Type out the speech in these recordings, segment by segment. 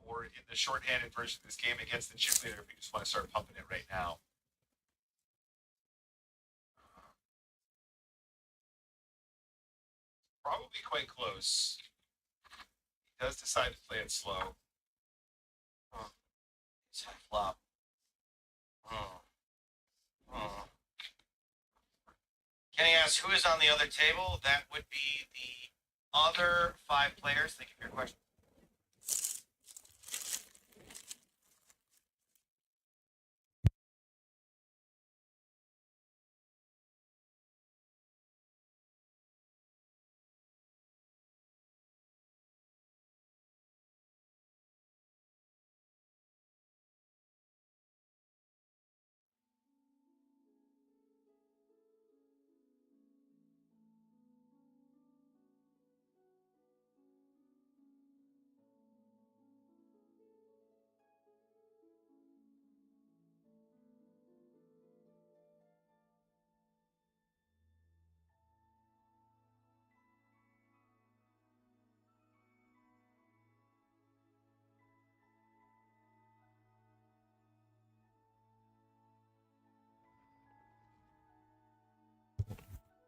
or in the shorthanded version of this game against the chip leader if we just want to start pumping it right now. Probably quite close. He does decide to play it slow. It's high flop. Kenny asks, who is on the other table? That would be the other 5 players. Thank you for your question.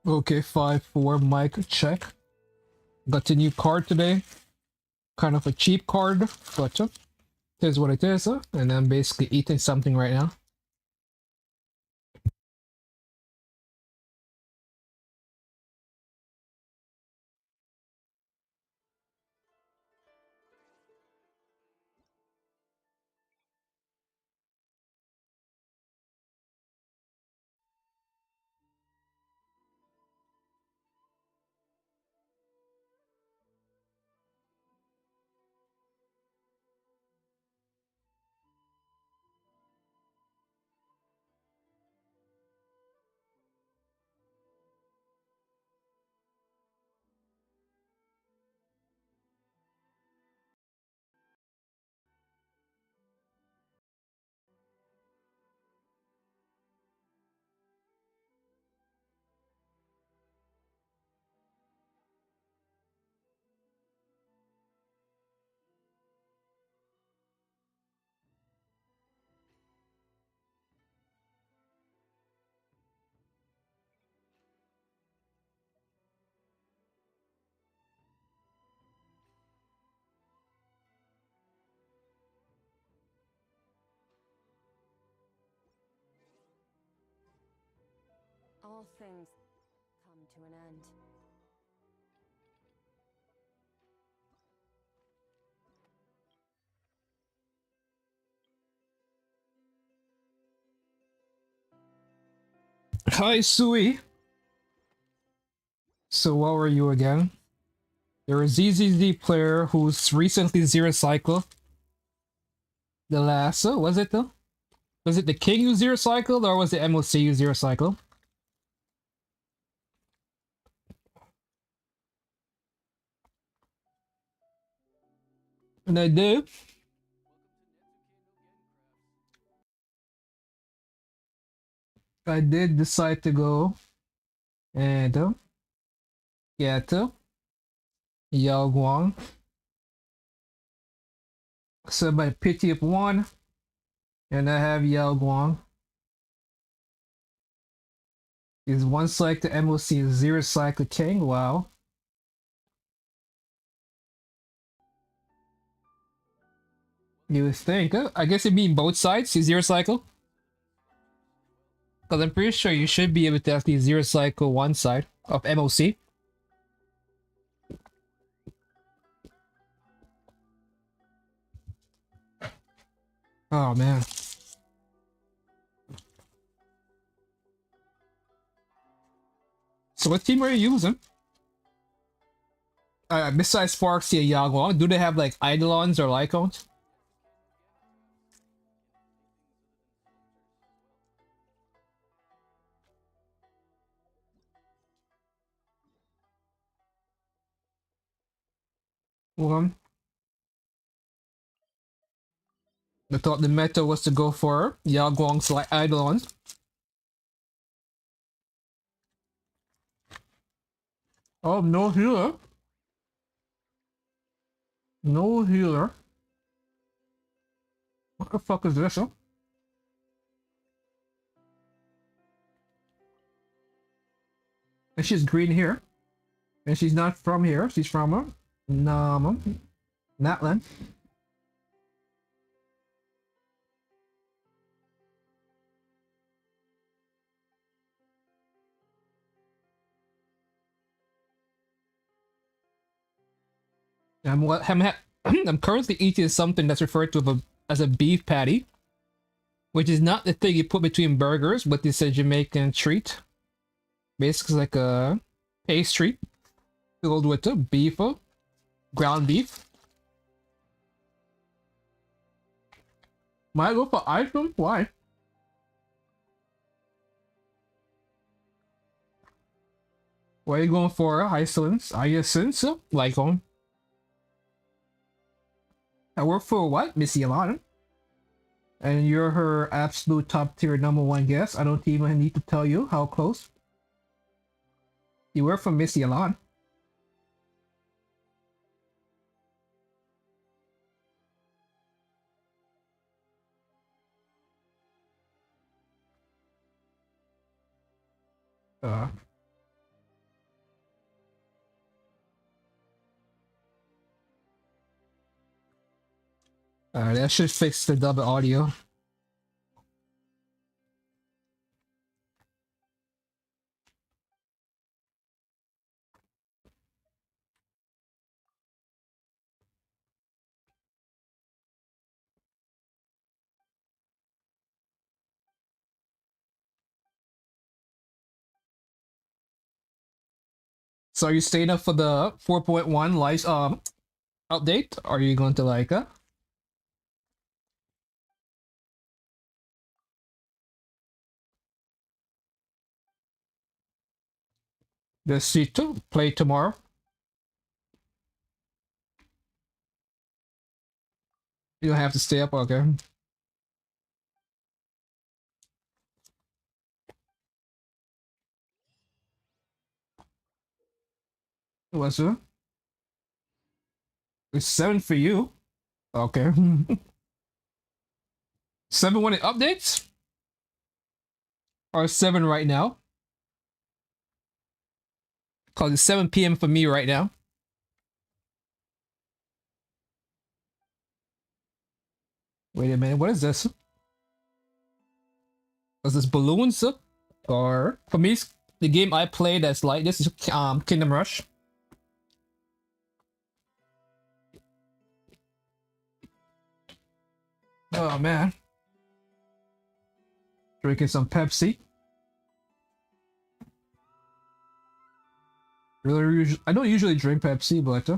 Okay, 5-4 mic check. Got a new card today. Kind of a cheap card, but here's what it is, and I'm basically eating something right now. All things come to an end. Hi, Sui. So what were you again? You're a ZZZ player who's recently zero cycle. The last, was it though? Was it the King who zero cycled, or was it MOC who zero cycle? And I did. I did decide to go and get Yao Guang. So by pity of 1, and I have Yao Guang. Is 1 cycle to MOC, 0 cycle King. Wow. You would think, I guess it'd be both sides, 0 cycle. Because I'm pretty sure you should be able to actually 0 cycle 1 side of MOC. Oh man. So what team are you using? Besides Foxy and Yagwang, do they have like Eidolons or Lycons? Well, I thought the meta was to go for Yagwang's like Eidolons. Oh, no healer. No healer. What the fuck is this, huh? And she's green here. And she's not from here. She's from Natland. I'm currently eating something that's referred to as a beef patty, which is not the thing you put between burgers, but it's a Jamaican treat. Basically like a pastry filled with beef, ground beef. Might I go for ice cream? Why? Why are you going for hyacinths? Hyacinths? Like I work for what? Missy Alana. And you're her absolute top tier #1 guest. I don't even need to tell you how close. You work for Missy Alana. That should fix the double audio. So are you staying up for the 4.1 live update? Or are you going to like the C2 play tomorrow? You don't have to stay up, okay? What's it? It's 7 for you. Okay. 7 when it updates? Or 7 right now? Cause it's 7 p.m. for me right now. Wait a minute, what is this? Is this balloons? Or for me, the game I play that's like this is Kingdom Rush. Oh man. Drinking some Pepsi. I don't usually drink Pepsi, but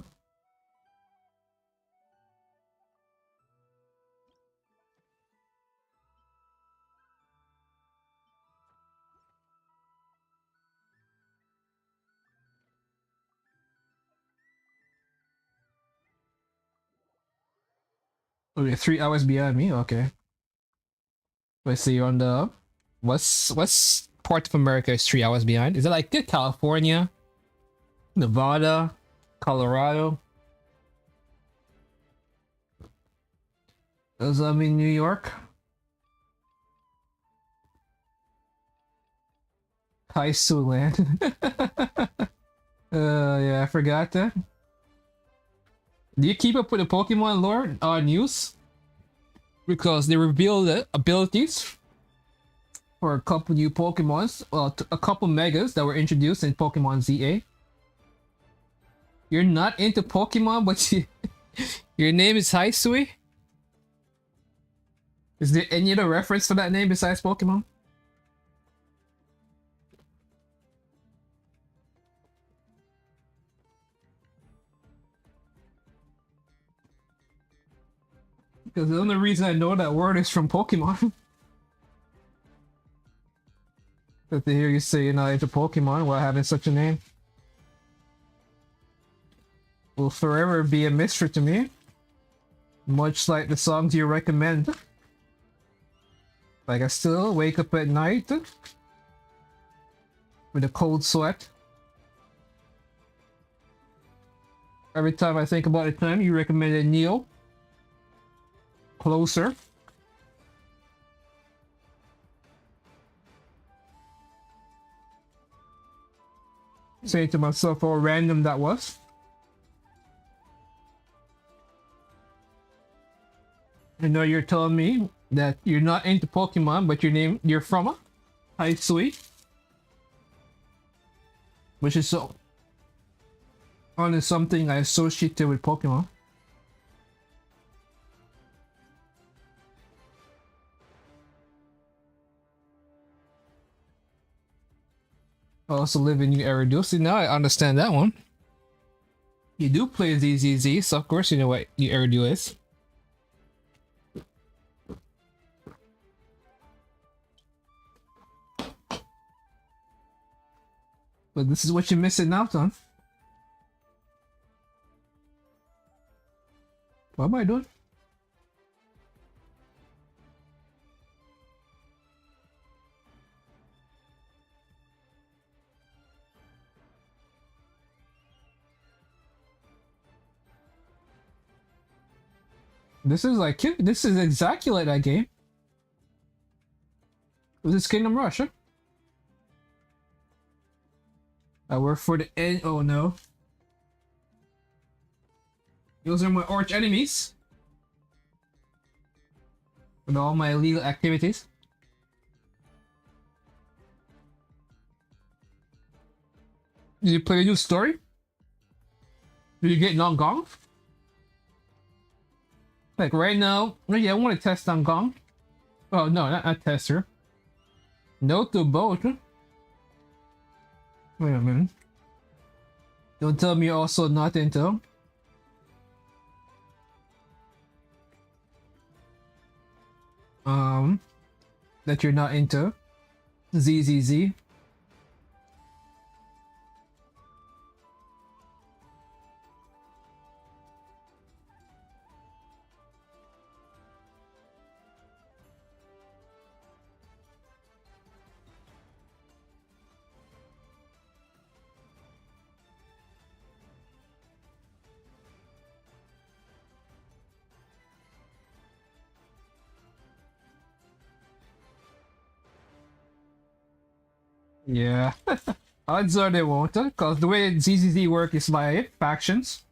okay, 3 hours behind me. Okay. Let's see on the what's part of America is 3 hours behind? Is it like California, Nevada, Colorado? Does that mean New York? Kaisu land. Yeah, I forgot that. Do you keep up with the Pokemon lore news? Because they revealed the abilities for a couple new Pokemons, well, a couple Megas that were introduced in Pokemon ZA. You're not into Pokemon, but your name is Hisui? Is there any other reference for that name besides Pokemon? Because the only reason I know that word is from Pokemon. But to hear you say you're not into Pokemon while having such a name will forever be a mystery to me. Much like the songs you recommend. Like I still wake up at night with a cold sweat. Every time I think about the time you recommended Neo. Closer. Saying to myself how random that was. I know you're telling me that you're not into Pokemon, but you're from a high sweet, which is so only something I associated with Pokemon. I also live in New Eridu. See, now I understand that one. You do play ZZZ, so of course you know what New Eridu is. But this is what you're missing out on. What am I doing? This is exactly like that game. Was this Kingdom Rush, huh? I work for the end. Oh no. Those are my arch enemies. With all my illegal activities. Did you play a new story? Did you get Nongong? Like right now, yeah, I want to test Nongong. Oh no, not tester. No to both. Wait a minute. Don't tell me you're also not into. That you're not into ZZZ. Yeah, odds are they won't, because the way ZZZ work is by factions.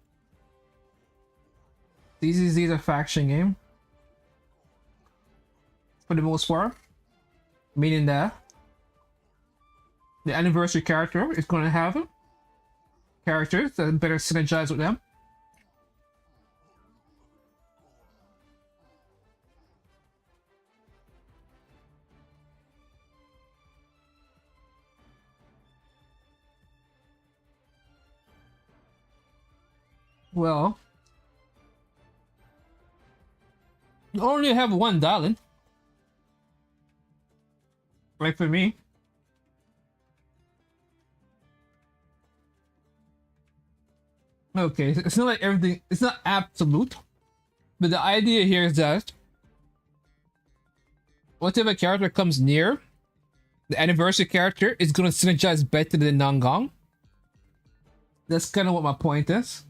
ZZZ is a faction game. For the most part. Meaning that the anniversary character is going to have characters that better synergize with them. Well, you only have one darling. Like for me. Okay, it's not like everything, it's not absolute. But the idea here is that whatever character comes near the anniversary character is going to synergize better than Nongong. That's kind of what my point is.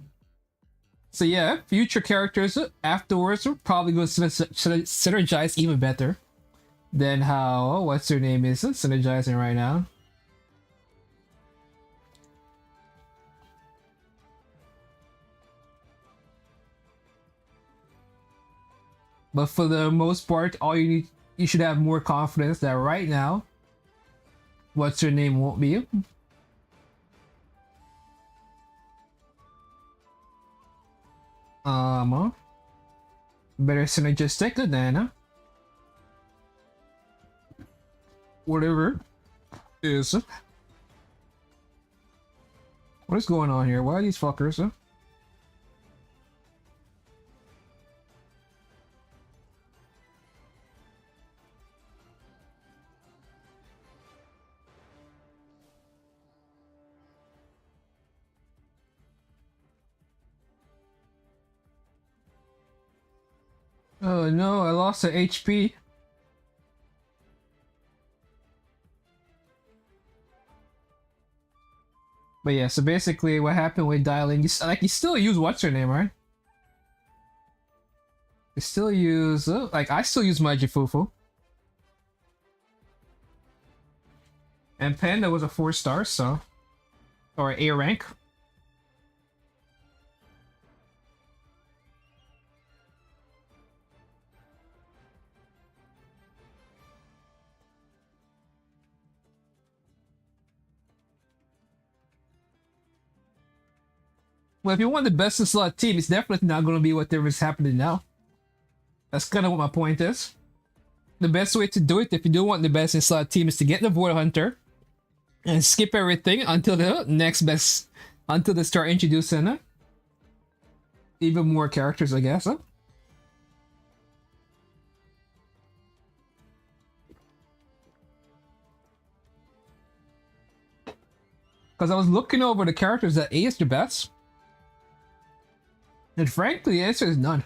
So yeah, future characters afterwards are probably going to synergize even better than how, what's her name is synergizing right now. But for the most part, you should have more confidence that right now, what's her name won't be. Better synergistic than whatever is. What is going on here? Why are these fuckers? Oh no, I lost the HP. But yeah, so basically what happened with dialing, you still use what's her name, right? You still use, like I still use my Jifufu. And Panda was a 4-star, so or A rank. Well, if you want the best in slot team, it's definitely not going to be whatever's happening now. That's kind of what my point is. The best way to do it, if you do want the best in slot team, is to get the Void Hunter and skip everything until the next best, until they start introducing even more characters, I guess. Huh? Because I was looking over the characters that A is the best. And frankly, the answer is none.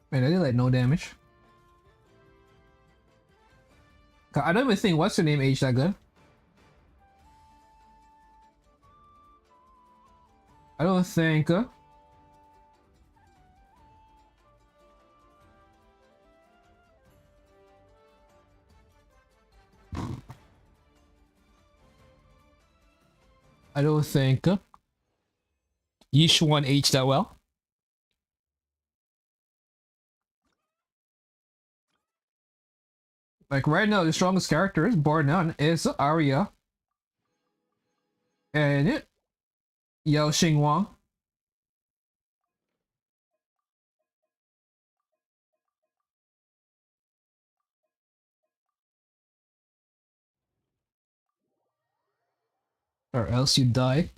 Man, I did like no damage. I don't even think what's her name aged that good. I don't think. I don't think Yishuan aged that well. Like right now, the strongest characters, bar none, is Arya and Yao Xingwang. Or else you die.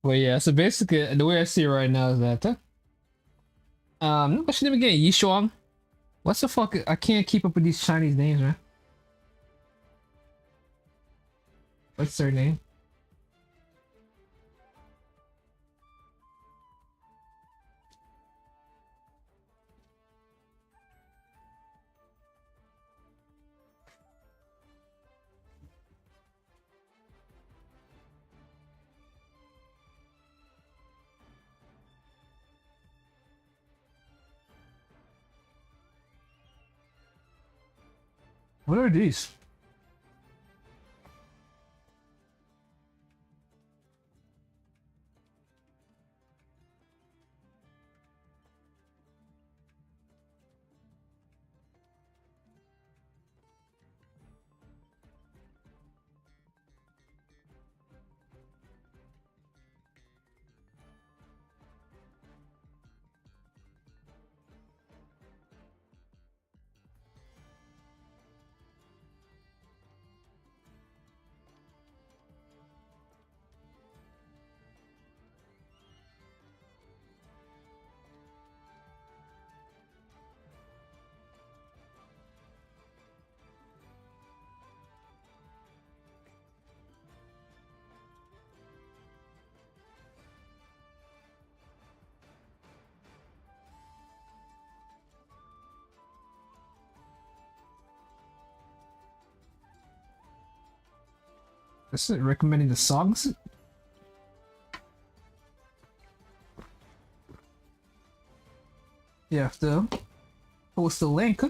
Well, yeah, so basically, the way I see it right now is that, what's your name again? Yishuang? What's the fuck? I can't keep up with these Chinese names, man. What's their name? What are these? This is recommending the songs. You have to post the link.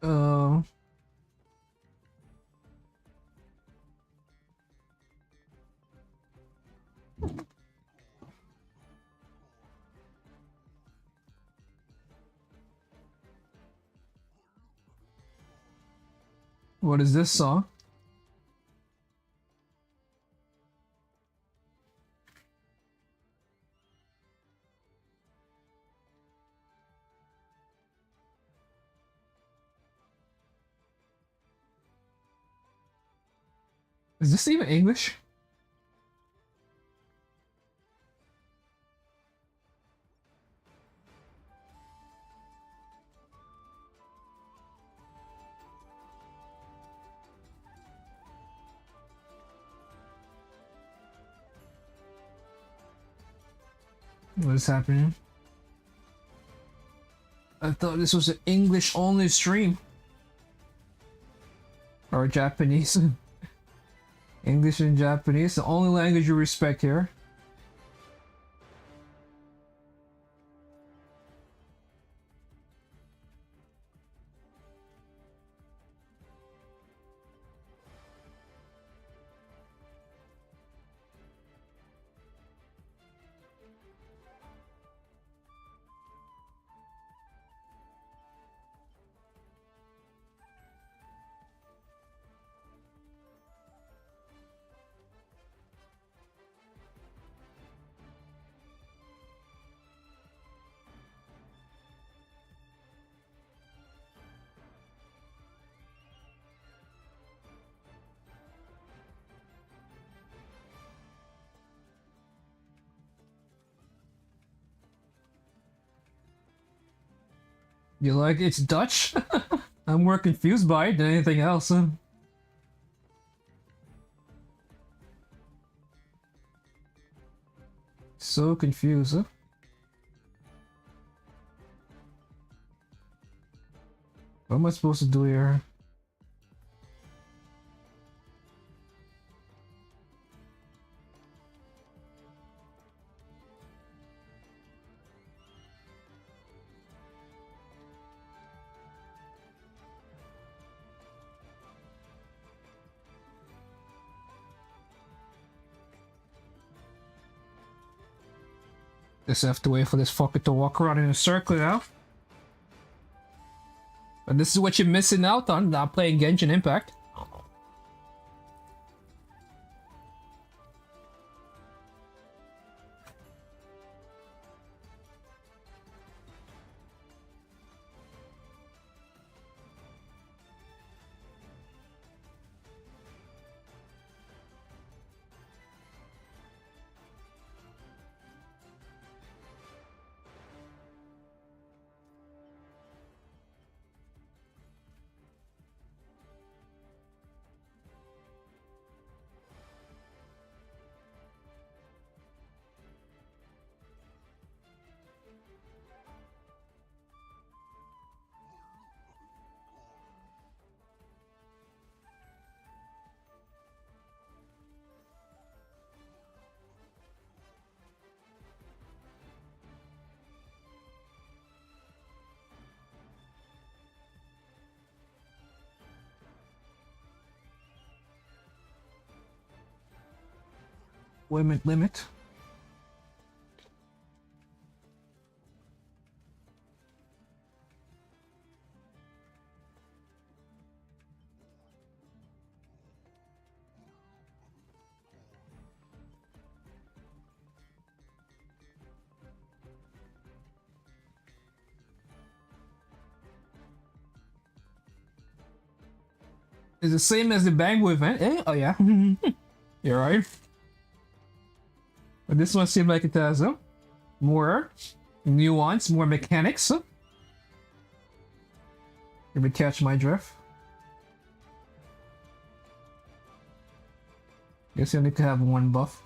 Uh, What is this song? Is this even English? What is happening? I thought this was an English only stream. Or Japanese. English and Japanese, the only language you respect here. You like it's Dutch? I'm more confused by it than anything else. So confused. What am I supposed to do here? Just have to wait for this fucker to walk around in a circle now. And this is what you're missing out on, not playing Genshin Impact. Limit. It's the same as the Bangbo event, eh? Oh yeah. You're right. But this one seemed like it has more nuance, more mechanics. Let me catch my drift. Guess you need to have one buff.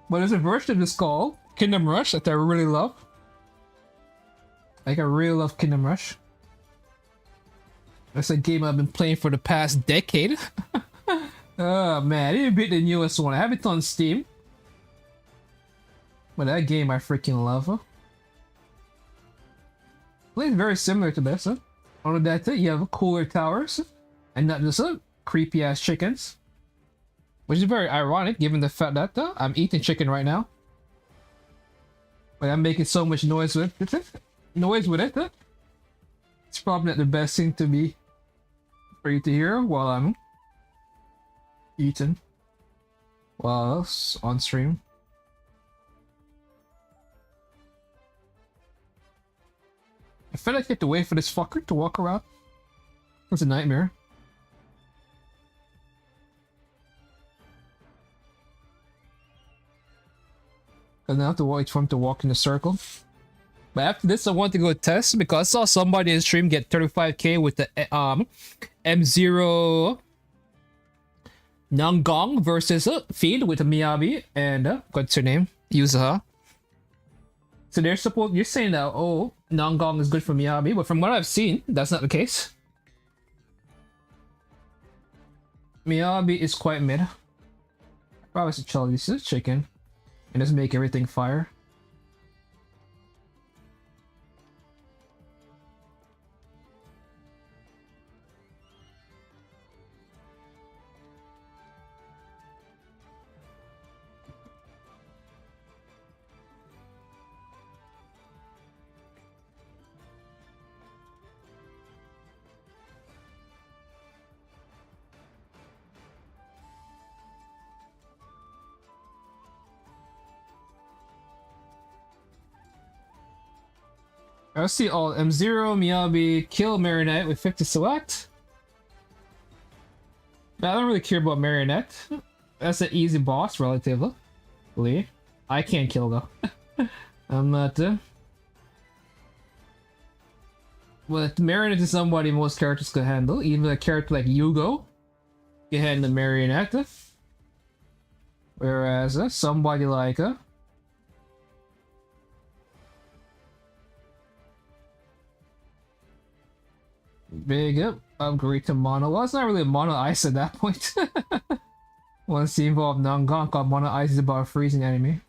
But there's a version of this called Kingdom Rush that I really love. Like, I really love Kingdom Rush. That's a game I've been playing for the past decade. Oh man, I didn't beat the newest one. I have it on Steam. But that game I freaking love. Plays very similar to this. Only that you have cooler towers and not just creepy ass chickens. Which is very ironic given the fact that I'm eating chicken right now. But I'm making so much noise with it. It's probably not the best thing to be for you to hear while I'm eating. While else on stream. I feel like I have to wait for this fucker to walk around. It's a nightmare. And I have to wait for him to walk in a circle. But after this, I want to go test because I saw somebody in the stream get 35k with the M0 Nanggong versus Feed with the Miyabi and what's her name? Yuzaha. So you're saying that Nanggong is good for Miyabi, but from what I've seen, that's not the case. Miyabi is quite mid. Probably should chill this chicken and just make everything fire. I see all M0, Miyabi, kill Marionette with 50 select. But I don't really care about Marionette. That's an easy boss, relatively. I can't kill though. I'm not. But Marionette is somebody most characters could handle. Even a character like Yugo can handle Marionette. Whereas somebody like big upgrade to mono. Well, it's not really mono ice at that point. Once he involved Nanggong, called mono ice is about a freezing enemy.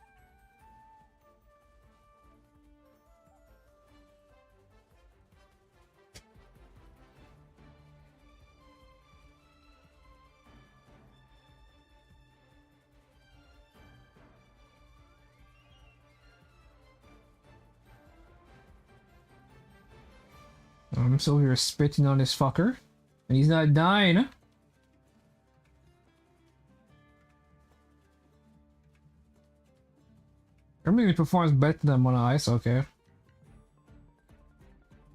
I'm still here spitting on this fucker. And he's not dying. Everybody performs better than Mono Ice, okay.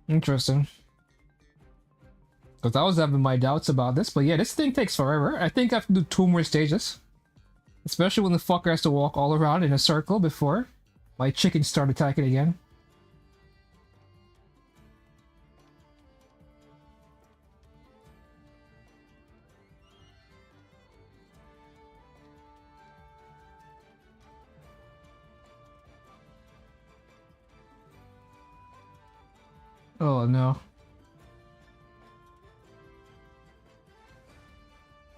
Interesting. Because I was having my doubts about this, but yeah, this thing takes forever. I think I have to do 2 more stages. Especially when the fucker has to walk all around in a circle before my chickens start attacking again. Oh no.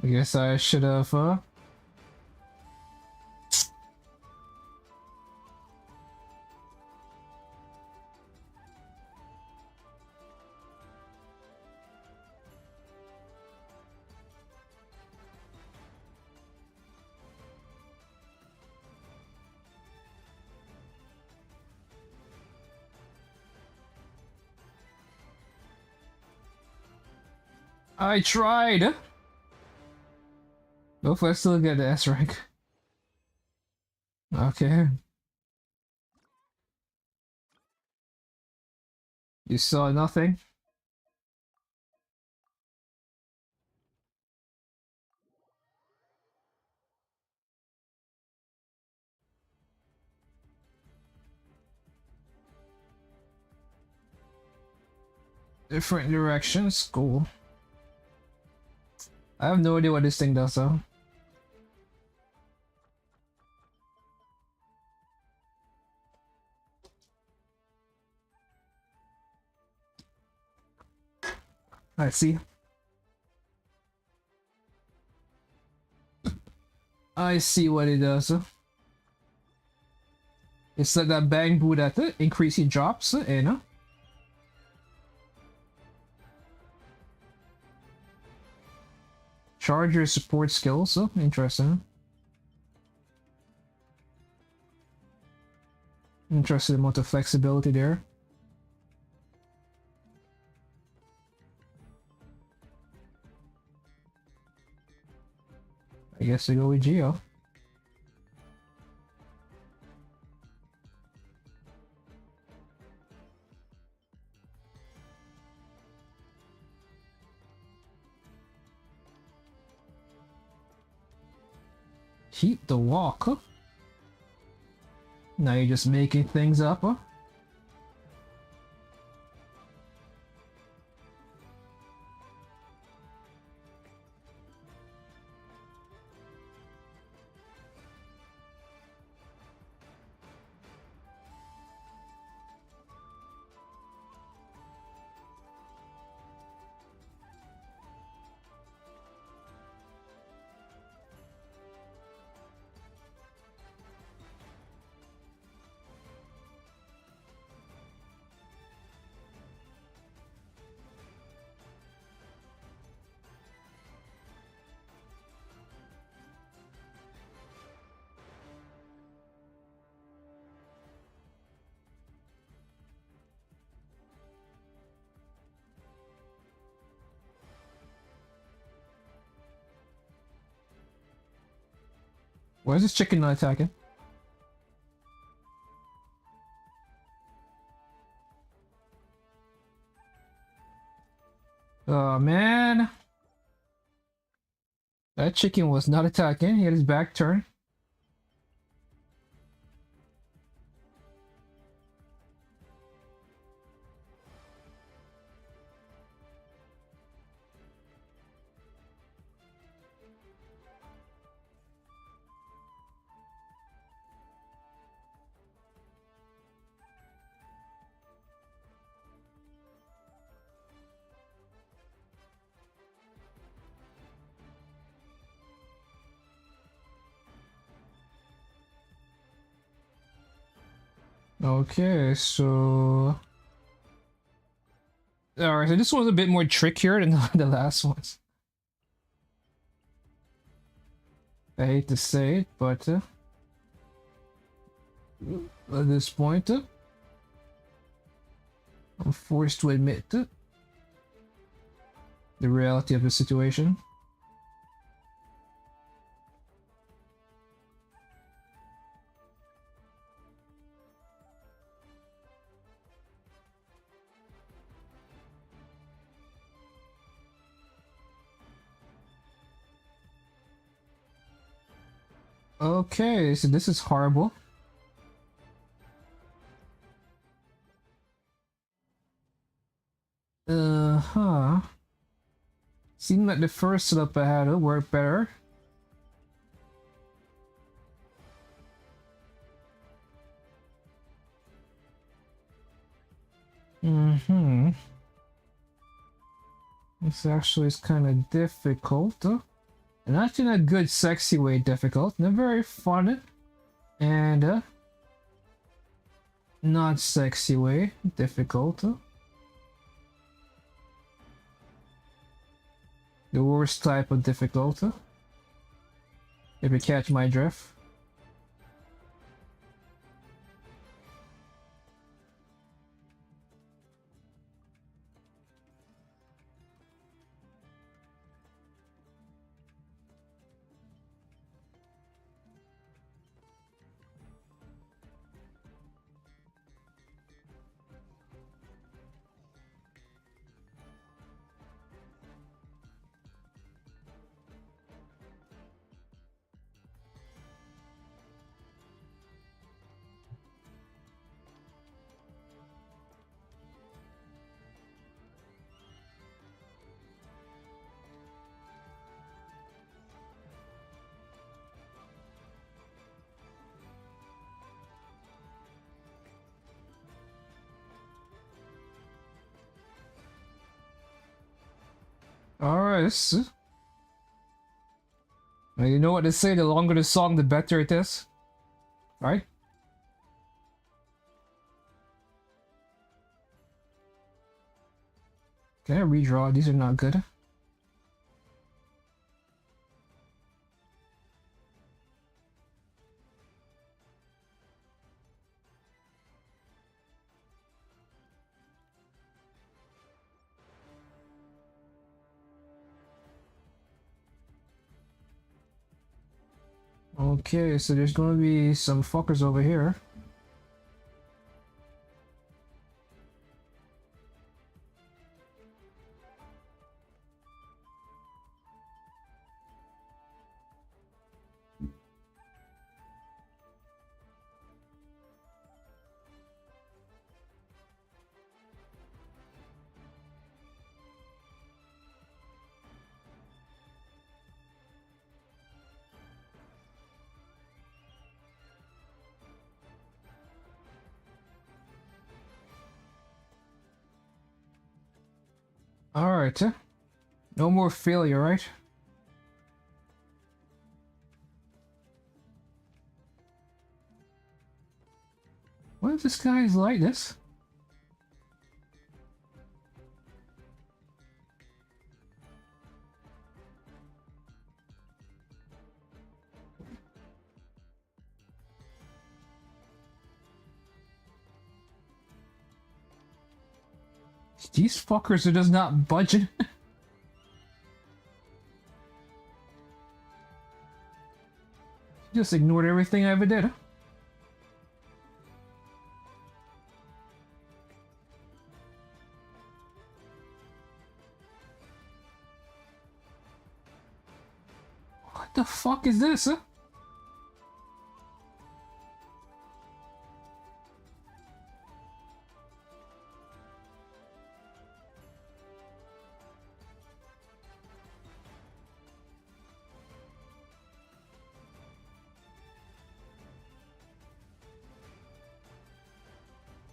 I guess I should have I tried! Hopefully I still get the S rank. Okay. You saw nothing? Different directions, cool. I have no idea what this thing does though. I see. I see what it does. It's like that bang boo that increasing drops, you know? Charger support skills. Oh, interesting. Interesting amount of flexibility there. I guess I go with Geo. Keep the walk, huh? Now you're just making things up, huh? Why is this chicken not attacking? Oh man. That chicken was not attacking. He had his back turned. Okay, so... Alright, so this one's a bit more trickier than the last ones. I hate to say it, but at this point, I'm forced to admit the reality of the situation. Okay, so this is horrible. Uh-huh. Seemed like the first setup I had worked better. Mm-hmm. This actually is kind of difficult. And not in a good, sexy way difficult. In a very fun and not sexy way difficult. The worst type of difficult. If you catch my drift. Alright, well, you know what they say, the longer the song, the better it is. Right? Can I redraw? These are not good. Okay, so there's gonna be some fuckers over here. Alright. No more failure, right? What if this guy is like this? These fuckers are just not budging. Just ignored everything I ever did. What the fuck is this?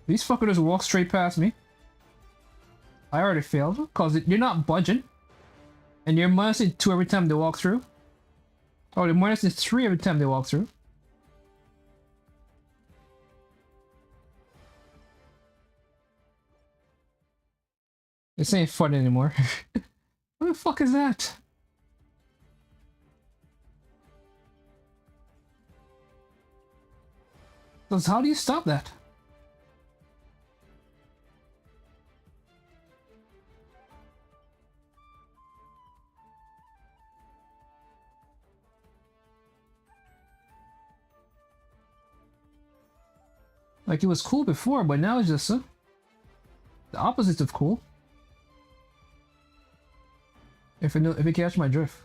These fuckers just walk straight past me. I already failed because you're not budging. And you're minusing 2 every time they walk through. Oh, they're minusing 3 every time they walk through. This ain't fun anymore. What the fuck is that? So how do you stop that? Like, it was cool before, but now it's just the opposite of cool. If you catch my drift.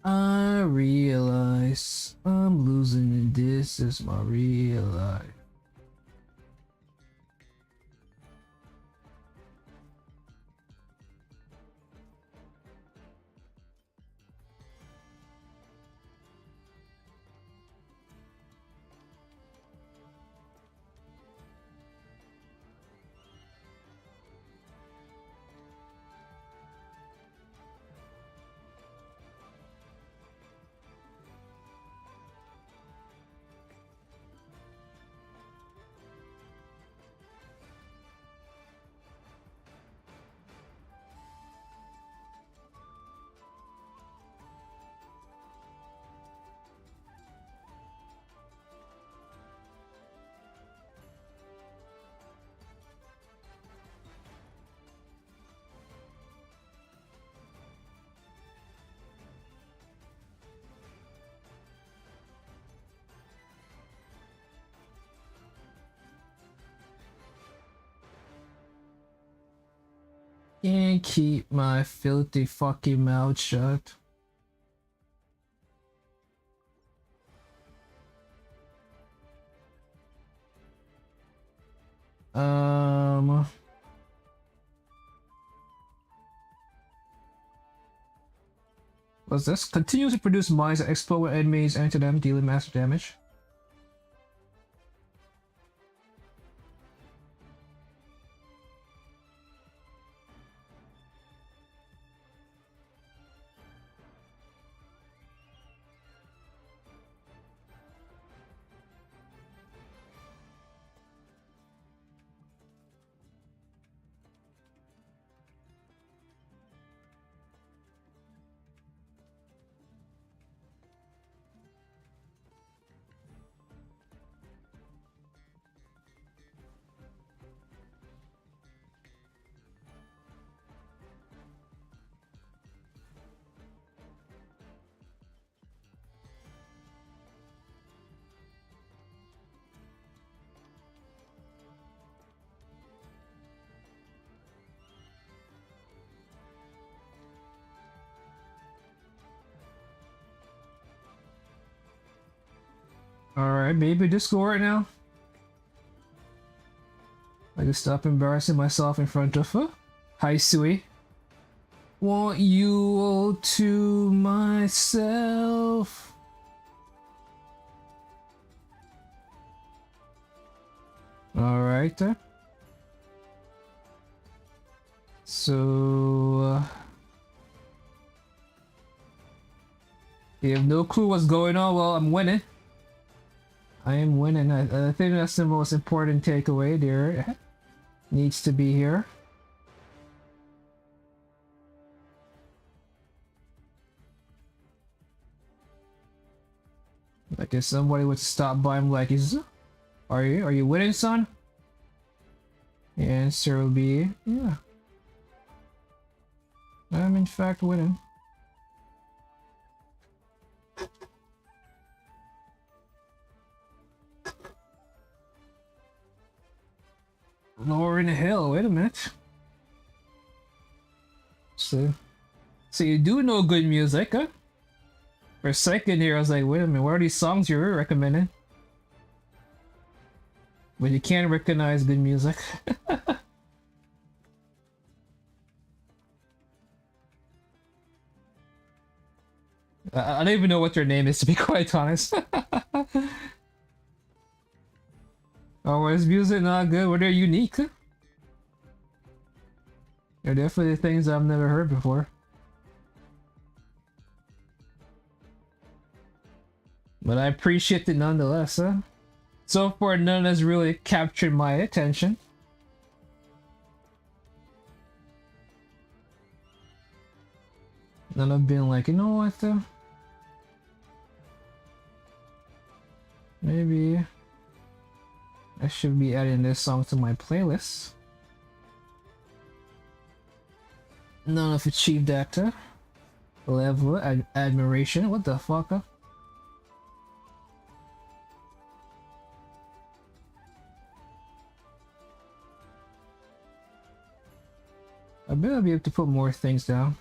I realize I'm losing and this is my real life. Can't keep my filthy fucking mouth shut. What's this? Continues to produce mines that explode when enemies enter them, dealing massive damage. Alright, maybe just go right now. I can stop embarrassing myself in front of her. Hi, Sui. Want you all to myself. Alright then. So you have no clue what's going on. Well, I'm winning. I am winning. I think that's the most important takeaway there. Needs to be here. Like if somebody would stop by, I'm like, are you winning, son? The answer will be, yeah. I'm in fact winning. Lower in the hill, wait a minute. So you do know good music, huh? For a second here, I was like, wait a minute, what are these songs you're recommending? But you can't recognize good music. I don't even know what your name is, to be quite honest. Oh, is music not good? Well, they're unique. They're definitely things I've never heard before. But I appreciate it nonetheless, huh? So far, none has really captured my attention. None have been like, you know what, though? Maybe I should be adding this song to my playlist. None have achieved that level of admiration. What the fuck? Huh? I bet I'll be able to put more things down.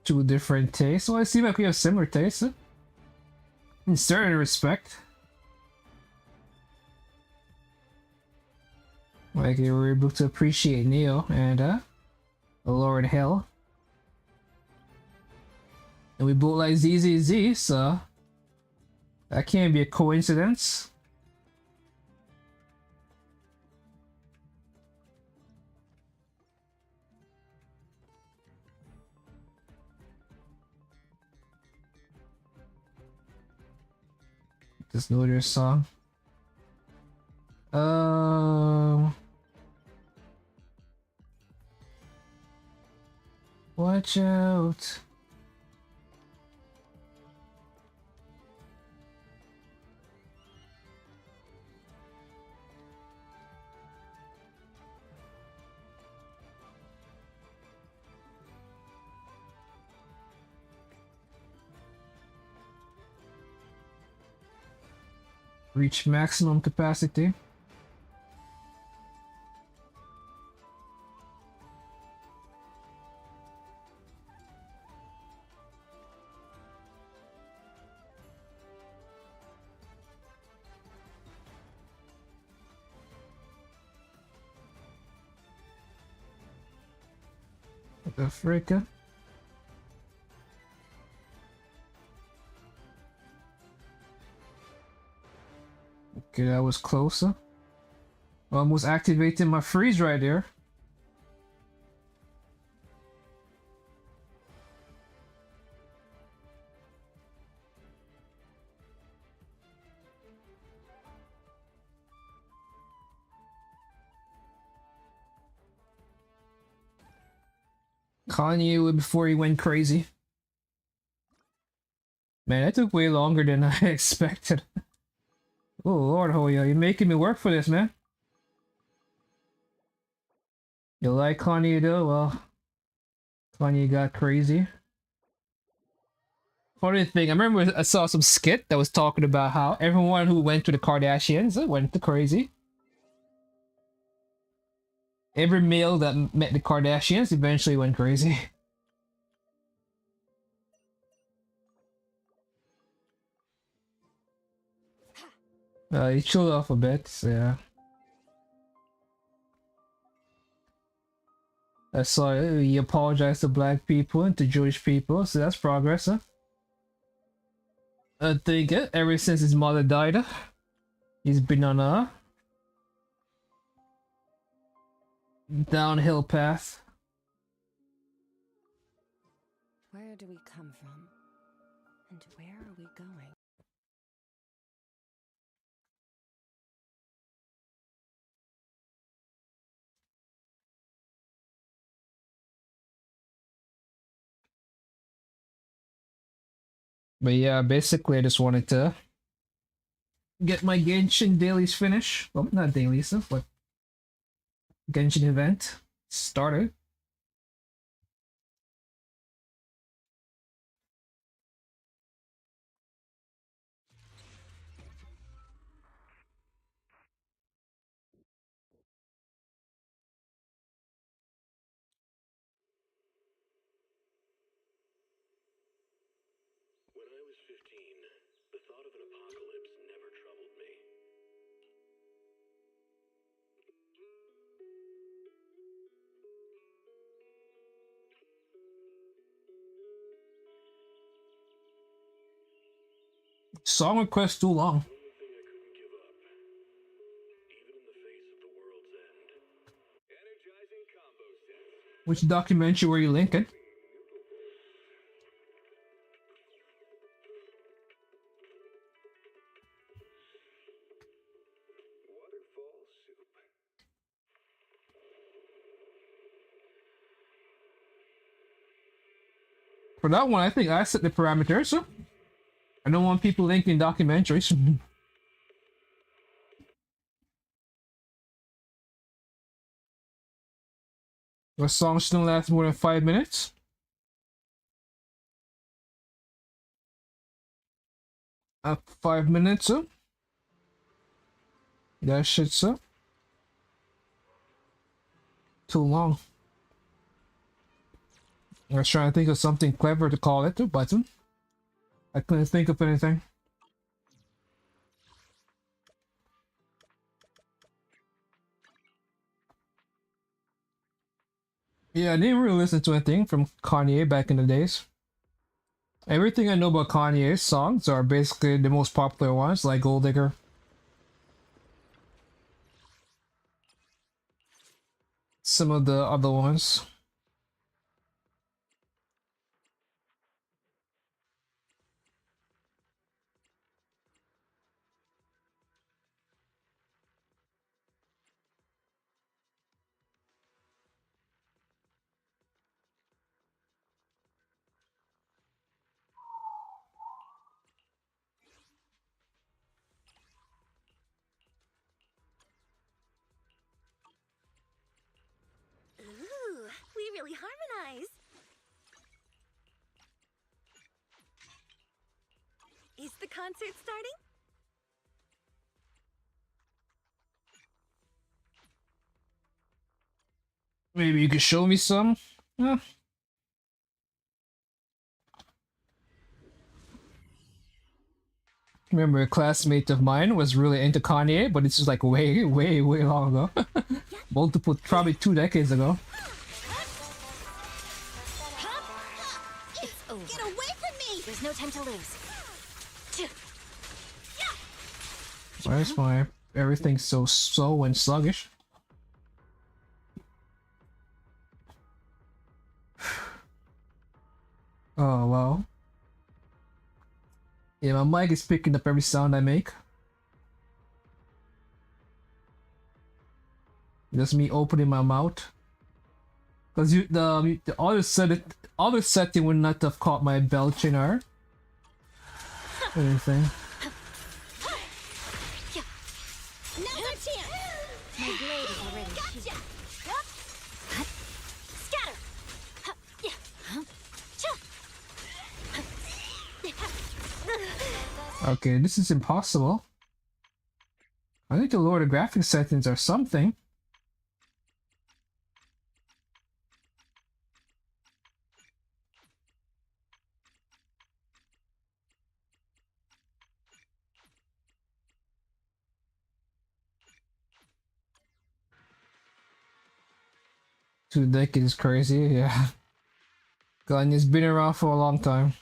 Two different tastes. Well, it seems like we have similar tastes, huh? In certain respect. Like we were able to appreciate Neo and Lord Hell. And we both like ZZZ, so that can't be a coincidence. Just know your song. Watch out. Reach maximum capacity. What the frick? Okay, that was closer. Almost activating my freeze right there. Kanye before he went crazy. Man, that took way longer than I expected. Oh Lord, Hoya, you're making me work for this, man. You like Kanye though? Well, Kanye got crazy. Funny thing, I remember I saw some skit that was talking about how everyone who went to the Kardashians went to crazy. Every male that met the Kardashians eventually went crazy. He chilled off a bit, so yeah. I saw he apologized to black people and to Jewish people, so that's progress, huh? I think ever since his mother died, he's been on a downhill path. Where do we come from? And where are we going? But yeah, basically I just wanted to get my Genshin dailies finished. Well, not dailies, but Genshin event started. When I was 15, the thought of an apocalypse never troubled me. Song request too long. The only thing I couldn't give up, even in the face of the world's end. Energizing combo sets. Which documentary were you linking? Waterfall soup. For that one, I think I set the parameters. So I don't want people linking documentaries. The song shouldn't last more than 5 minutes. Up 5 minutes, so that shit's so too long. I was trying to think of something clever to call it, but I couldn't think of anything. Yeah, I didn't really listen to anything from Kanye back in the days. Everything I know about Kanye's songs are basically the most popular ones, like Gold Digger. Some of the other ones. Ooh, we really harmonize. Is the concert starting? Maybe you could show me some? Remember, a classmate of mine was really into Kanye, but this is like way, way, way long ago. Multiple, probably 2 decades ago. It's over. Get away from me! There's no time to lose. Why is my everything so slow and sluggish? Oh well. Yeah, my mic is picking up every sound I make. Just me opening my mouth. Because the other setting would not have caught my belching or anything. Now's our chance. My blade is already gotcha. Scatter. Okay, this is impossible. I need to lower the graphic settings or something. Two decades is crazy, yeah. Ganya's been around for a long time.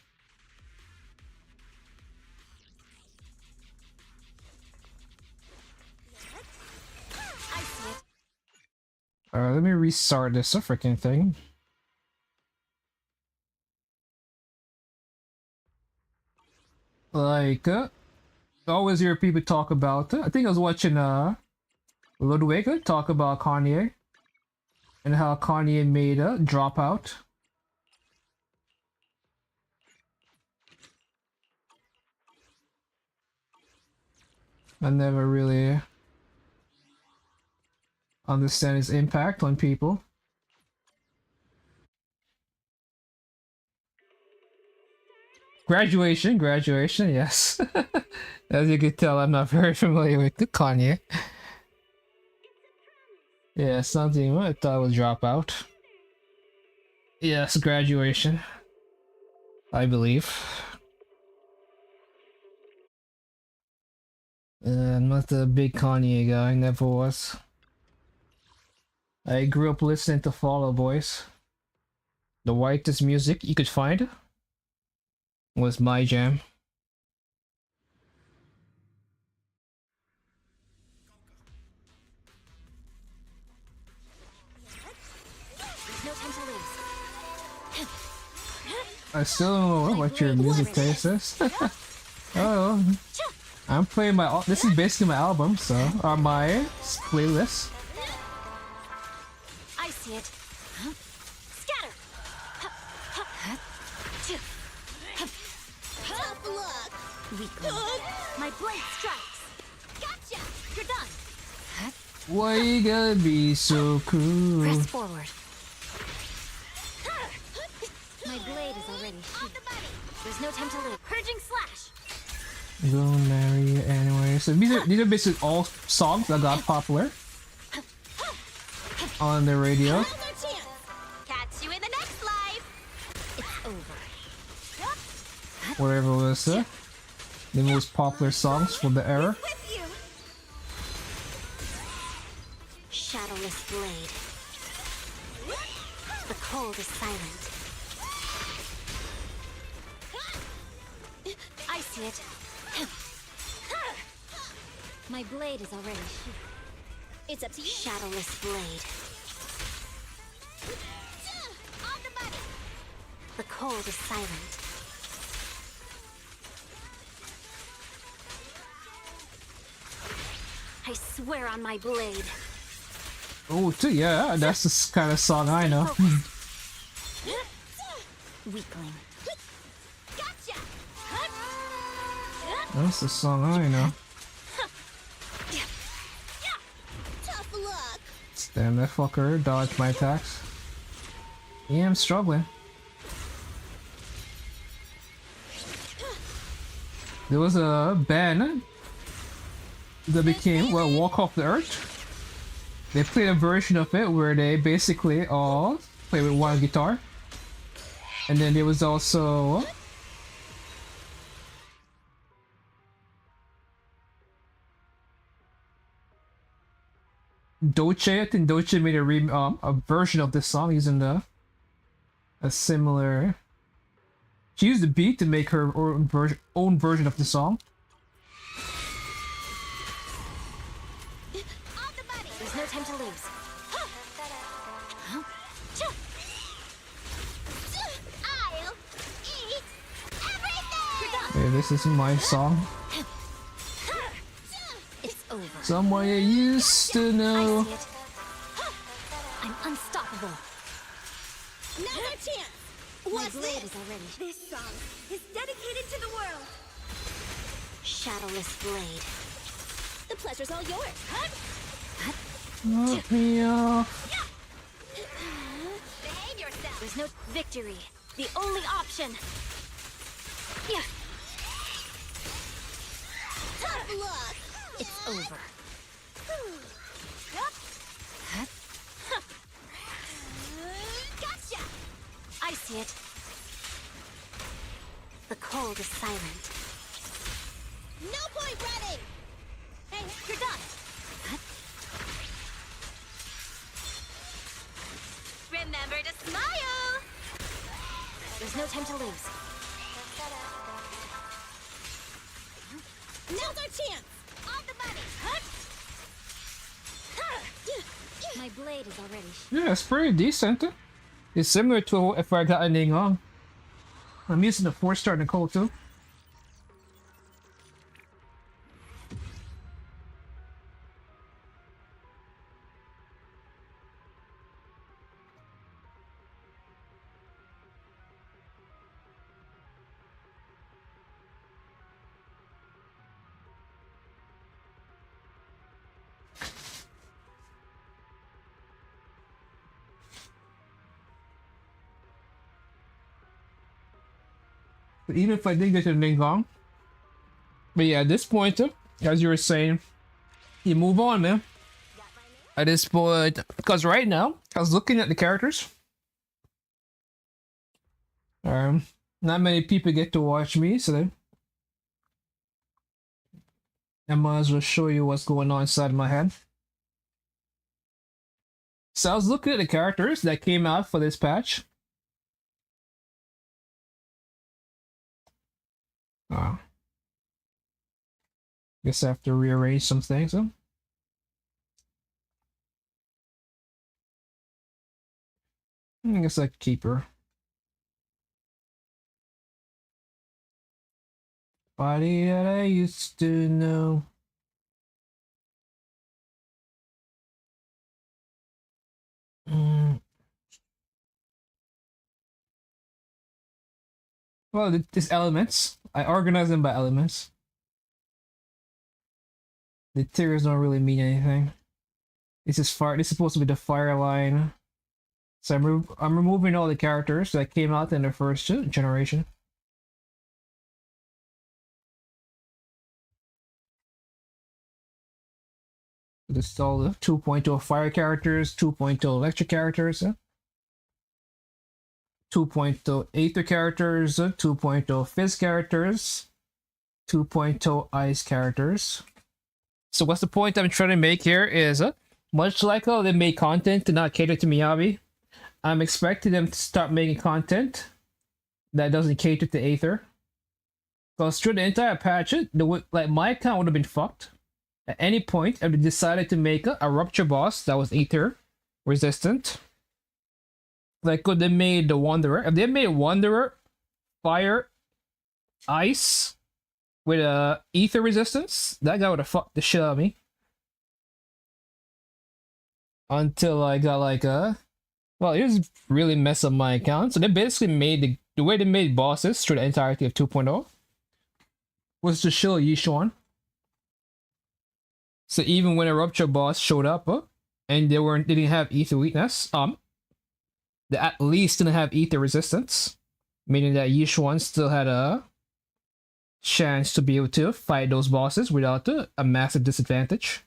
Alright, let me restart this freaking thing. Like, I always hear people talk about, I think I was watching Ludwig talk about Kanye and how Kanye made a dropout. I never really understand its impact on people. Graduation, yes. As you can tell, I'm not very familiar with the Kanye. Yeah, something I thought was Dropout. Yes, Graduation. I believe. I'm not a big Kanye guy, never was. I grew up listening to Fall Out Boys. The whitest music you could find was my jam. No time to lose. I still don't know what your music taste is. Oh, I'm playing my. This is basically my album, so or my playlist. I see it. Scatter. Tough luck. Weakling. My blade strikes. Gotcha. You're done. Why you gotta be so cruel? Press forward. My blade is already sheathed. There's no time to live. Purging slash. Gonna marry you anyway. So these are basically all songs that got popular on the radio. Catch you in the next life. It's over. Whatever was the most popular songs for the era. Shadowless blade. The cold is silent. I see it. My blade is already sheathed. It's up to you. Shadowless blade. On the money. The cold is silent. I swear on my blade. Oh, yeah, that's the kind of song I know. Weakling. Gotcha. That's the song I know. Tough luck. Damn, that fucker dodged my attacks. Yeah, I'm struggling. There was a band that became, well, Walk Off the Earth. They played a version of it where they basically all play with one guitar. And then there was also Doche. I think Doche made a version of this song using a similar. She used the beat to make her own version of the song. There's no time to lose. I'll eat everything. Hey, this is my song. It's over. Someone you used to know. I see it. I'm unstoppable. Now's our chance. My blade is already. This song is dedicated to the world. Shadowless blade. The pleasure's all yours. Let me off. Behave yourself. There's no victory. The only option. Yeah. Tough luck. It's over. Gotcha. I see it. The cold is silent. No point running. Hey, you're done. Remember to smile. There's no time to lose. Now's our chance. On the money. My blade is already. Yeah, it's pretty decent. It's similar to if I got anything wrong. I'm using the 4-star Nicole too. But even if I did get anything wrong. But yeah, at this point, as you were saying, you move on, man. At this point, because right now, I was looking at the characters. Not many people get to watch me, so then I might as well show you what's going on inside my head. So I was looking at the characters that came out for this patch. Guess I have to rearrange some things, huh? I guess I could keep her. Body that I used to know. Well, these elements. I organize them by elements. The tiers don't really mean anything. This is fire. This is supposed to be the fire line. So I'm removing all the characters that came out in the first generation. This is all the 2.0 fire characters, 2.0 electric characters, 2.0 aether characters, 2.0 fizz characters, 2.0 ice characters. So what's the point I'm trying to make here is, much like how they made content to not cater to Miyabi, I'm expecting them to start making content that doesn't cater to Aether. Because through the entire patch, like my account would have been fucked. At any point, if they decided to make a Rupture boss that was Aether resistant. Like, could they made the Wanderer? If they made Wanderer, Fire, Ice, with Aether resistance, that guy would have fucked the shit out of me. Until I got like well, it was really mess up my account. So they basically made the way they made bosses through the entirety of 2.0 was to show Yishuan. So even when a Rupture boss showed up and they didn't have Aether weakness, they at least didn't have Aether resistance, meaning that Yishuan still had a chance to be able to fight those bosses without a massive disadvantage.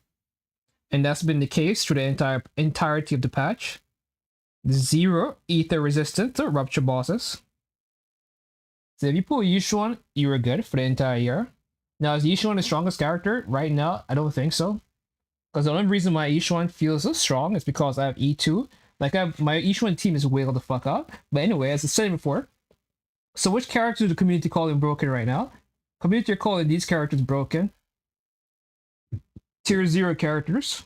And that's been the case through the entirety of the patch. 0 Aether resistant to Rupture bosses. So if you pull Yishuan, you were good for the entire year. Now, is Yishuan the strongest character? Right now, I don't think so. Because the only reason why Yishuan feels so strong is because I have E2. Like, my Yishuan team is wiggled the fuck up. But anyway, as I said before, so which characters do the community calling broken right now? Community are calling these characters broken. Tier 0 characters.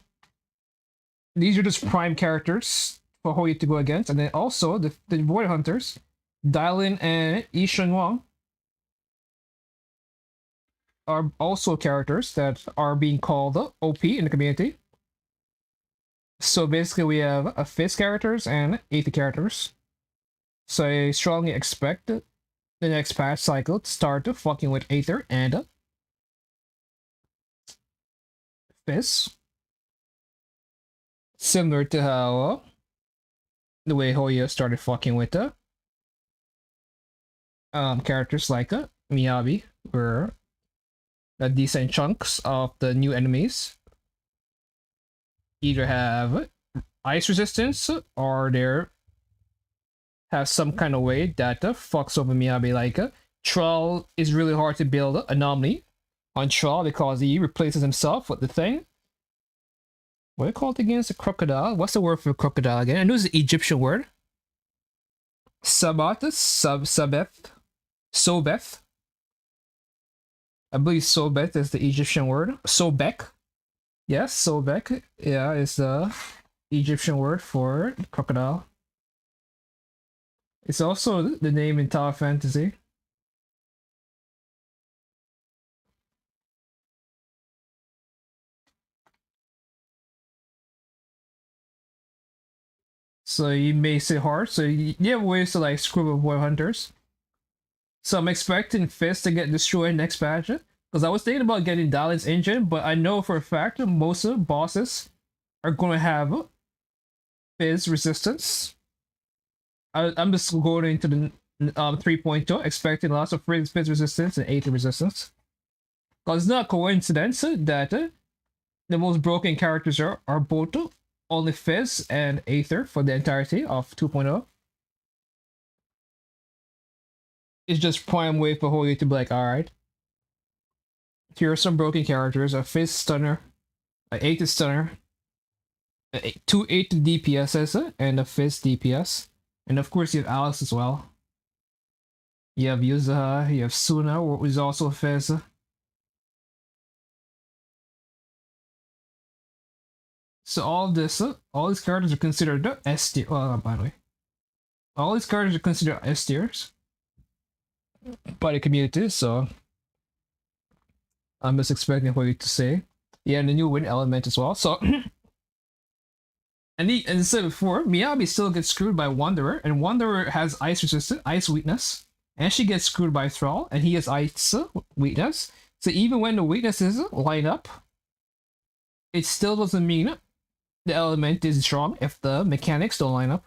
These are just prime characters for Hoyi to go against. And then also, the Void Hunters, Dylin and Yishuan Wang, are also characters that are being called OP in the community. So basically we have a Fizz characters and Aether characters. So I strongly expect the next patch cycle to start fucking with Aether and Fizz. Similar to how the way Hoya started fucking with characters like Miyabi, where decent chunks of the new enemies either have ice resistance or they have some kind of way that fucks over Miyabi. Like Troll is really hard to build Anomaly on Troll because he replaces himself with the thing. What do you call it again? It's a crocodile. What's the word for crocodile again? I know it's an Egyptian word. Sabbath, Sabeth, Sobeth. I believe Sobeth is the Egyptian word. Sobek. Yes, Sobek. Yeah, is the Egyptian word for crocodile. It's also the name in Tower Fantasy. So you may say hard. So you have ways to like screw with boy hunters. So I'm expecting Fist to get destroyed next patch. Because I was thinking about getting Dalin's engine, but I know for a fact that most of the bosses are going to have Fizz resistance. I'm just going into the 3.2, expecting lots of Fizz resistance and Aether resistance. Because it's not a coincidence that the most broken characters are both only Fizz and Aether for the entirety of 2.0. It's just prime way for Holy to be like, alright. Here are some broken characters, a Fizz stunner, a Aether stunner, two Aether DPSs, and a Fizz DPS. And of course you have Alice as well. You have Yuzaha, you have Suna, who is also a Fizz. So all this, all these characters are considered S tier. Well, by the way, all these characters are considered S tiers by the community. So I'm just expecting for you to say, yeah, and the new win element as well. So and as I said before, Miyabi still gets screwed by Wanderer, and Wanderer has ice resistance, ice weakness, and she gets screwed by Thrall, and he has ice weakness. So even when the weaknesses line up, it still doesn't mean the element is strong if the mechanics don't line up.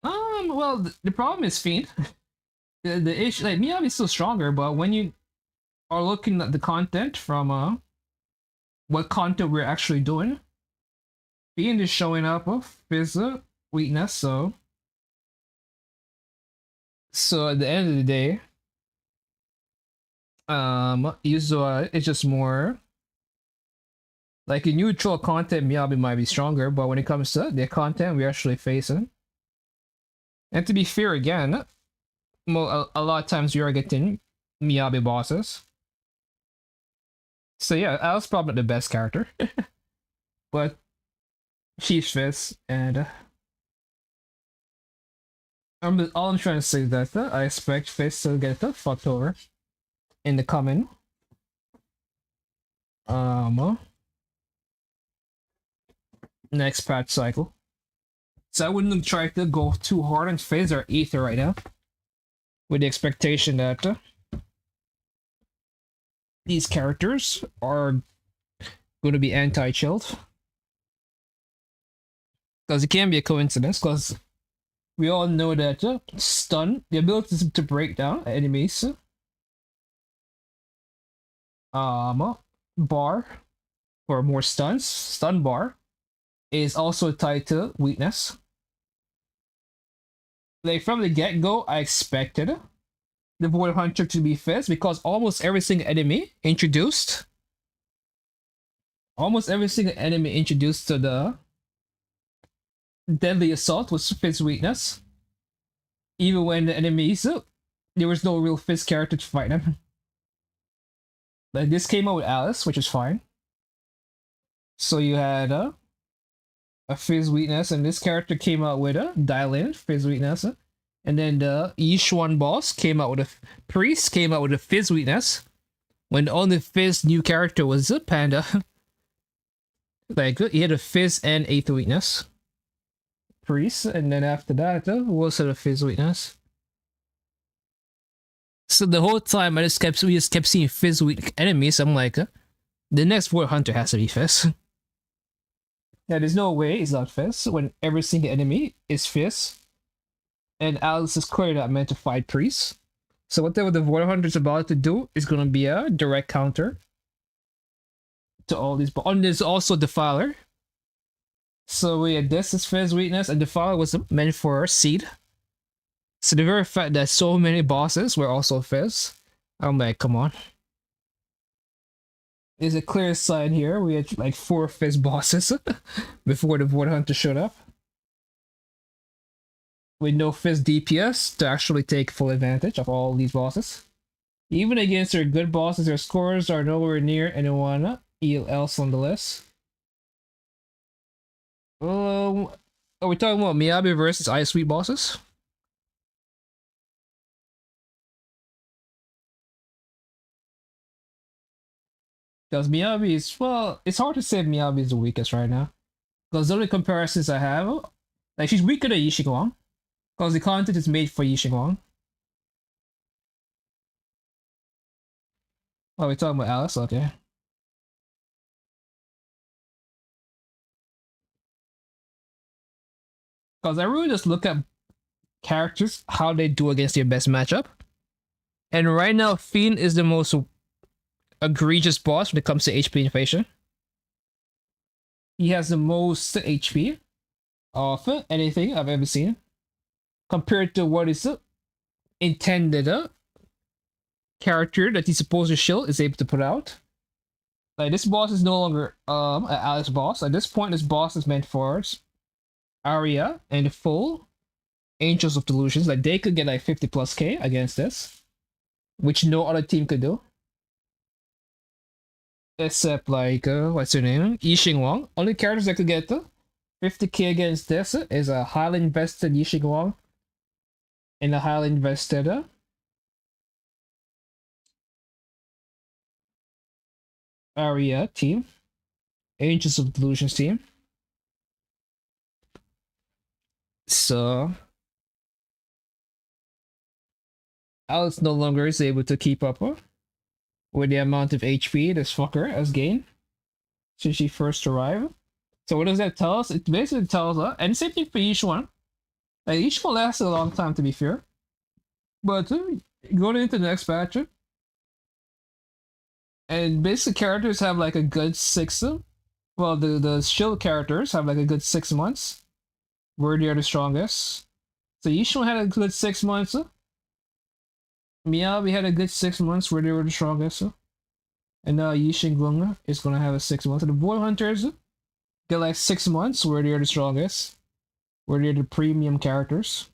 Well, the problem is Fiend. The issue, like, Miyabi is still stronger, but when you are looking at the content from what content we're actually doing, Fiend is showing up with his weakness. So at the end of the day, Yuzua is just more like in neutral content. Miyabi might be stronger, but when it comes to the content we're actually facing, and to be fair again, a lot of times you are getting Miyabi bosses. So yeah, Alice probably the best character, but she's Fizz, and all I'm trying to say is that I expect Fizz to get fucked over in the coming next patch cycle. So I wouldn't try to go too hard on Fizz or Aether right now, with the expectation that these characters are going to be anti-chilled. Because it can be a coincidence, because we all know that stun, the ability to break down enemies, bar, or more stuns, stun bar, is also tied to weakness. Like from the get-go, I expected the Void Hunter to be Fizz because almost every single enemy introduced to the Deadly Assault was Fizz weakness. Even when the enemies, there was no real Fizz character to fight them. Like this came out with Alice, which is fine. So you had a Fizz weakness, and this character came out with a Dial-In Fizz weakness. And then the Yishuan boss came out with a Priest came out with a Fizz weakness. When the only Fizz new character was a Panda. Like he had a Fizz and Aether weakness. Priest, and then after that, we'll set a Fizz weakness. So the whole time we just kept seeing Fizz weak enemies. I'm like, the next Void Hunter has to be Fizz. Yeah, there's no way it's not Fizz when every single enemy is Fizz. And Alice is clearly not meant to fight Priest. So whatever the Void Hunter is about to do is gonna be a direct counter to all these. But there's also Defiler. So yeah, this is Fizz weakness, and Defiler was meant for Seed. So the very fact that so many bosses were also Fizz, I'm like, come on. There's a clear sign here. We had like 4 Fizz bosses before the Void Hunter showed up. With no Fizz DPS to actually take full advantage of all these bosses. Even against their good bosses, their scores are nowhere near anyone else on the list. Are we talking about Miyabi versus Ice Sweet bosses? Because Miyabi is, well, it's hard to say Miyabi is the weakest right now. Because the only comparisons I have, like she's weaker than Yishigwang. Because the content is made for Yishigwang. Oh, we're talking about Alice? Okay. Because I really just look at characters, how they do against their best matchup. And right now, Fiend is the most egregious boss when it comes to HP inflation. He has the most HP of anything I've ever seen. Compared to what is intended character that he's supposed to shield is able to put out. Like this boss is no longer an Alice boss. At this point, this boss is meant for Arya and the full Angels of Delusions. Like they could get like 50 plus K against this, which no other team could do. Except like what's her name? Yixing Wang. Only characters that could get 50k against this is a highly invested Yixing Wang and a highly invested Arya team. Angels of Delusions team. So Alice no longer is able to keep up with the amount of HP this fucker has gained since she first arrived. So what does that tell us? It basically tells us, and same thing for each one. Like each one lasted a long time to be fair. But going into the next patch, and basic characters have like a good 6. Well, the shield characters have like a good 6 months where they are the strongest. So each one had a good 6 months. Miyabi had a good 6 months where they were the strongest. And now Yixing Gunga is gonna have a 6 months. So the Void Hunters get like 6 months where they're the strongest. Where they're the premium characters.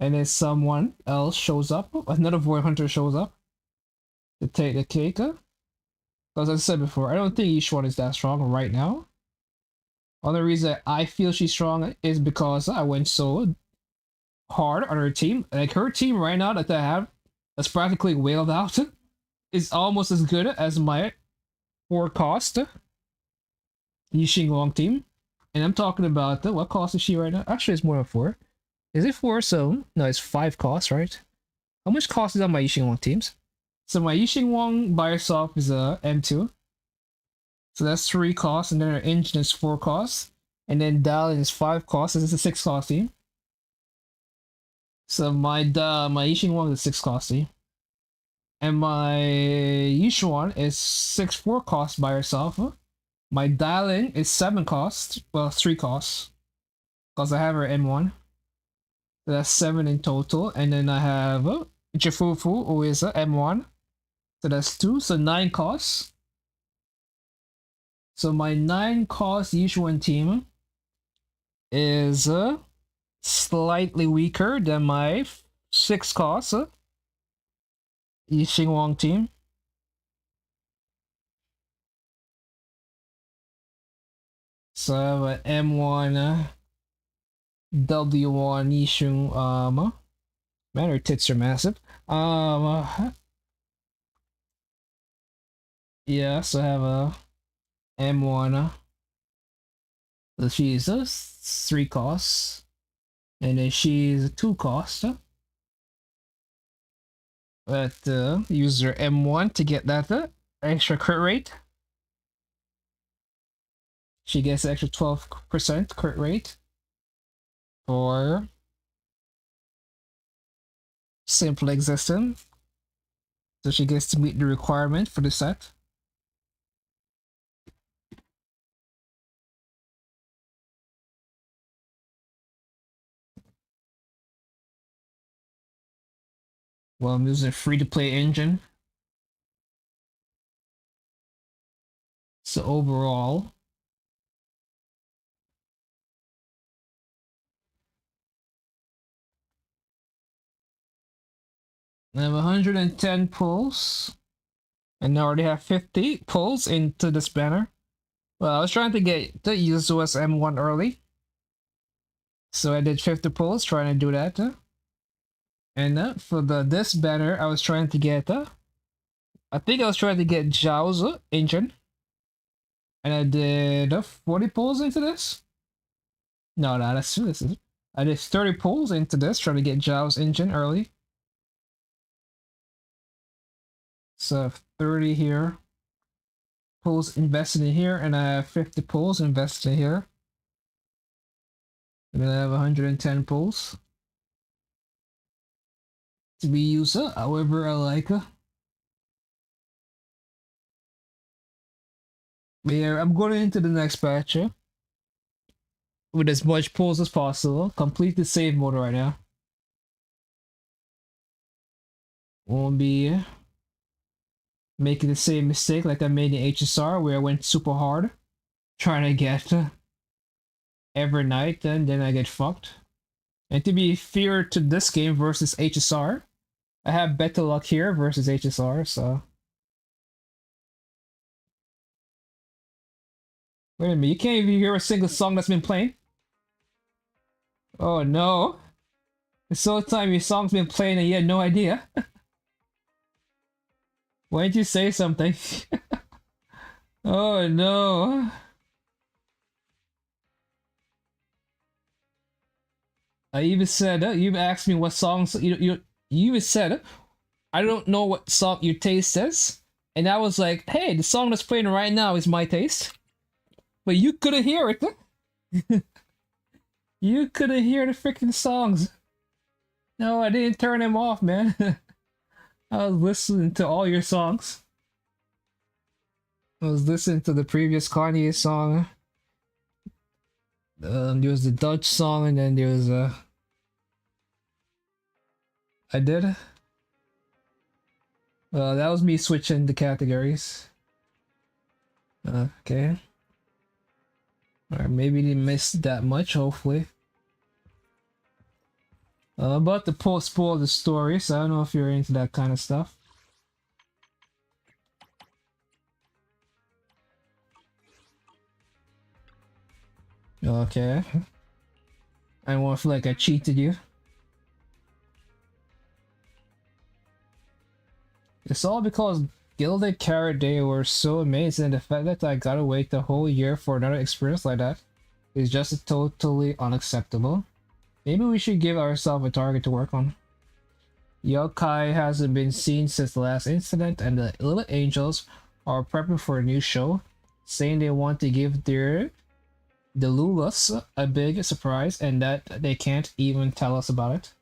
And then someone else shows up. Another Void Hunter shows up to take the cake. Because as I said before, I don't think each one is that strong right now. Only reason I feel she's strong is because I went so hard on her team. Like her team right now that I have that's practically whaled out is almost as good as my 4 cost Yixing Wang team. And I'm talking about what cost is she right now? Actually, it's more than 4. Is it 4? So no, it's 5 costs, right? How much cost is on my Yixing Wang teams? So my Yixing Wang by herself is a M2. So that's 3 costs, and then her engine is 4 costs. And then Dalian is 5 costs, so it's a 6 cost team. So my Yixing Wang is a 6 cost team. And my Yixuan is 4 costs by herself. My Dalian is 7 costs. Well, 3 costs. Because I have her M1. So that's 7 in total. And then I have Jifufu, who is a M1. So that's 2. So 9 costs. So my 9 cost Yixuan team is slightly weaker than my 6 cost Yixing Wang team. So I have an M1 W1 Yixing man, her tits are massive. Yeah, so I have a M1 So she's a 3 cost. And then she's a 2 cost. But use your M1 to get that extra crit rate. She gets extra 12% crit rate for simple existence. So she gets to meet the requirement for the set. Well, I'm using a free-to-play engine. So overall, I have 110 pulls. And I already have 50 pulls into this banner. Well, I was trying to get the USOS M1 early. So I did 50 pulls, trying to do that. And for this banner, I was trying to get I think I was trying to get Zhao's engine. And I did 40 pulls into this. No, that's this is. I did 30 pulls into this, trying to get Zhao's engine early. So 30 here. Pulls invested in here, and I have 50 pulls invested in here. And then I have 110 pulls to be used however I like. But yeah, I'm going into the next patch with as much pulls as possible. Complete the save mode right now. Won't be making the same mistake like I made in HSR, where I went super hard trying to get every night, and then I get fucked. And to be fair to this game versus HSR, I have better luck here versus HSR, so. Wait a minute, you can't even hear a single song that's been playing? Oh no. This whole time your song's been playing and you had no idea. Why didn't you say something? Oh no. I even said, you asked me what songs, you even said, I don't know what song your taste is. And I was like, hey, the song that's playing right now is my taste. But you couldn't hear it. You couldn't hear the freaking songs. No, I didn't turn them off, man. I was listening to all your songs. I was listening to the previous Kanye song. There was the Dutch song, and then there was I did. That was me switching the categories. Okay. Or maybe didn't miss that much, hopefully. About to spoil the story, so I don't know if you're into that kind of stuff. Okay. I won't feel like I cheated you. It's all because Gilded Carrot Day were so amazing, and the fact that I gotta wait the whole year for another experience like that is just totally unacceptable. Maybe we should give ourselves a target to work on. Honkai hasn't been seen since the last incident, and the Little Angels are prepping for a new show, saying they want to give the Lulas a big surprise and that they can't even tell us about it.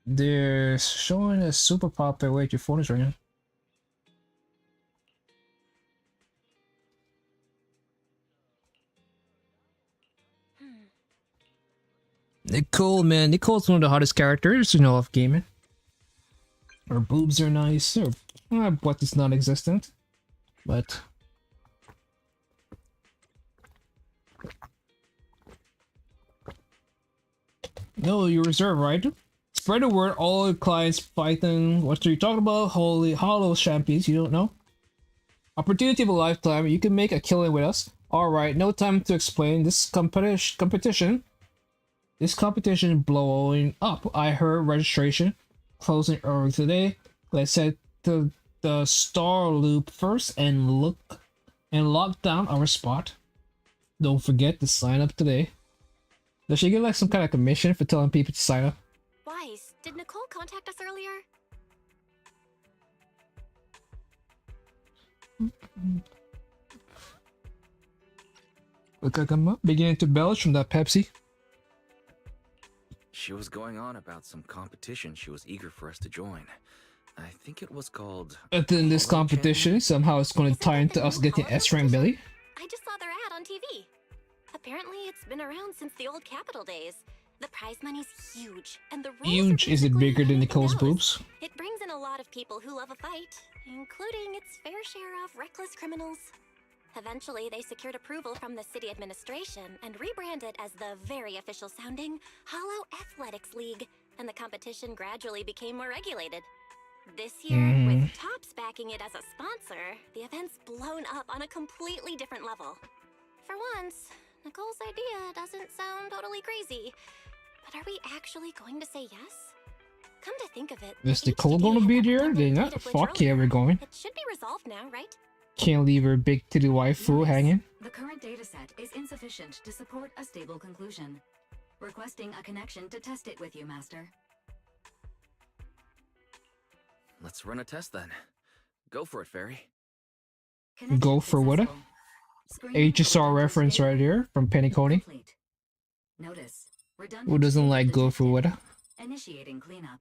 They're showing a super popular. Wait, your phone is ringing. Nicole, man, Nicole's one of the hottest characters, of gaming. Her boobs are nice. Her butt is non-existent, but no, you reserve, right? Spread the word. All clients fighting. What are you talking about? Holy hollow champions, you don't know? Opportunity of a lifetime. You can make a killing with us. Alright, no time to explain. This competition This competition is blowing up. I heard registration closing early today. Let's set the star loop first and lock down our spot. Don't forget to sign up today. Does she get like some kind of commission for telling people to sign up? Wise, did Nicole contact us earlier? Look like I'm beginning to belch from that Pepsi. She was going on about some competition she was eager for us to join. I think it was called... But then this Holo competition, somehow it's going to Isn't tie that into the us new getting Holo S-rank Billy. I just saw their ad on TV. Apparently, it's been around since the old Capital days. The prize money's huge, and the rules Huge. are Is it basically bigger than anything Nicole's goes. boobs? It brings in a lot of people who love a fight, including its fair share of reckless criminals. Eventually, they secured approval from the city administration and rebranded as the very official sounding Hollow Athletics League, and the competition gradually became more regulated. This year, with Topps backing it as a sponsor, the event's blown up on a completely different level. For once, Nicole's idea doesn't sound totally crazy. But are we actually going to say yes? Come to think of it, Is the Nicole HDD gonna had be that there? redundant They data not. glitch Fuck yeah, earlier. we're going. It should be resolved now, right? Can't leave her big titty waifu Notice, hanging. The current dataset is insufficient to support a stable conclusion. Requesting a connection to test it with you, Master. Let's run a test then. Go for it, Fairy. Connection Go for what? successful. Screening for HSR redundant reference data right here from Penny Coney. complete. Notice, redundant Who doesn't data like go for detected. what? Initiating cleanup.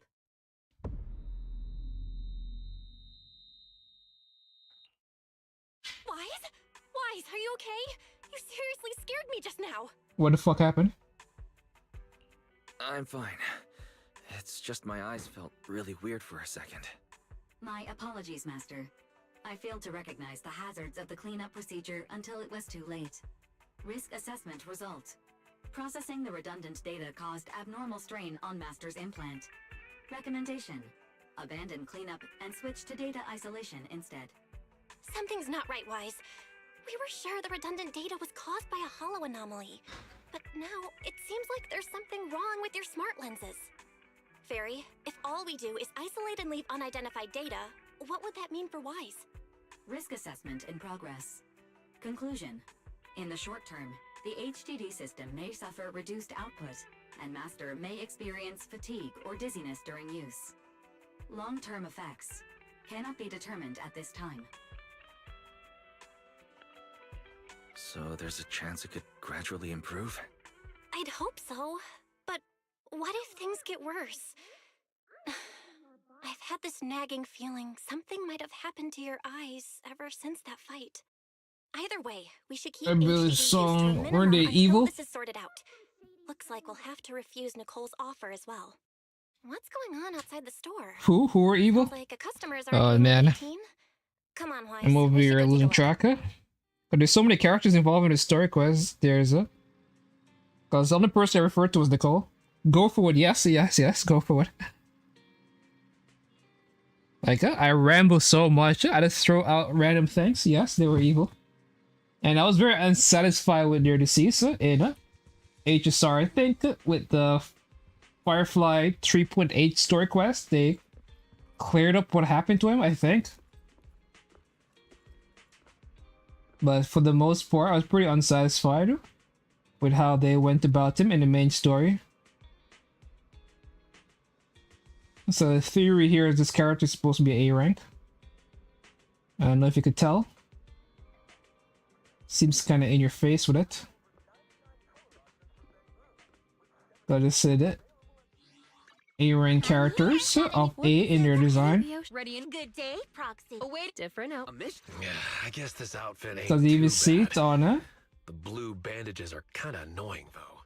Wise, are you okay? You seriously scared me just now. What the fuck happened? I'm fine. It's just my eyes felt really weird for a second. My apologies, Master. I failed to recognize the hazards of the cleanup procedure until it was too late. Risk assessment result. Processing the redundant data caused abnormal strain on Master's implant. Recommendation: abandon cleanup and switch to data isolation instead. Something's not right, Wise. We were sure the redundant data was caused by a hollow anomaly. But now, it seems like there's something wrong with your smart lenses. Fairy, if all we do is isolate and leave unidentified data, what would that mean for Wise? Risk assessment in progress. Conclusion: in the short term, the HDD system may suffer reduced output, and Master may experience fatigue or dizziness during use. Long-term effects cannot be determined at this time. So there's a chance it could gradually improve? I'd hope so, but what if things get worse? I've had this nagging feeling something might have happened to your eyes ever since that fight. Either way, we should keep That Billy HDD use to a song, minimum weren't they until evil? this is sorted out. Looks like we'll have to refuse Nicole's offer as well. What's going on outside the store? Who are evil? Sounds like a customer's Oh, already man. 18. Come on, Wise. I'm over we should here go take a losing look. track of. But there's so many characters involved in the story quest. There's a. Because the only person I referred to was Nicole. Go for it. Yes, yes, yes. Go for it. Like, I ramble so much. I just throw out random things. Yes, they were evil. And I was very unsatisfied with their decease in HSR. I think with the Firefly 3.8 story quest, they cleared up what happened to him, I think. But for the most part, I was pretty unsatisfied with how they went about him in the main story. So the theory here is this character is supposed to be A rank. I don't know if you could tell. Seems kind of in your face with it. But I just said it. A rank characters of A in their design. Ready and good day, Proxy. Oh, wait, different out. Yeah, I guess this outfit ain't Because you even too see bad. it on The blue bandages are kind of annoying, though.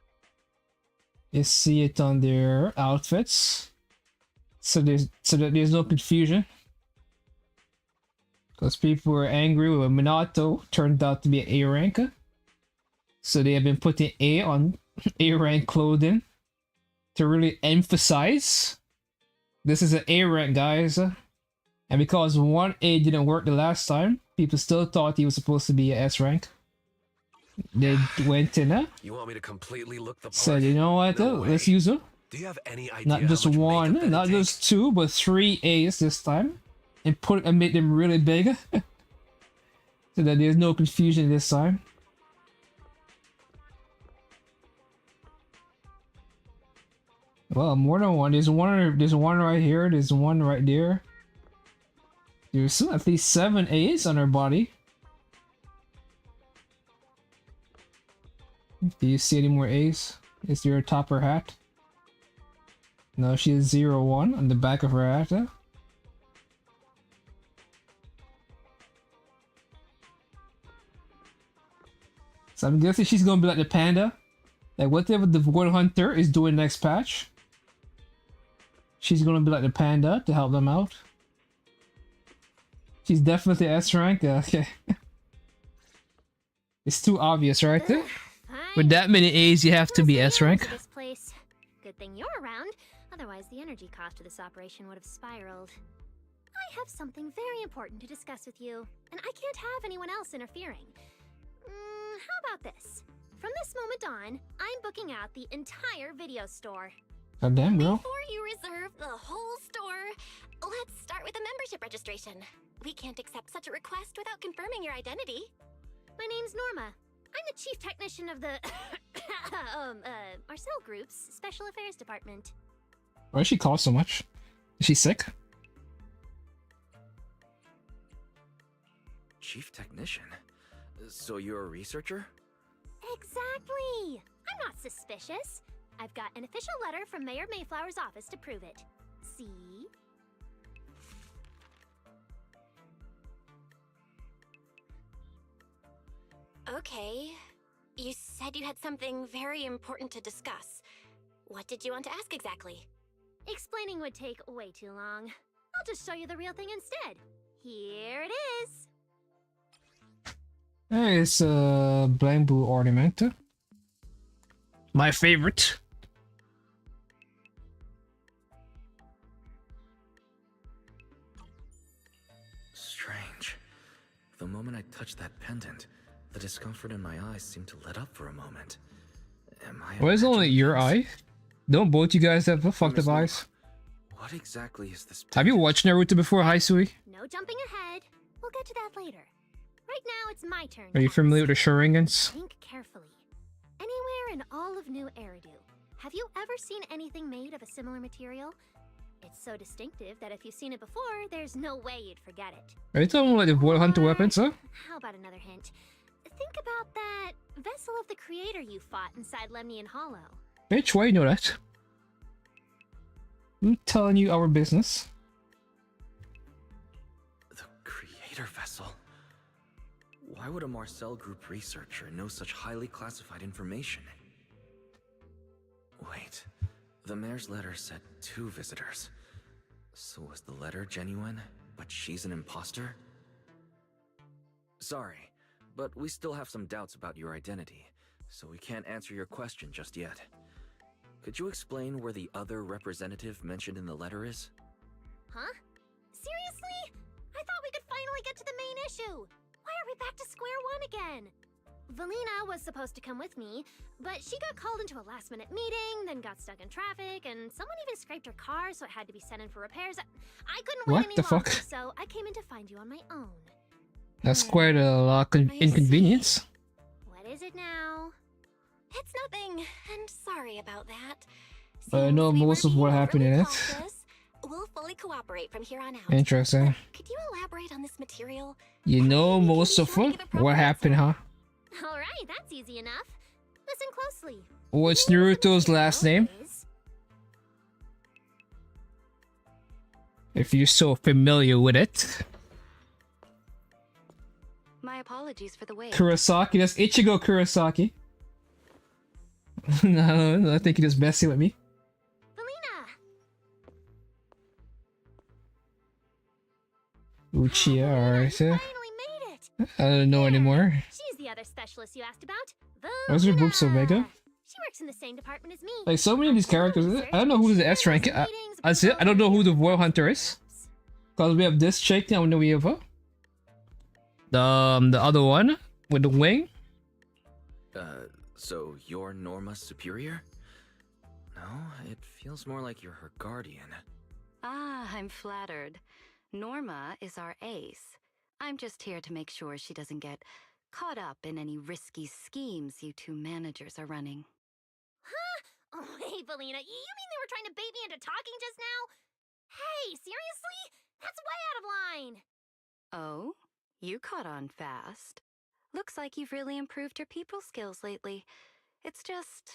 you see it on their outfits. So that there's no confusion. Because people were angry when Minato turned out to be an A rank. So they have been putting A on A rank clothing to really emphasize this is an A rank, guys. And because 1A didn't work the last time, people still thought he was supposed to be an S rank. They went in there, You want me to completely look the part? said, you know what, No let's way. use her. Do you have any idea Not how just much makeup one, that'd not take? just two, but 3 A's this time. And made them really big. So that there's no confusion this time. Well, more than one. There's one right here, there's one right there. There's still at least 7 A's on her body. Do you see any more A's? Is there a top of her hat? No, she has 0-1 on the back of her hat. So I'm guessing she's gonna be like the panda. Like whatever the Void Hunter is doing next patch, she's gonna be like the panda to help them out. She's definitely S rank. Okay. It's too obvious, right? Fine. With that many A's, you have to be S rank. This place. Good thing you're around. Otherwise, the energy cost of this operation would have spiraled. I have something very important to discuss with you, and I can't have anyone else interfering. How about this? From this moment on, I'm booking out the entire video store. God damn, girl. Before you reserve the whole store, let's start with the membership registration. We can't accept such a request without confirming your identity. My name's Norma. I'm the chief technician of the Marcel Group's Special Affairs Department. Why is she called so much? Is she sick? Chief technician? So you're a researcher? Exactly! I'm not suspicious. I've got an official letter from Mayor Mayflower's office to prove it. See? Okay. You said you had something very important to discuss. What did you want to ask exactly? Explaining would take way too long. I'll just show you the real thing instead. Here it is. Hey, it's a bamboo ornament. My favorite. Strange. The moment I touched that pendant, the discomfort in my eyes seemed to let up for a moment. Am I Why is it only imagining your things? eye? Don't both you guys have fucked Miss up Norma, eyes? What exactly is this Have you pendant? watched Naruto before, Haisui? No jumping ahead. We'll get to that later. Right now, it's my turn. Are you Cass. familiar with the Sharingans? Think carefully. Anywhere in all of New Eridu, have you ever seen anything made of a similar material? It's so distinctive that if you've seen it before, there's no way you'd forget it. Are you talking about like the Void Hunter Or, weapons, huh? How about another hint? Think about that vessel of the creator you fought inside Lemnian Hollow. Bitch, why you know that? Who's telling you our business? The creator vessel? Why would a Marcel Group researcher know such highly classified information? Wait, the mayor's letter said 2 visitors. So was the letter genuine, but she's an imposter? Sorry, but we still have some doubts about your identity, so we can't answer your question just yet. Could you explain where the other representative mentioned in the letter is? Huh? Seriously? I thought we could finally get to the main issue. Why are we back to square one again? Valina was supposed to come with me, but she got called into a last-minute meeting, then got stuck in traffic, and someone even scraped her car, so it had to be sent in for repairs. I couldn't wait What any the longer, fuck? so I came in to find you on my own. That's quite a lot of inconvenience. What is it now? It's nothing, and sorry about that. I know Since we most were of what being happened in overly it. cautious, we'll fully cooperate from here on out. Interesting. Could you elaborate on this material? You know Maybe most be of sure to what? give a proper What happened, huh? All right, that's easy enough. Listen closely. What's The name of the Naruto's last name? material is- If you're so familiar with it. My apologies for the wait. Kurosaki, that's Ichigo Kurosaki. No, I think you're just messing with me. Valina! Uchiha, alright. You finally made it! I don't know anymore. She's the other specialist you asked about. Why is her boob so Valina. mega? She works in the same department as me. Like so many of these characters, I don't know who the S rank. I don't know who the Royal Hunter is. Cause we have this chick and then we have her. The other one with the wing. So you're Norma's superior? No, it feels more like you're her guardian. Ah, I'm flattered. Norma is our ace. I'm just here to make sure she doesn't get caught up in any risky schemes you two managers are running. Huh? Oh, hey, Valina, you mean they were trying to bait me into talking just now? Hey, seriously? That's way out of line! Oh? You caught on fast. Looks like you've really improved your people skills lately. It's just...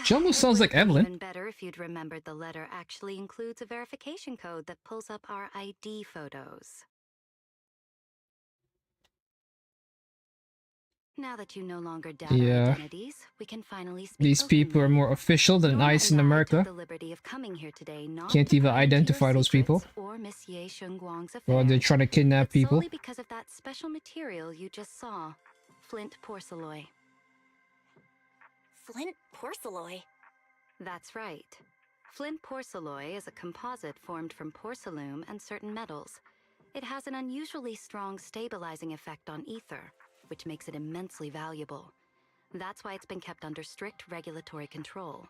She almost it sounds like would've been Evelyn. even better if you'd remembered the letter actually includes a verification code that pulls up our ID photos. Now that you no longer doubt our Yeah. identities, we can finally speak These people are openly. more official than Norma ICE in and I America. took the liberty of coming here today not Can't to even pry into your identify those people. secrets or Miss Ye Shengguang's Well, they're affairs, trying to kidnap but people. solely because of that special material you just saw, flint porcelain. Flint porcelain. That's right. Flint porcelain is a composite formed from porcelain and certain metals. It has an unusually strong stabilizing effect on ether, which makes it immensely valuable. That's why it's been kept under strict regulatory control.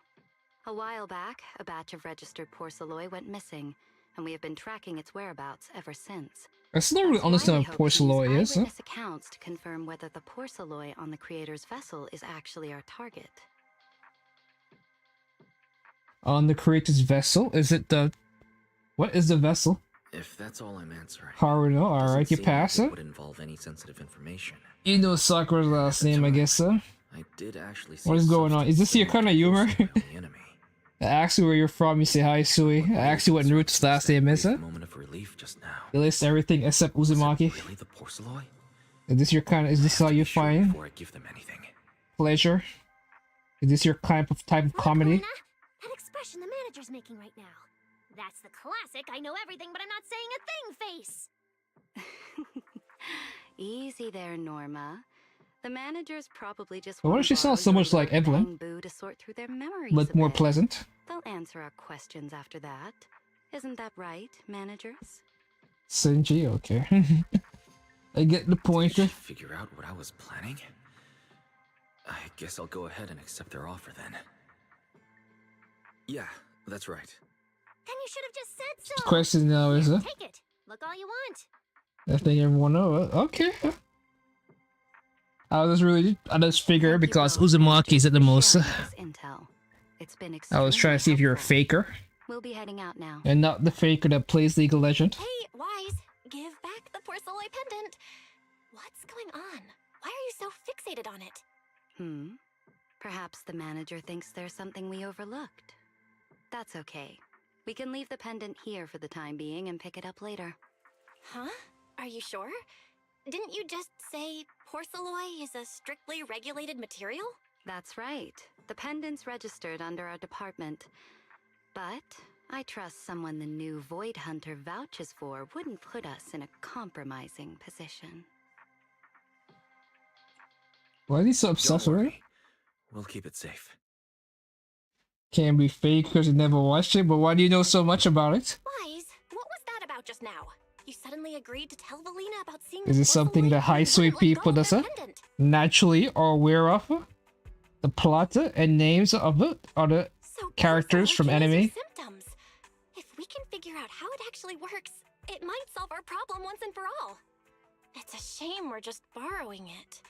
A while back, a batch of registered porcelain went missing, and we have been tracking its whereabouts ever since. I still don't really That's why understand we what hope to porcelain use is. Huh? eyewitness accounts to confirm whether the porcelain on the creator's vessel is actually our target. On the creator's vessel? Is it the... What is the vessel? If that's all I'm answering, Haruno, alright, doesn't you seem pass like it. it would involve any sensitive information. You know Sakura's last name, I guess, so. I did actually see What is a going on? Is this your substance kind of humor? similar to the enemy. I ask you where you're from, you say hi, Sui. I ask you what Naruto's last name is, huh? Moment of relief just now. You list everything except Was it Uzumaki. really the porcelain? Is this your kind of... Is this how you find Before I give them anything. pleasure? Is this your type of Look, comedy? Valina, that expression the manager's making right now. That's the classic I know everything but I'm not saying a thing face! Easy there, Norma. The managers probably just Why want does to she sound borrow so your much like little Evelyn? bang boo to sort through their memories But a more bit. pleasant. They'll answer our questions after that. Isn't that right, managers? Senji, okay. I get the point. Did she figure out what I was planning? I guess I'll go ahead and accept their offer then. Yeah, that's right. Then you should have just said so! Question now is, Here, take it. Look all you want. I think everyone knows. Okay. I just figure Thank you because both, Uzumaki's at the managers, most. for sharing this intel. It's been I was trying to see if you're a extremely faker helpful. We'll be heading out now. and not the faker that plays League of Legends. Hey, Wise, give back the porcelain pendant. What's going on? Why are you so fixated on it? Perhaps the manager thinks there's something we overlooked. That's okay. We can leave the pendant here for the time being and pick it up later. Huh? Are you sure? Didn't you just say porcelain is a strictly regulated material? That's right. The pendant's registered under our department. But I trust someone the new Void Hunter vouches for wouldn't put us in a compromising position. Why are they so Don't obsessed worry. already? We'll keep it safe. Can't be fake because you never watched it, but why do you know so much about it? Wise, what was that about just now? You suddenly agreed to tell Valina about seeing Is the it something porcelain that high and sweet wouldn't let go people of does their it? pendant. Naturally are aware of the plot and names of it are the So characters from porcelain anime. kills your symptoms. If we can figure out how it actually works, it might solve our problem once and for all. It's a shame we're just borrowing it,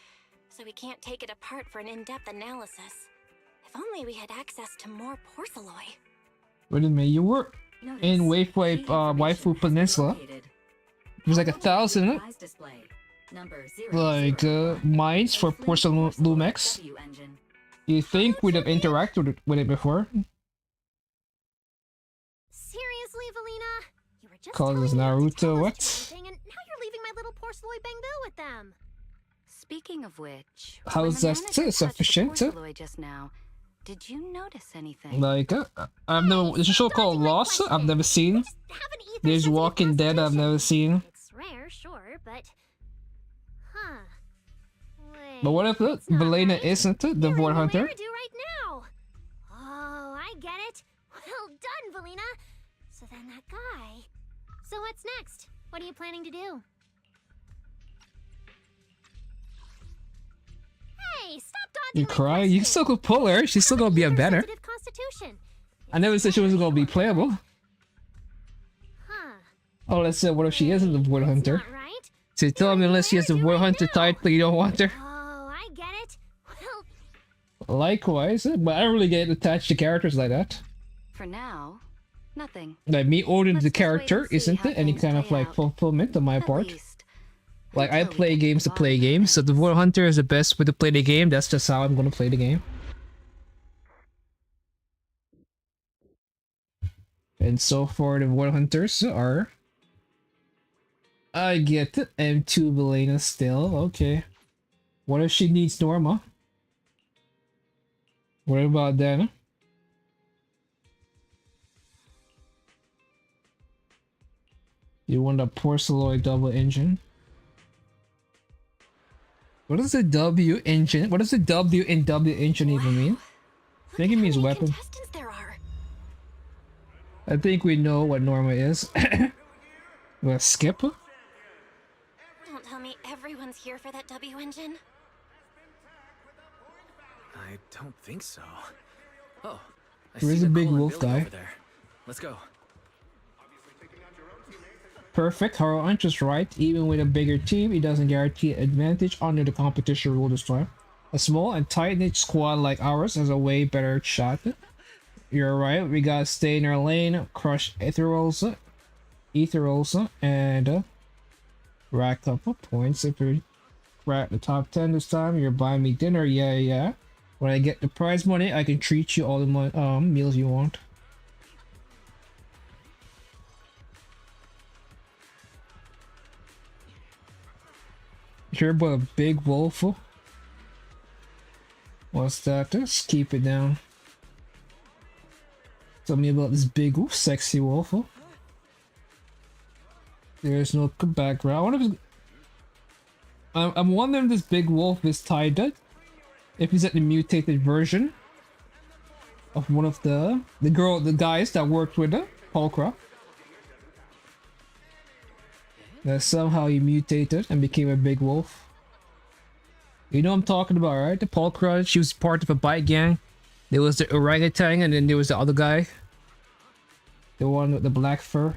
so we can't take it apart for an in-depth analysis. If only we had access to more porcelain. Wait a minute, you were Notice, in key Waifu information has been Peninsula. located. It was like Follow the 1,000, isn't it? prize display. Number Like, 001. mines for A Flint porcelain Lumex. W engine. You think we'd have interacted with it before? Seriously, Valina? You were just Causes telling me not to Naruto, tell us what? to do anything, and now you're leaving my little porcelain bangoo with them. Speaking of which, How's when that the manager touched sufficient? the porcelain just now, did you notice anything? Like, I've never. There's a show called Dodging my Lost. I've question. never seen. We just have an ether There's sensitive Walking Dead. I've never constitution. seen. It's rare, sure, but... Huh. Wait, But what if that's not Valena right. isn't the You're Void in Hunter? Malaridu right now. Oh, I get it. Well done, Valina. So then that guy... So what's next? What are you planning to do? Hey, stop You my cry? You question. still could pull her. She's still gonna be a Her better. sensitive constitution. I never said she wasn't gonna be playable. Huh. Oh, let's say what if she isn't the Void That's Hunter? not right. So you tell me unless she has the Void Hunter title, you don't want her. Oh, I get it. Well, Likewise, but I don't really get attached to characters like that. For now, nothing. Like me owning Let's the just wait character and see isn't how any things kind of play like out. fulfillment on my At part. least, Like I until we play get games to the play bottom of games, so the things. Void Hunter is the best way to play the game. That's just how I'm gonna play the game. And so far the Void Hunters are... I get it. M2 Belena still, okay. What if she needs Norma? What about that? You want a Porceloid double engine? What does the W engine? What does the W in W engine even mean? I think it means weapon. Contestants there are. I think we know what Norma is. We'll skip. Don't tell me everyone's here for that W engine. I don't think so. Oh, I Where's see the big Nicole and wolf Billy guy? over there. Let's go. Perfect. Harold Hunch is right. Even with a bigger team, it doesn't guarantee an advantage under the competition rule this time. A small and tight-knit squad like ours has a way better shot. You're right. We gotta stay in our lane, crush Ethereals, and rack up points. If you're at the top 10 this time, you're buying me dinner. Yeah. When I get the prize money, I can treat you all the meals you want. Hear about a big wolf? What's that? Just keep it down. Tell me about this big, sexy wolf. There's no background. I wonder if I'm wondering if this big wolf is tied up. If he's at the mutated version of one of the guys that worked with the Polkra. That somehow he mutated and became a big wolf. You know what I'm talking about, right? The Polkra, she was part of a bike gang. There was the orangutan and then there was the other guy. The one with the black fur.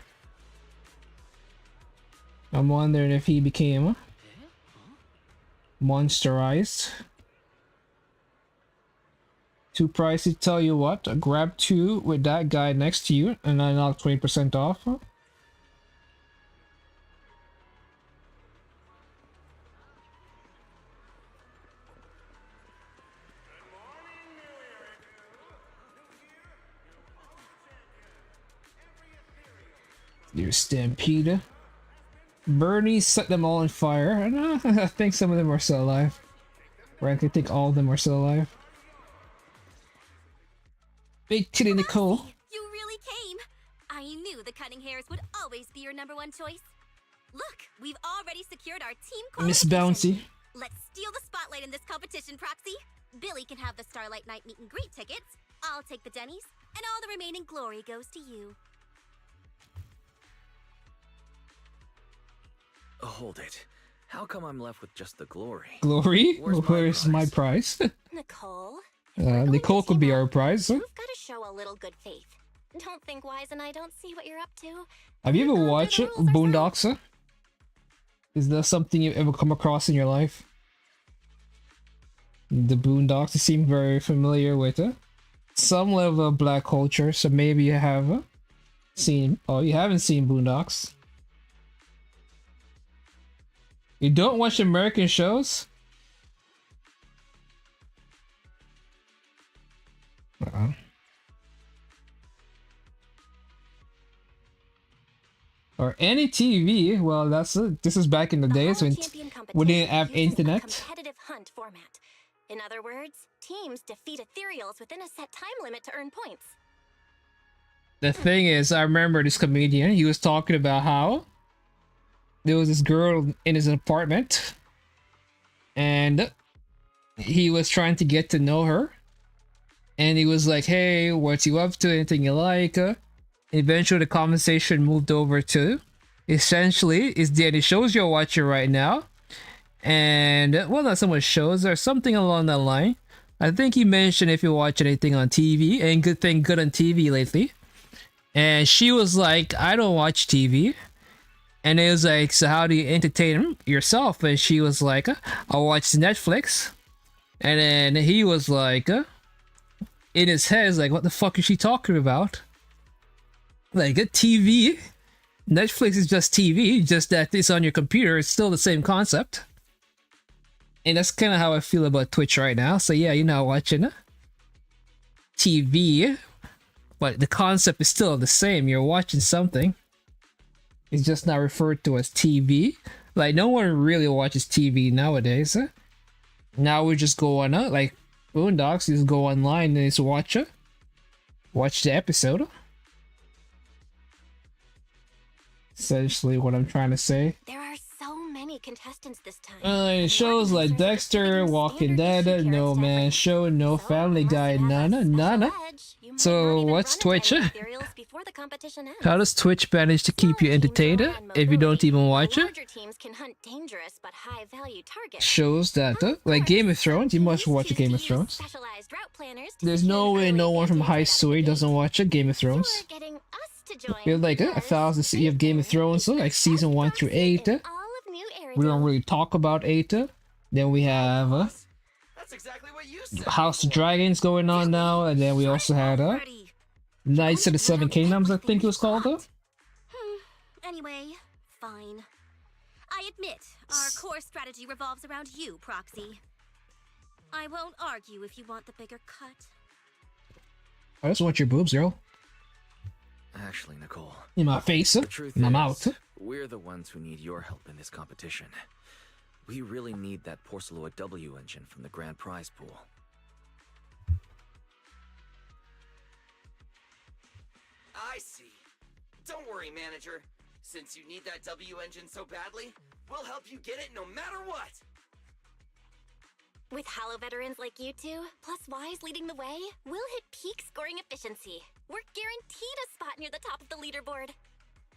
I'm wondering if he became monsterized. Too pricey, tell you what, grab 2 with that guy next to you and I knock 20% off. Your Stampede. Bernie set them all on fire. And I think some of them are still alive. Or I think all of them are still alive. Big Kitty Nicole. You really came. I knew the cunning hairs would always be your #1 choice. Look, we've already secured our team Miss qualification. Bouncy. Let's steal the spotlight in this competition, Proxy. Billy can have the Starlight Night meet and greet tickets. I'll take the Denny's, and all the remaining glory goes to you. Hold it. How come I'm left with just the glory? Glory? Where's Where's my my prize? Nicole? Nicole could be our prize. You've got to show a little good faith. Don't think Wise and I don't see what you're up to. Have you We've ever gone through watched the rules Boondocks? Is that something you've ever come across in your life? The Boondocks, you seem very familiar with some level of black culture, so maybe you have seen... Oh, you haven't seen Boondocks. You don't watch American shows? Or any TV? Well, this is back in the days when we didn't have uses a internet. competitive hunt format. In other words, teams defeat ethereals within a set time limit to earn points. The thing is, I remember this comedian, he was talking about how there was this girl in his apartment and he was trying to get to know her. And he was like, hey, what you up to? Anything you like? Eventually, the conversation moved over to, essentially, is the any shows you're watching right now? And, well, not so much shows, or something along that line. I think he mentioned if you watch anything on TV, and good thing good on TV lately. And she was like, I don't watch TV. And it was like, so how do you entertain yourself? And she was like, I watch Netflix. And then he was like, in his head, is like, what the fuck is she talking about? Like, a TV? Netflix is just TV, just that it's on your computer. It's still the same concept. And that's kind of how I feel about Twitch right now. So yeah, you're not watching TV, but the concept is still the same. You're watching something. It's just not referred to as TV. Like, no one really watches TV nowadays. Now we just go on, like, Boondocks, you just go online and just watch the episode. Essentially what I'm trying to say. There are so many contestants this time. Shows like Dexter, Walking Dead, No Man Show, No Family Guy, none. So what's Twitch? How does Twitch manage to keep you entertained if you don't even watch it? Shows that, like Game of Thrones, you must watch Game of Thrones. There's no way no one from High Sui doesn't watch Game of Thrones. We have like 1,000 seasons of Game of Thrones, so like season 1 through 8. We don't really talk about 8. Then we have House of Dragons going on now, and then we also had Knights of the Seven Kingdoms, I think it was called. Anyway, fine. I admit, our core strategy revolves around you, Proxy. I won't argue if you want the bigger cut. I just want your boobs, girl. Actually, Nicole, In my face, the truth and I'm is, out. we're the ones who need your help in this competition. We really need that Porceloid W engine from the grand prize pool. I see. Don't worry, manager. Since you need that W engine so badly, we'll help you get it no matter what. With Halo veterans like you two, plus Wise leading the way, we'll hit peak scoring efficiency. We're guaranteed a spot near the top of the leaderboard.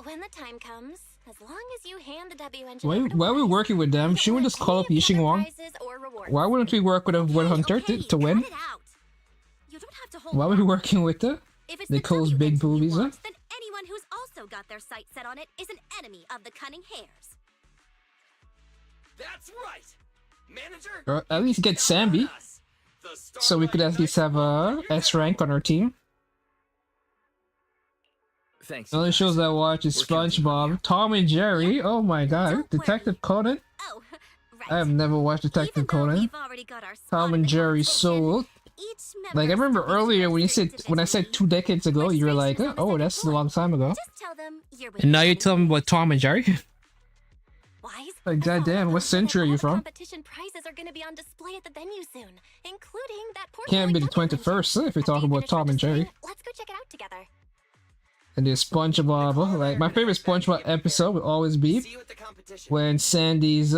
When the time comes, as long as you hand the W engine Why are we working with them? Shouldn't we just call up Yixing Wang? Why wouldn't we work with a Wood Hunter to win? Why are we working with Nicole's big boobies? Then anyone who's also got their sights set on it is an enemy of the cunning hares. That's right. Manager, Or at least get Sambi, so we could at least have a S rank on our team. Thanks. The only shows that I watch is SpongeBob, Tom and Jerry. Oh my god, Detective Conan. Oh, right. I have never watched Detective Conan. Tom and Jerry Soul. Like I remember earlier when I said 2 decades ago, you were like, oh, that's a long time ago. And now you're telling me about Tom and Jerry. Like goddamn, what century are you from? Competition prizes are going to be on display at the venue soon, including that Can't be the 21st if you're talking about Tom and Jerry. Let's go check it out together. And there's SpongeBob. Like my favorite SpongeBob episode would always be see you at the competition. when Sandy's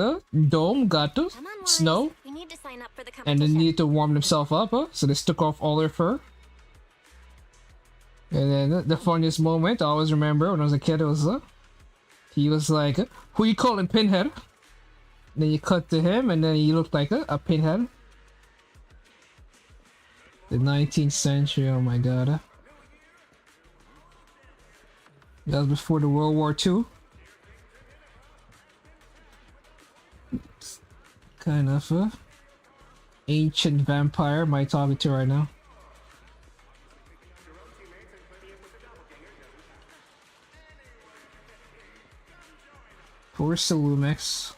dome got to snow, We need to sign up for the and competition. they needed to warm themselves up, so they took off all their fur. And then the funniest moment I always remember when I was a kid, it was he was like, who you calling Pinhead? And then you cut to him, and then he looked like a pinhead. The 19th century, oh my god. That was before the World War II. It's kind of ancient vampire am I talking to right now? Where's the Lumix?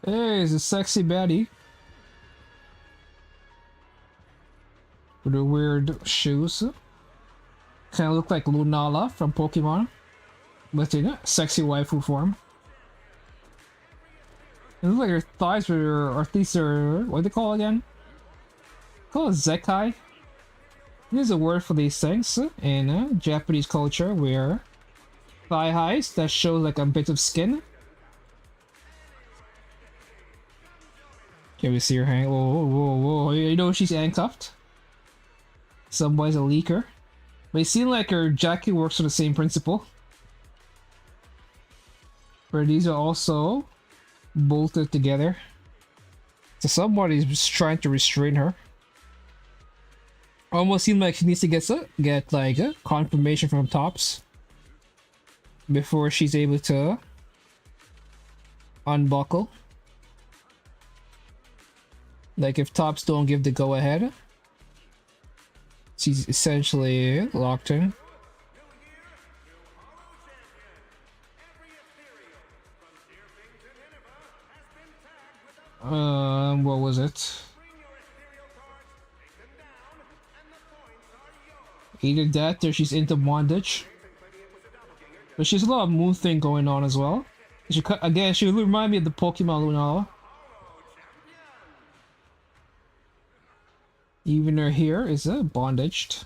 Hey, it's a sexy baddie. With her weird shoes. Kind of look like Lunala from Pokemon. But in a sexy waifu form. It looks like her thighs were, or at least her, what do they call it again? Call it Zekai. There's a word for these things in Japanese culture where thigh highs that show like a bit of skin. Can we see her hang? Whoa, whoa, whoa! You know she's handcuffed. Somebody's a leaker. But it seems like her jacket works on the same principle. Where these are also bolted together. So somebody's just trying to restrain her. Almost seems like she needs to get like a confirmation from Tops before she's able to unbuckle. Like if Tops don't give the go ahead, she's essentially locked in. What was it? Either that or she's into bondage. But she's a lot of moon thing going on as well. Again, she would remind me of the Pokemon Lunala. Even her hair is bondaged.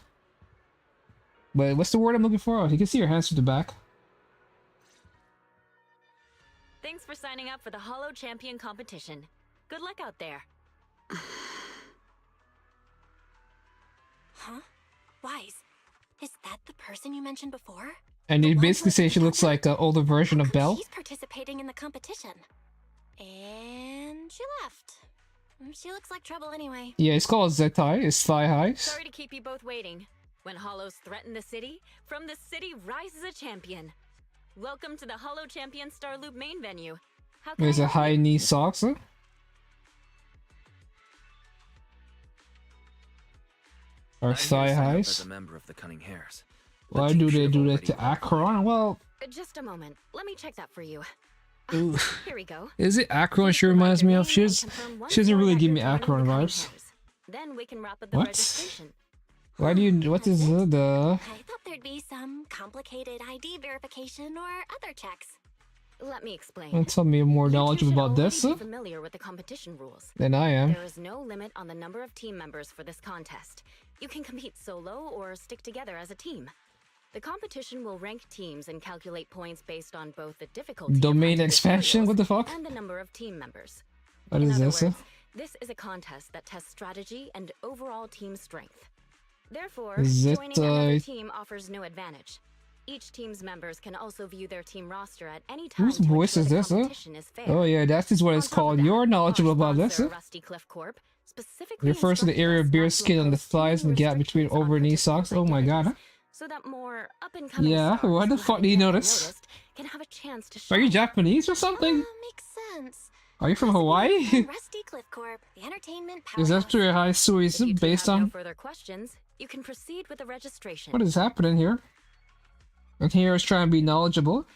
But what's the word I'm looking for? Oh, you can see her hands to the back. Thanks for signing up for the Hollow Champion competition. Good luck out there. Huh? Wise, is that the person you mentioned before? And The you one basically with say the she looks tattoo? like an older version How of come Belle. She's participating in the competition. And she left. She looks like trouble anyway. Yeah, it's called Z-High. It's thigh highs. Sorry to keep you both waiting. When Hollows threaten the city, from the city rises a champion. Welcome to the Hollow Champion Star Loop main venue. How can There's I a help high you? knee socks. Or I'm here to thigh sign up highs. as a member of the Cunning Hares. But Why you do should they have do that already to verified Akron? Well, Just a moment. Let me check that for you. ooh. Here we go. Is it Akron Please she provide reminds your me name of? and She confirm once doesn't more really that give you're me joining Akron the Cunning vibes. Hares. Then we can wrap up the What? registration. Why do you? What is the? I thought there'd be some complicated ID verification or other checks. Let me explain. Don't tell me you're more You two knowledgeable should about already this be familiar with the competition rules. than I am. There is no limit on the number of team members for this contest. You can compete solo or stick together as a team. The competition will rank teams and calculate points based on both the difficulty of Domain hunting expansion? materials What the fuck? and the number of team members. What In is other this? words, this is a contest that tests strategy and overall team strength. Therefore, Is it, joining another team offers no advantage. Each team's members can also view their team roster at any time Whose to voice ensure is the this? competition is fair. Oh yeah, that is what On it's top of called. that, You're knowledgeable our about this. sponsor, Rusty Cliff Corp, specifically Refers to the area of instructed beer us not to skin on the impose too thighs and the many gap between restrictions on over knee participants' socks. Oh my god. identities, so that more up-and-coming Yeah, stars why the who fuck haven't do you yet know been this? noticed can have a chance to Are shine. you Japanese or something? Makes sense. Are you from From Hawaii? Rusty Cliff Corp, the entertainment Is that powerhouse. your high If Sui's you two based have no on? further questions, you can proceed with the registration. What is happening here? And here is trying to be knowledgeable.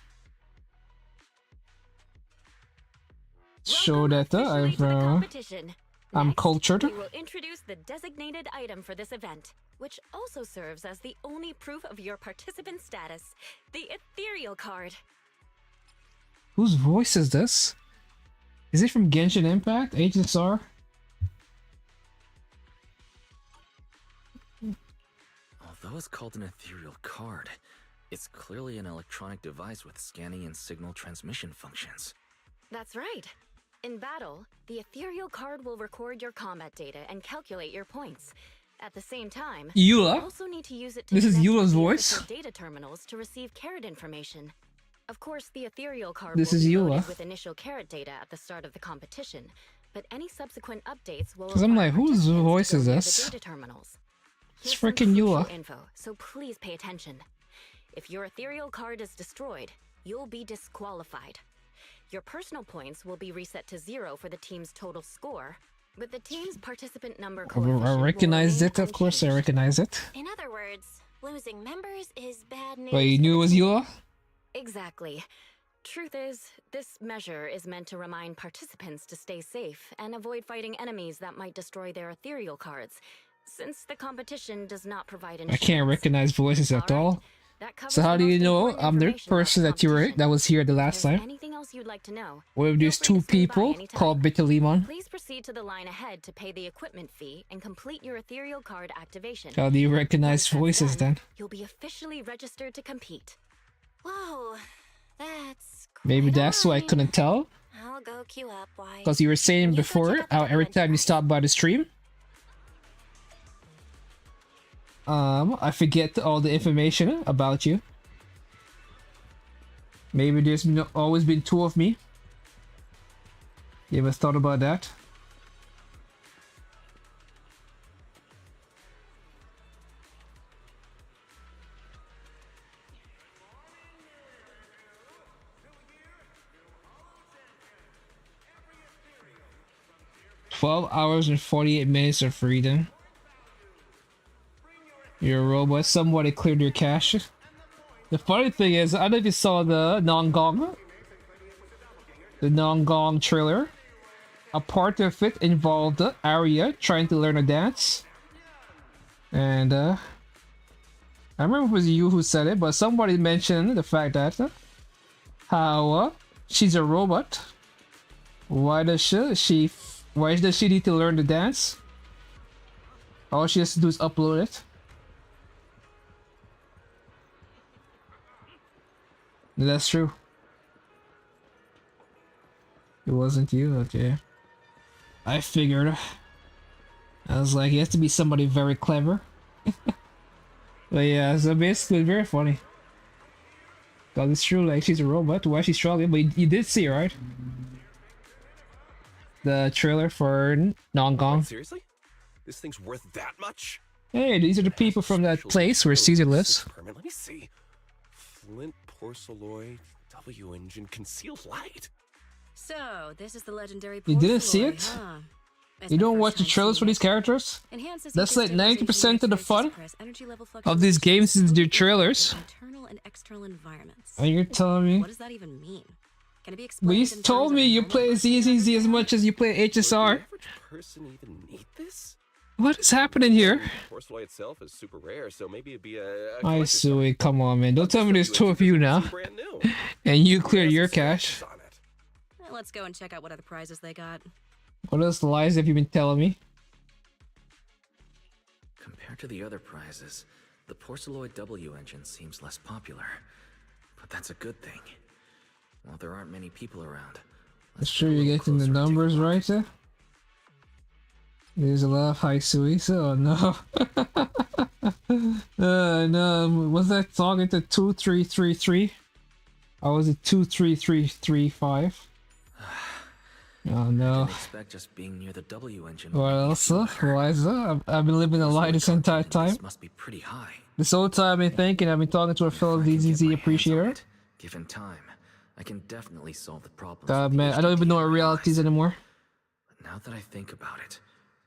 Show Welcome that officially to the competition. I'm Next, cultured. We will introduce the designated item for this event, which also serves as the only proof of your participant status, the ethereal card. Whose voice is this? Is it from Genshin Impact? HSR? Although it's called an ethereal card, it's clearly an electronic device with scanning and signal transmission functions. That's right. In battle, the ethereal card will record your combat data and calculate your points. At the same time, you Eula? also need to use it to This is connect to Eula's the voice? official data terminals to receive carrot information. Of course, the ethereal card This will is be Eula. loaded with initial carrot data at the start of the competition, but any subsequent updates will 'Cause I'm require like, whose participants to voice go is near this? The data terminals. It's Here's some freaking crucial Eula. info, so please pay attention. If your ethereal card is destroyed, you'll be disqualified. Your personal points will be reset to 0 for the team's total score, but the team's participant number coefficient I will recognize remain it, of course I unchanged. recognize it. In other words, losing members is bad news. But you for knew the it was team. Eula? Exactly. Truth is, this measure is meant to remind participants to stay safe and avoid fighting enemies that might destroy their ethereal cards, since the competition does not provide I insurance. can't recognize voices at Alright, all. that covers So how the do you most know important I'm the information about person the that you were competition. that was here the If last there's time? anything else you'd like to know, One of feel these free two to swing by people anytime. called Bitalimon. Please proceed to the line ahead to pay the equipment fee and complete your ethereal card activation. How do you recognize Once that's voices done, then? You'll be officially registered to compete. Whoa, that's Maybe quite a that's why I line. couldn't tell. I'll go queue up. Why? Because you were saying You go before check out the how every W time you engine stop by the stream, I forget all the information about you. Maybe there's always been two of me. You ever thought about that? $12 and 48 minutes of freedom. You're a robot. Somebody cleared your cache. The funny thing is, I don't know if you saw the non-gong trailer. A part of it involved Arya trying to learn a dance. And I remember it was you who said it, but somebody mentioned the fact that how she's a robot. Why does she need to learn the dance? All she has to do is upload it. That's true. It wasn't you? Okay. I figured. I was like, it has to be somebody very clever. But yeah, so basically very funny. Cause it's true, like she's a robot, why she's struggling, but you did see, right? The trailer for non-gong. Seriously? This thing's worth that much? Hey, these are the people from that place where Caesar lives. Let me see. Flint porcelloid, W engine, concealed light. So, this is the legendary You didn't see porcelloid, it? huh? You don't watch the trailers for these characters? That's like 90% of the fun of these games is their trailers. Internal and external environments. And you're telling me? What does that even mean? Can it be But you explained in told terms me of you play ZZZ as much as you play HSR. Would the average person even need this? What is happening here? Porcelloid itself is super rare, so maybe it'd be a I collector's Sui, come on, man. Don't tell me there's two of you now. brand new. And you cleared your cache. Well, let's go and check out what other prizes they got. What else lies have you been telling me? Compared to the other prizes, the porcelloid W engine seems less popular. But that's a good thing. While there aren't many people around. I'm sure you're getting the numbers right there. There's a lot of high suites. Oh no. No. Was that talking to 2333? Or was it 23335? Oh no. I didn't expect just being near the W engine. What else? Why is that? I've been living a lie this entire time. This must be pretty high. This whole time I've been thinking, I've been talking to a fellow ZZZ appreciator. Given time, I can definitely solve the problem. God man, I don't even know what reality is anymore. But now that I think about it,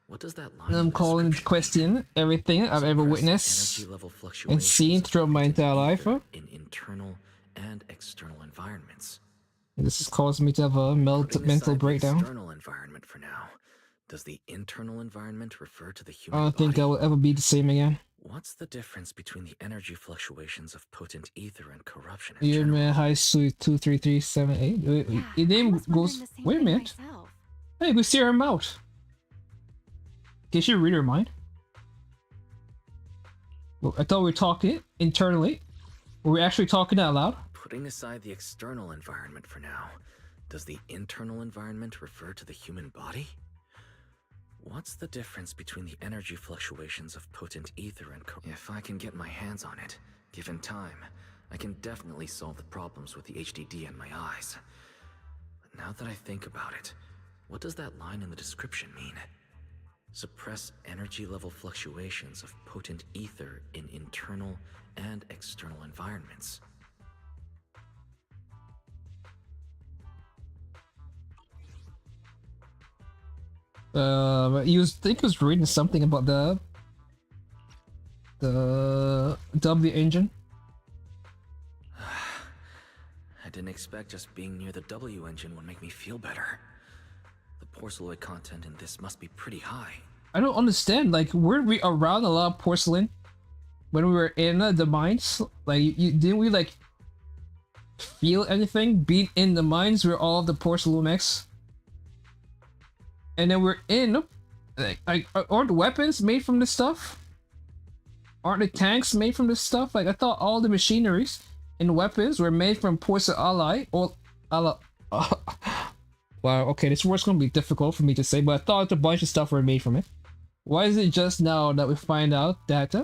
what does that line And I'm calling into question everything I've ever witnessed and seen throughout my entire life. In internal and external environments. This has caused me to have a mental breakdown. External environment for now. Does the internal environment refer to the human I don't think I will ever be the same again. What's the difference between the energy fluctuations of potent ether and corruption? Your man, high suit 23378. Your name goes. Wait a minute. Hey, we see her mouth. Can she read her mind? Well, I thought we were talking internally. Were we actually talking out loud? Putting aside the external environment for now, does the internal environment refer to the human body? What's the difference between the energy fluctuations of potent ether and if I can get my hands on it, given time, I can definitely solve the problems with the HDD in my eyes. But now that I think about it, what does that line in the description mean? Suppress energy level fluctuations of potent ether in internal and external environments. You think he was reading something about the W engine. I didn't expect just being near the W engine would make me feel better. The porcelloid content in this must be pretty high. I don't understand. Like, were we around a lot of porcelain when we were in the mines? Like, didn't we like feel anything being in the mines where all of the porcelain mix? And then we're in, like, aren't weapons made from this stuff? Aren't the tanks made from this stuff? Like, I thought all the machineries and weapons were made from poison ally or ally. Wow, okay, this word's gonna be difficult for me to say, but I thought a bunch of stuff were made from it. Why is it just now that we find out that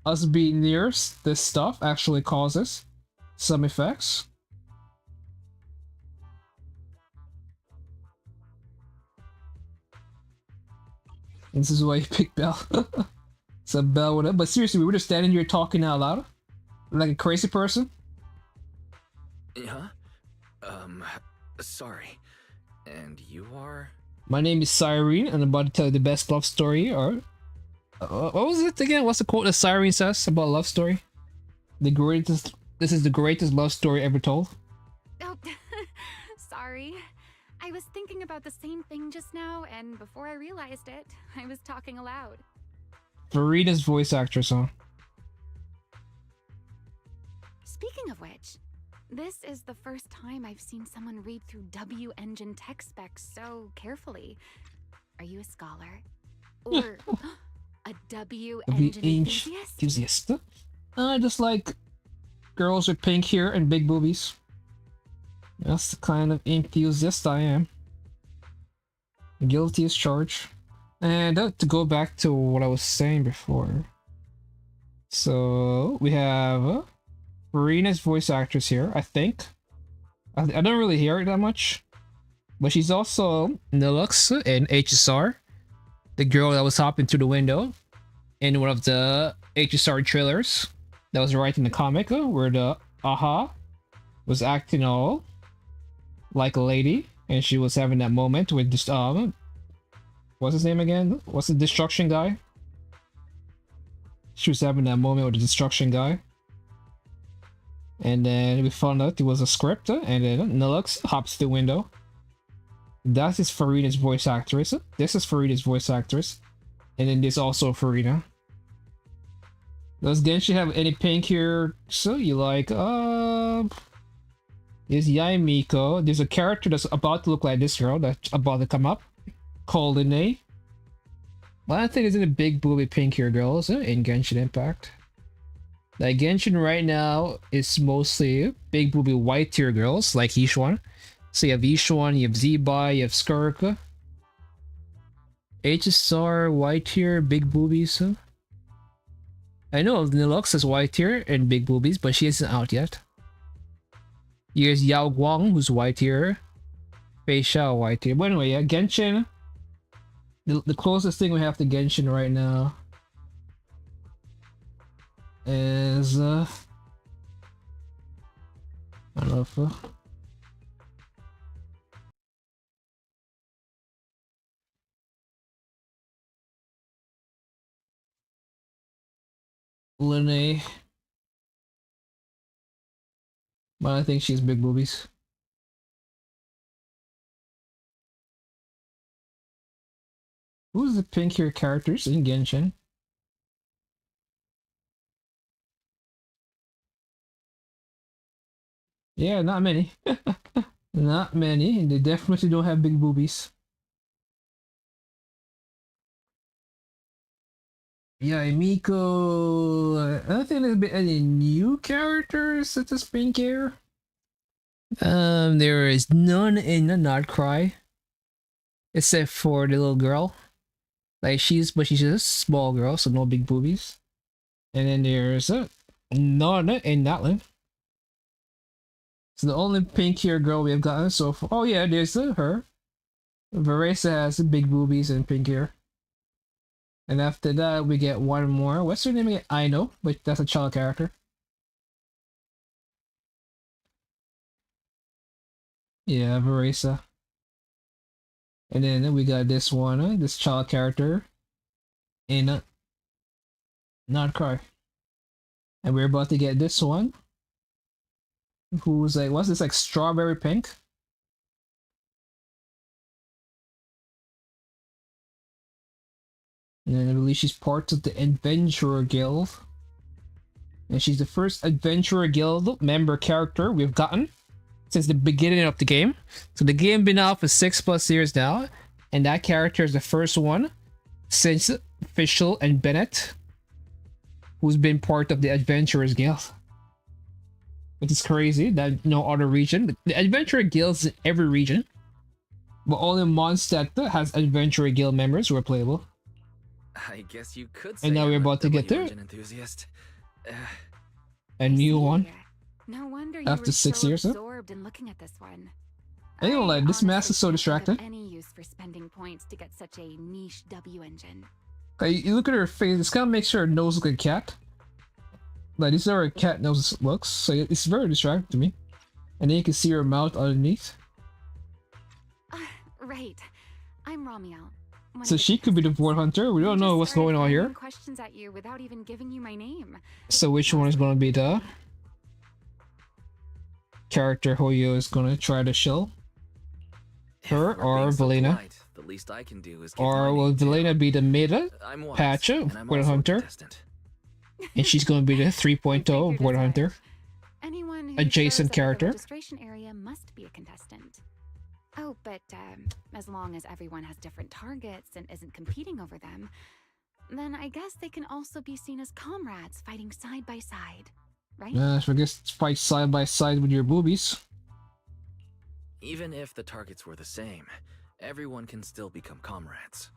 us being near this stuff actually causes some effects? This is why you pick Bell. It's a Bell with it. But seriously, we were just standing here talking out loud like a crazy person. Huh? Sorry. And you are? My name is Cyrene, and I'm about to tell you the best love story. Or what was it again? What's the quote that Cyrene says about love story? The greatest. This is the greatest love story ever told. Oh, sorry. I was thinking about the same thing just now, and before I realized it, I was talking aloud. Farina's voice actress, huh? Speaking of which, this is the first time I've seen someone read through W engine tech specs so carefully. Are you a scholar? Or a W engine enthusiast? I just like girls with pink hair and big boobies. That's the kind of enthusiast I am. Guilty as charged. And to go back to what I was saying before. So we have Farina's voice actress here, I think. I don't really hear it that much. But she's also Nilux in HSR. The girl that was hopping through the window in one of the HSR trailers. That was right in the comic where the Aha was acting all like a lady, and she was having that moment with this what's his name again? What's the destruction guy? She was having that moment with the destruction guy. And then we found out it was a script, and then Nilux hops the window. That is Farina's voice actress. This is Farina's voice actress. And then there's also Farina. Does Genshin have any pink here? So you like, there's Yaimiko. There's a character that's about to look like this girl that's about to come up. Called Ine. Well, I don't think there's any big booby pink hair girls in Genshin Impact. Like Genshin right now is mostly big booby white tier girls like Ishuan. So you have Ishuan, you have Zibai, you have Skirka. HSR, white tier, big boobies. I know Nilux is white tier and big boobies, but she isn't out yet. Here's Yao Guang, who's white tier. Fei Xiao, white tier. But anyway, yeah, Genshin. The closest thing we have to Genshin right now is I don't know if Linnae, but I think she's big boobies. Who's the pink hair characters in Genshin? Yeah, not many. Not many. They definitely don't have big boobies. Yeah, Miko. I don't think there's been any new characters such as pink hair. There is none in the Not Cry, except for the little girl. Like she's just a small girl, so no big boobies. And then there's none in Natlan. So the only pink hair girl we have gotten so far. Oh yeah, there's her. Veresa has big boobies and pink hair. And after that, we get one more. What's her name again? I know, but that's a child character. Yeah, Veresa. And then we got this one, this child character in Not Cry. And we're about to get this one. Who's like, what's this, like strawberry pink? And I believe she's part of the Adventurer Guild. And she's the first Adventurer Guild member character we've gotten since the beginning of the game. So the game been out for 6+ years now. And that character is the first one since Fischl and Bennett, who's been part of the Adventurers Guild. which is crazy that no other region. The Adventurer Guilds in every region, but only Mondstadt has Adventurer Guild members who are playable. I guess you could say And now we're I'm a about to get there. W-engine enthusiast. A new one. No wonder you After were 6 so years, huh? absorbed in looking at this one. I don't like this mask is so honestly can't think distracting. of any use for spending points to get such a niche W engine. Like, you look at her face, this kind of makes her nose look like a cat. Like, this is how her cat nose looks, so it's very distracting to me. And then you can see her mouth underneath. Right. I'm Romiel. one So of the she could be the Void Hunter. We I don't know just what's started going on here. firing questions at you without even giving you my name. So which one is going to be the character Hoyo is going to try to show? Her or Valena? The least I can do is give Or my will name to- Valena be the meta I'm wise, Patcha and I'm Void also a Hunter? contestant. And she's going to be the 3.0 Void Hunter. Anyone who Adjacent shows up at the character. registration area must be a contestant. Oh, but as long as everyone has different targets and isn't competing over them, then I guess they can also be seen as comrades fighting side by side, right? I guess fight side by side with your boobies. Even if the targets were the same, everyone can still become comrades.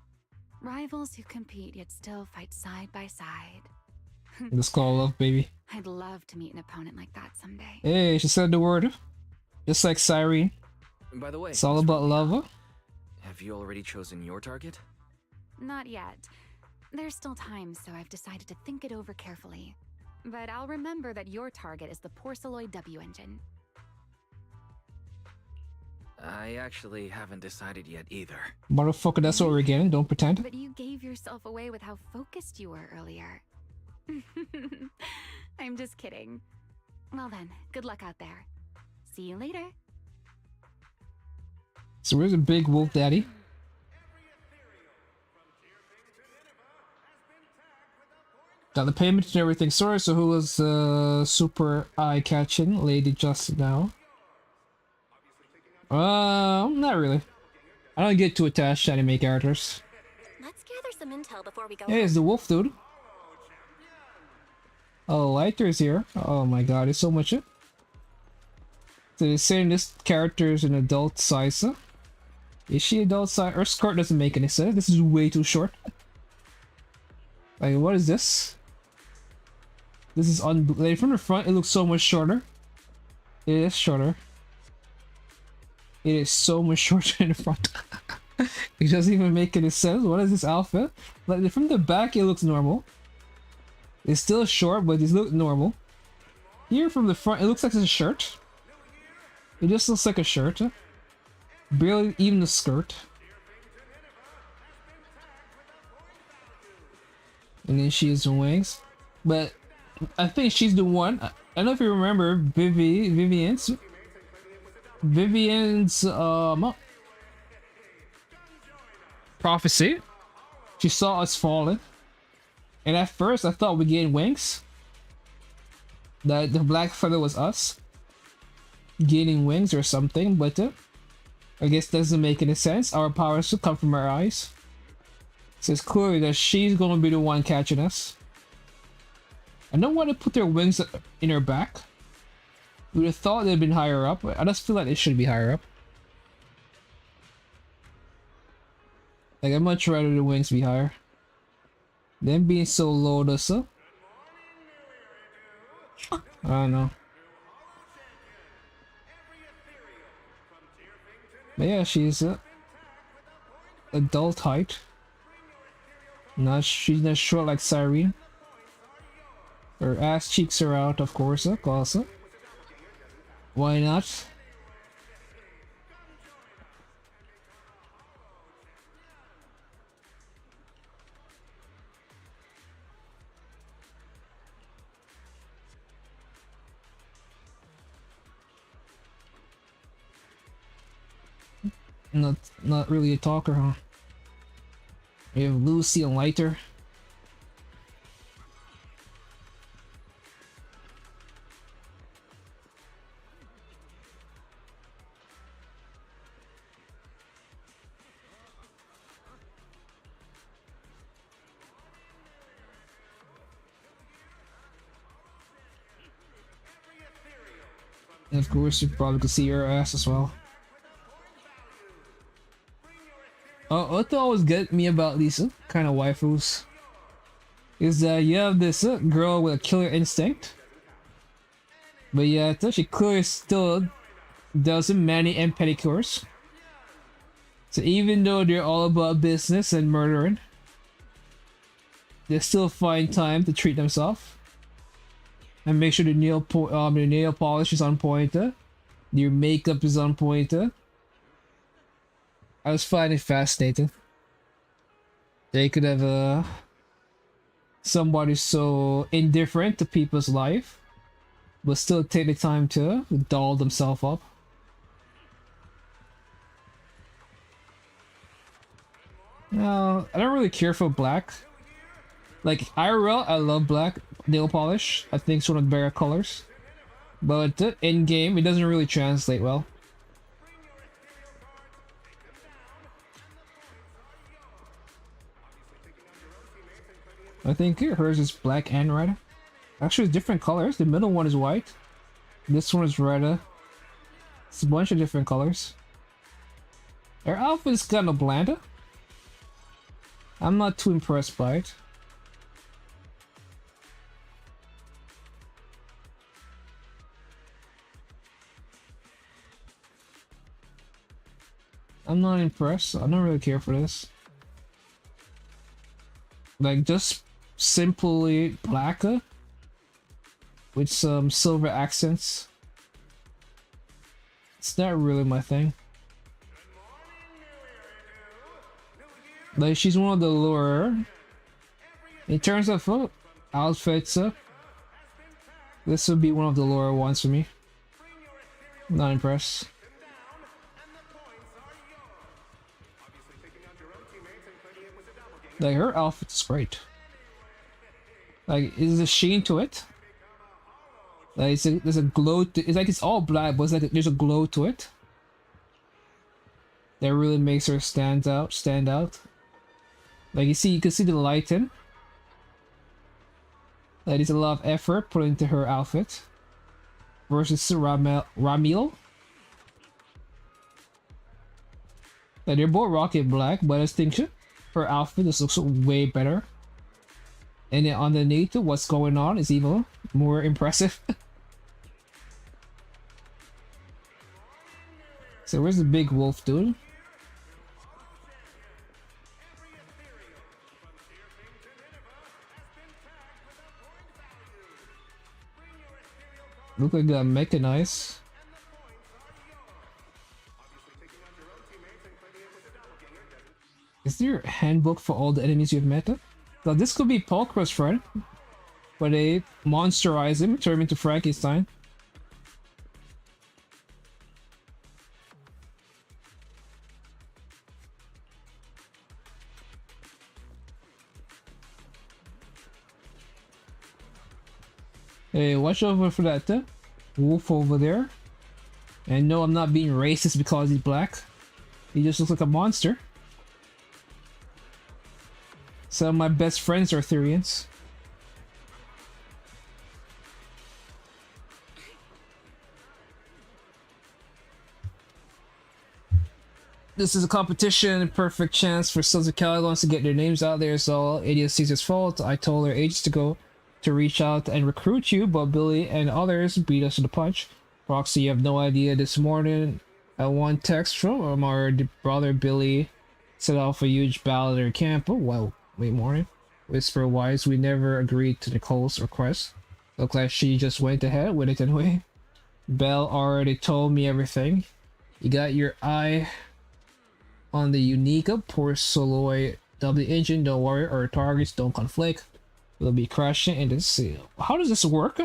Rivals who compete yet still fight side by side. Let's call love, baby. I'd love to meet an opponent like that someday. Hey, she said the word. Just like Cyrene. By the way, It's all Miss about Romeo, love. Huh? Have you already chosen your target? Not yet. There's still time, so I've decided to think it over carefully. But I'll remember that your target is the Porceloid W engine. I actually haven't decided yet either. Motherfucker, that's what we're getting. Don't pretend. But you gave yourself away with how focused you were earlier. I'm just kidding. Well then, good luck out there. See you later. So where's the big wolf daddy? Got the payment and everything. Sorry, so who was super eye-catching lady just now? Not really. I don't get too attached to anime characters. Let's gather some intel before we go. Hey, it's the wolf dude. Oh, Lighter's here. Oh my god, there's so much it. So they're saying this character is an adult size. Huh? Is she adult size? Her skirt doesn't make any sense. This is way too short. Like, what is this? This is like, from the front, it looks so much shorter. It is shorter. It is so much shorter in the front. It doesn't even make any sense. What is this outfit? Like, from the back, it looks normal. It's still short, but it looks normal. Here from the front, it looks like it's a shirt. It just looks like a shirt. Barely even a skirt. And then she has wings. But I think she's the one. I don't know if you remember Vivian's prophecy. She saw us falling. And at first I thought we gained wings. That the black feather was us gaining wings or something, but I guess doesn't make any sense. Our powers should come from our eyes. So it's clear that she's gonna be the one catching us. I don't want to put their wings in her back. We would have thought they'd been higher up. I just feel like they should be higher up. Like, I'd much rather the wings be higher. Them being so low, does I don't know. But yeah, she's adult height. She's not short like Cyrene. Her ass cheeks are out, of course, also. Why not? Not really a talker, huh? We have Lucy and Lighter. And of course, you probably could see her ass as well. What always get me about these kind of waifus is that you have this girl with a killer instinct, but yet she clearly still does many and pedicures. So even though they're all about business and murdering, they still find time to treat themselves and make sure the nail polish is on point, your makeup is on point. I was finding it fascinating. They could have somebody so indifferent to people's life, but still take the time to doll themselves up. No, I don't really care for black. Like IRL, I love black nail polish. I think it's one of the better colors. But in game, it doesn't really translate well. I think hers is black and red. Actually, it's different colors. The middle one is white. This one is red. It's a bunch of different colors. Her outfit is kind of bland. I'm not too impressed by it. I'm not impressed. I don't really care for this. Like, just simply black with some silver accents. It's not really my thing. Like, she's one of the lower. In terms of outfits, this would be one of the lower ones for me. Not impressed. Like, her outfit is great. Like, there's a sheen to it. Like, there's a glow to it's like it's all black, but it's like there's a glow to it that really makes her stand out. Like, you can see the lighting. Like, there's a lot of effort put into her outfit versus Ramil. Like, they're both rocking black, but I think her outfit just looks way better. And then underneath, what's going on is even more impressive. So where's the big wolf, dude? Look like that mechanized. Is there a handbook for all the enemies you've met? Now this could be Polkra's friend, but they monsterize him, turn him into Frankenstein. Hey, watch over for that wolf over there. And no, I'm not being racist because he's black. He just looks like a monster. Some of my best friends are Arthurians. This is a competition, perfect chance for Sons of Caledons to get their names out there, so it is Caesar's fault. I told her ages to reach out and recruit you, but Billy and others beat us to the punch. Roxy, you have no idea. This morning, I one text from our brother Billy set off a huge battle at their camp. Oh, wow. Late morning. Whisper wise, we never agreed to Nicole's request. Look like she just went ahead with it anyway. Belle already told me everything. You got your eye on the unique Porcelloy W engine. Don't worry, our targets don't conflict. We'll be crashing into the seal. How does this work?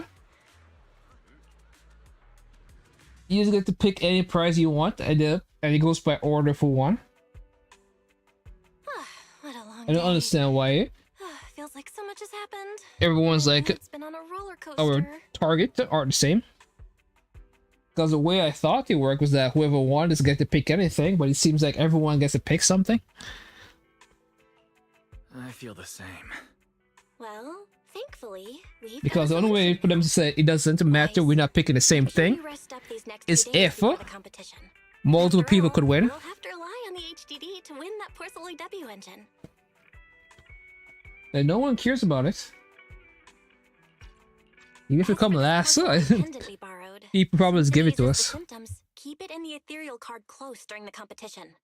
You just get to pick any prize you want, and it goes by order for one. What a long I don't understand why Feels like so much has happened. everyone's like It's been on a roller coaster. our target are the same. Because the way I thought it worked was that whoever won doesn't get to pick anything, but it seems like everyone gets to pick something. I feel the same. Well, Thankfully, we've Because the only way for them to say it doesn't matter, we're not picking the same thing, is if multiple people could win. We'll have to rely on the HDD to win that Porcelain W engine. And no one cares about it. Even if we come last, people probably just give it to us. Symptoms, keep it in the ethereal card close during the competition.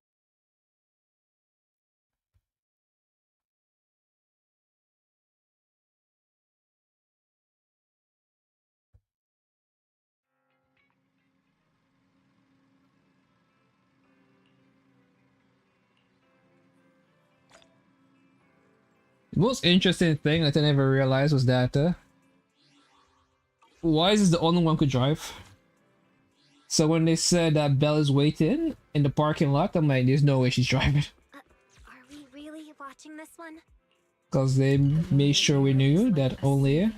The most interesting thing that I never realized was that Wise is the only one who could drive. So when they said that Belle is waiting in the parking lot, I'm like, there's no way she's driving. Are we really watching this one? Because they made sure we knew that only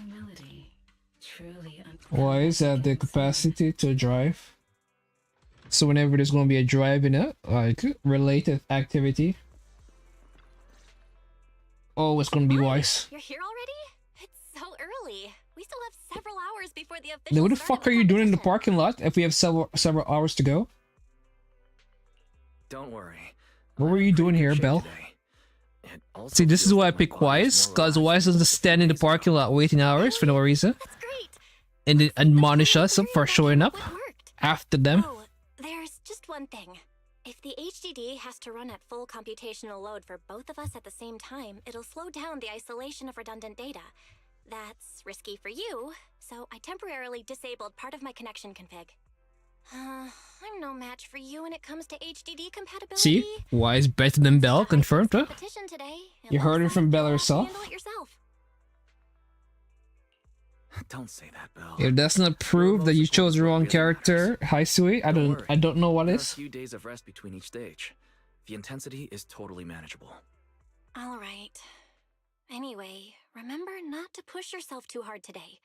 Wise had the capacity to drive. So whenever there's going to be a drive in it, like related activity, oh, it's going to be Wise. You're here already? It's so early. We still have several hours before the official. Then what the fuck are you doing in the parking lot if we have several hours to go? Don't worry. What were you doing here, Belle? See, this is why I pick Wise, because Wise doesn't stand in the parking lot waiting hours for no reason. And then admonish us for showing up after them. Oh, there's just one thing. If the HDD has to run at full computational load for both of us at the same time, it'll slow down the isolation of redundant data. That's risky for you, so I temporarily disabled part of my connection config. I'm no match for you when it comes to HDD compatibility. See? Wise better than Belle, confirmed, huh? You heard it from Belle herself. Don't say that, Belle. If that's not proof that you chose the wrong character, Hisui, I don't know what is. A few days of rest between each stage. The intensity is totally manageable. All right. Anyway, remember not to push yourself too hard today.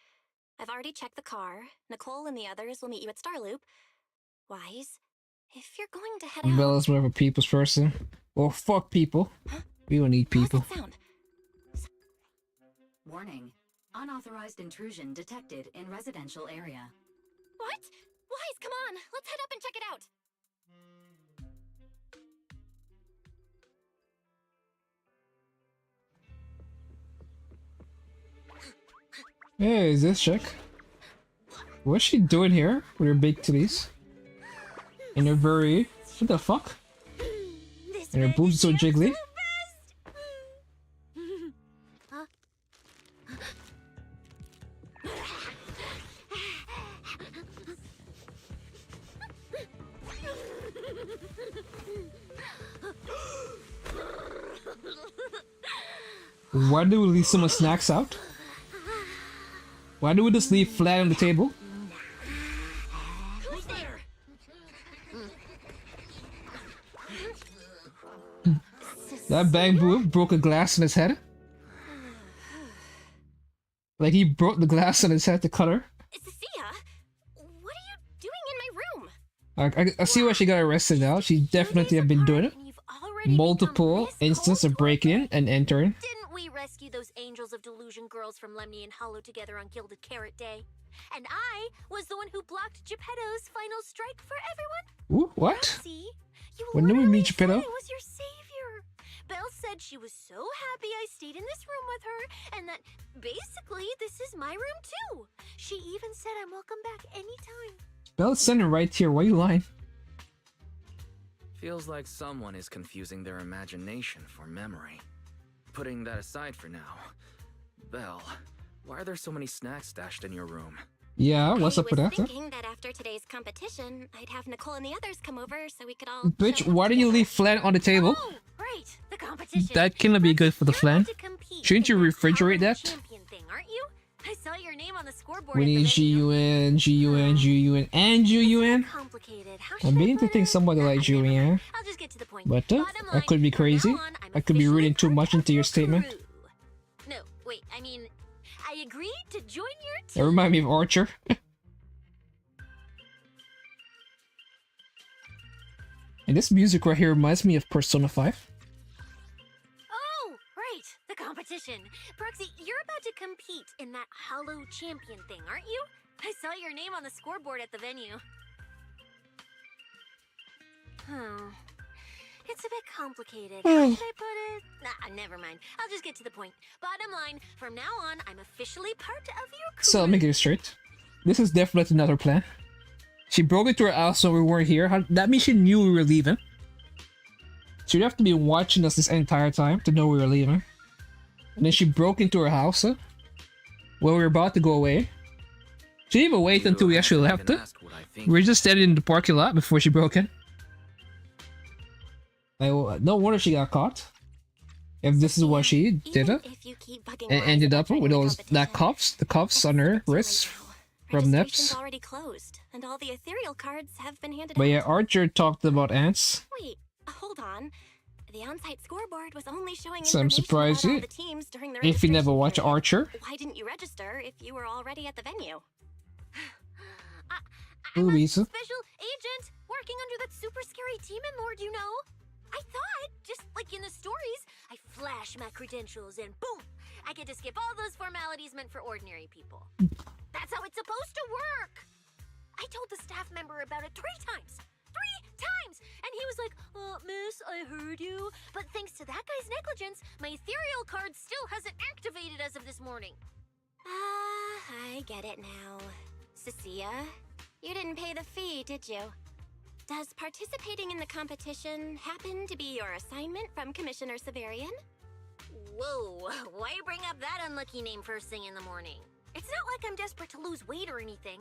I've already checked the car. Nicole and the others will meet you at Starloop. Wise, if you're going to head out... Bella's more of a people's person. Well, fuck people. We don't need people. Warning. Unauthorized intrusion detected in residential area. What? Wise, come on! Let's head up and check it out! Hey, is this chick? What's she doing here with her big titties? And her very... What the fuck? And her boobs so jiggly? Why do we leave some snacks out? Why do we just leave flat on the table? Who's there? That bang boob broke a glass in his head. Like he broke the glass on his head to cut her. Cecilia, what are you doing in my room? I see why she got arrested now. She definitely have been doing it. Multiple instances of breaking in and entering. Didn't we rescue those angels of delusion girls from Lemny and Hollow together on Gilded Carrot Day? And I was the one who blocked Geppetto's final strike for everyone? Ooh, what? See? You When did we meet Geppetto? I was your savior. Belle said she was so happy I stayed in this room with her, and that basically this is my room too. She even said I'm welcome back anytime. Belle's sitting right here. Why are you lying? Feels like someone is confusing their imagination for memory. Putting that aside for now, Belle, why are there so many snacks stashed in your room? Yeah, what's up with that? I was thinking that after today's competition, I'd have Nicole and the others come over so we could all... Bitch, why do you leave flat on the table? Oh, right, the competition. That cannot be good for the flan. Shouldn't you refrigerate that? Champion thing, aren't you? I saw your name on the scoreboard. We need GUN, GUN, GUN, and GUN. I'm beginning to think somebody like GUN. But I could be crazy. I could be reading too much into your statement. No, wait, I mean, I agreed to join your That team. reminds me of Archer. And this music right here reminds me of Persona 5. Oh, right, the competition. Proxy, you're about to compete in that Hollow Champion thing, aren't you? I saw your name on the scoreboard at the venue. It's a bit complicated. How should I put it? Nah, never mind. I'll just get to the point. Bottom line, from now on, I'm officially part of your crew. So let me get it straight. This is definitely another plan. She broke into our house when we weren't here. That means she knew we were leaving. She'd have to be watching us this entire time to know we were leaving. And then she broke into our house when we were about to go away. She didn't even wait until we actually left it. We were just standing in the parking lot before she broke in. No wonder she got caught. If this is what she did it, and ended up with the cuffs on her wrists from Nips. Already closed, and all the ethereal cards have been handed But out. yeah, Archer talked about ants. Wait, hold on. The on-site scoreboard was only showing So I'm information surprised about all the teams during the if you never registration watch period. Archer. Why didn't you register if you were already at the venue? I'm a special agent working under that super scary demon lord, you know. I thought, just like in the stories, I flash my credentials and boom, I get to skip all those formalities meant for ordinary people. That's how it's supposed to work. I told the staff member about it 3 times. 3 times! And he was like, miss, I heard you. But thanks to that guy's negligence, my ethereal card still hasn't activated as of this morning. I get it now. Cecilia, you didn't pay the fee, did you? Does participating in the competition happen to be your assignment from Commissioner Severian? Whoa, why bring up that unlucky name first thing in the morning? It's not like I'm desperate to lose weight or anything.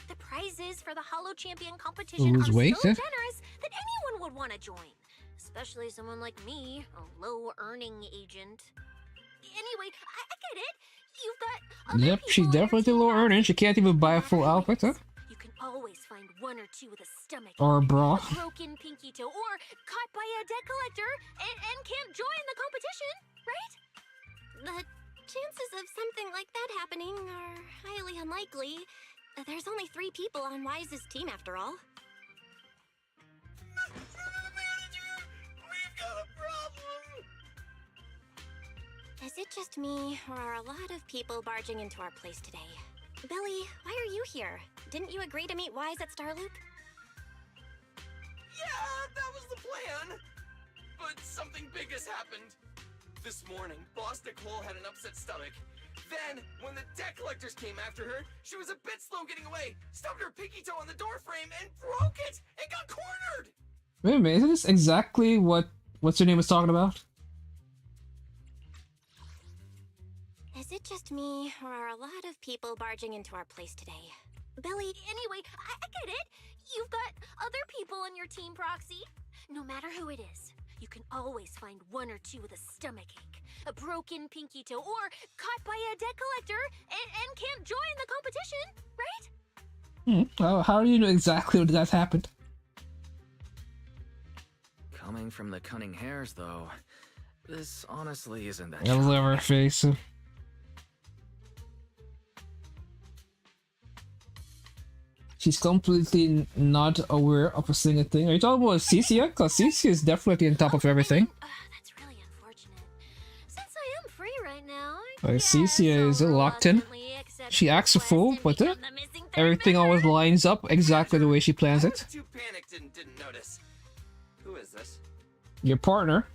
The prizes for the Hollow Champion competition Lose are weight, so eh? generous that anyone would want to join. Especially someone like me, a low-earning agent. Anyway, I get it. You've got other Yep, she's people on your definitely team low earning. She can't even buy a full outfit, huh? You can always find 1 or 2 with a stomach Or a ache, bra. a broken pinky toe, or caught by a debt collector and can't join the competition, right? The chances of something like that happening are highly unlikely. There's only 3 people on Wise's team after all. Manager, we've got a problem. Is it just me, or are a lot of people barging into our place today? Billy, why are you here? Didn't you agree to meet Wise at Starloop? Yeah, that was the plan. But something big has happened. This morning, Boss Nicole had an upset stomach. Then, when the debt collectors came after her, she was a bit slow getting away, stubbed her pinky toe on the door frame, and broke it, and got cornered! Wait a minute, isn't this exactly what's her name was talking about? Is it just me, or are a lot of people barging into our place today? Billy, anyway, I get it. You've got other people on your team, Proxy. No matter who it is, you can always find 1 or 2 with a stomach ache, a broken pinky toe, or caught by a debt collector and can't join the competition, right? How do you know exactly what that happened? Coming from the cunning hares, though, this honestly isn't that I love her face. She's completely not aware of a single thing. Are you talking about Cecia? Because Cecia is definitely on top of everything. That's really unfortunate. Since I am free right now, Cecia is locked in. She acts a fool, but everything always lines up exactly the way she plans I it. was too panicked and didn't notice. Who is this? Your partner.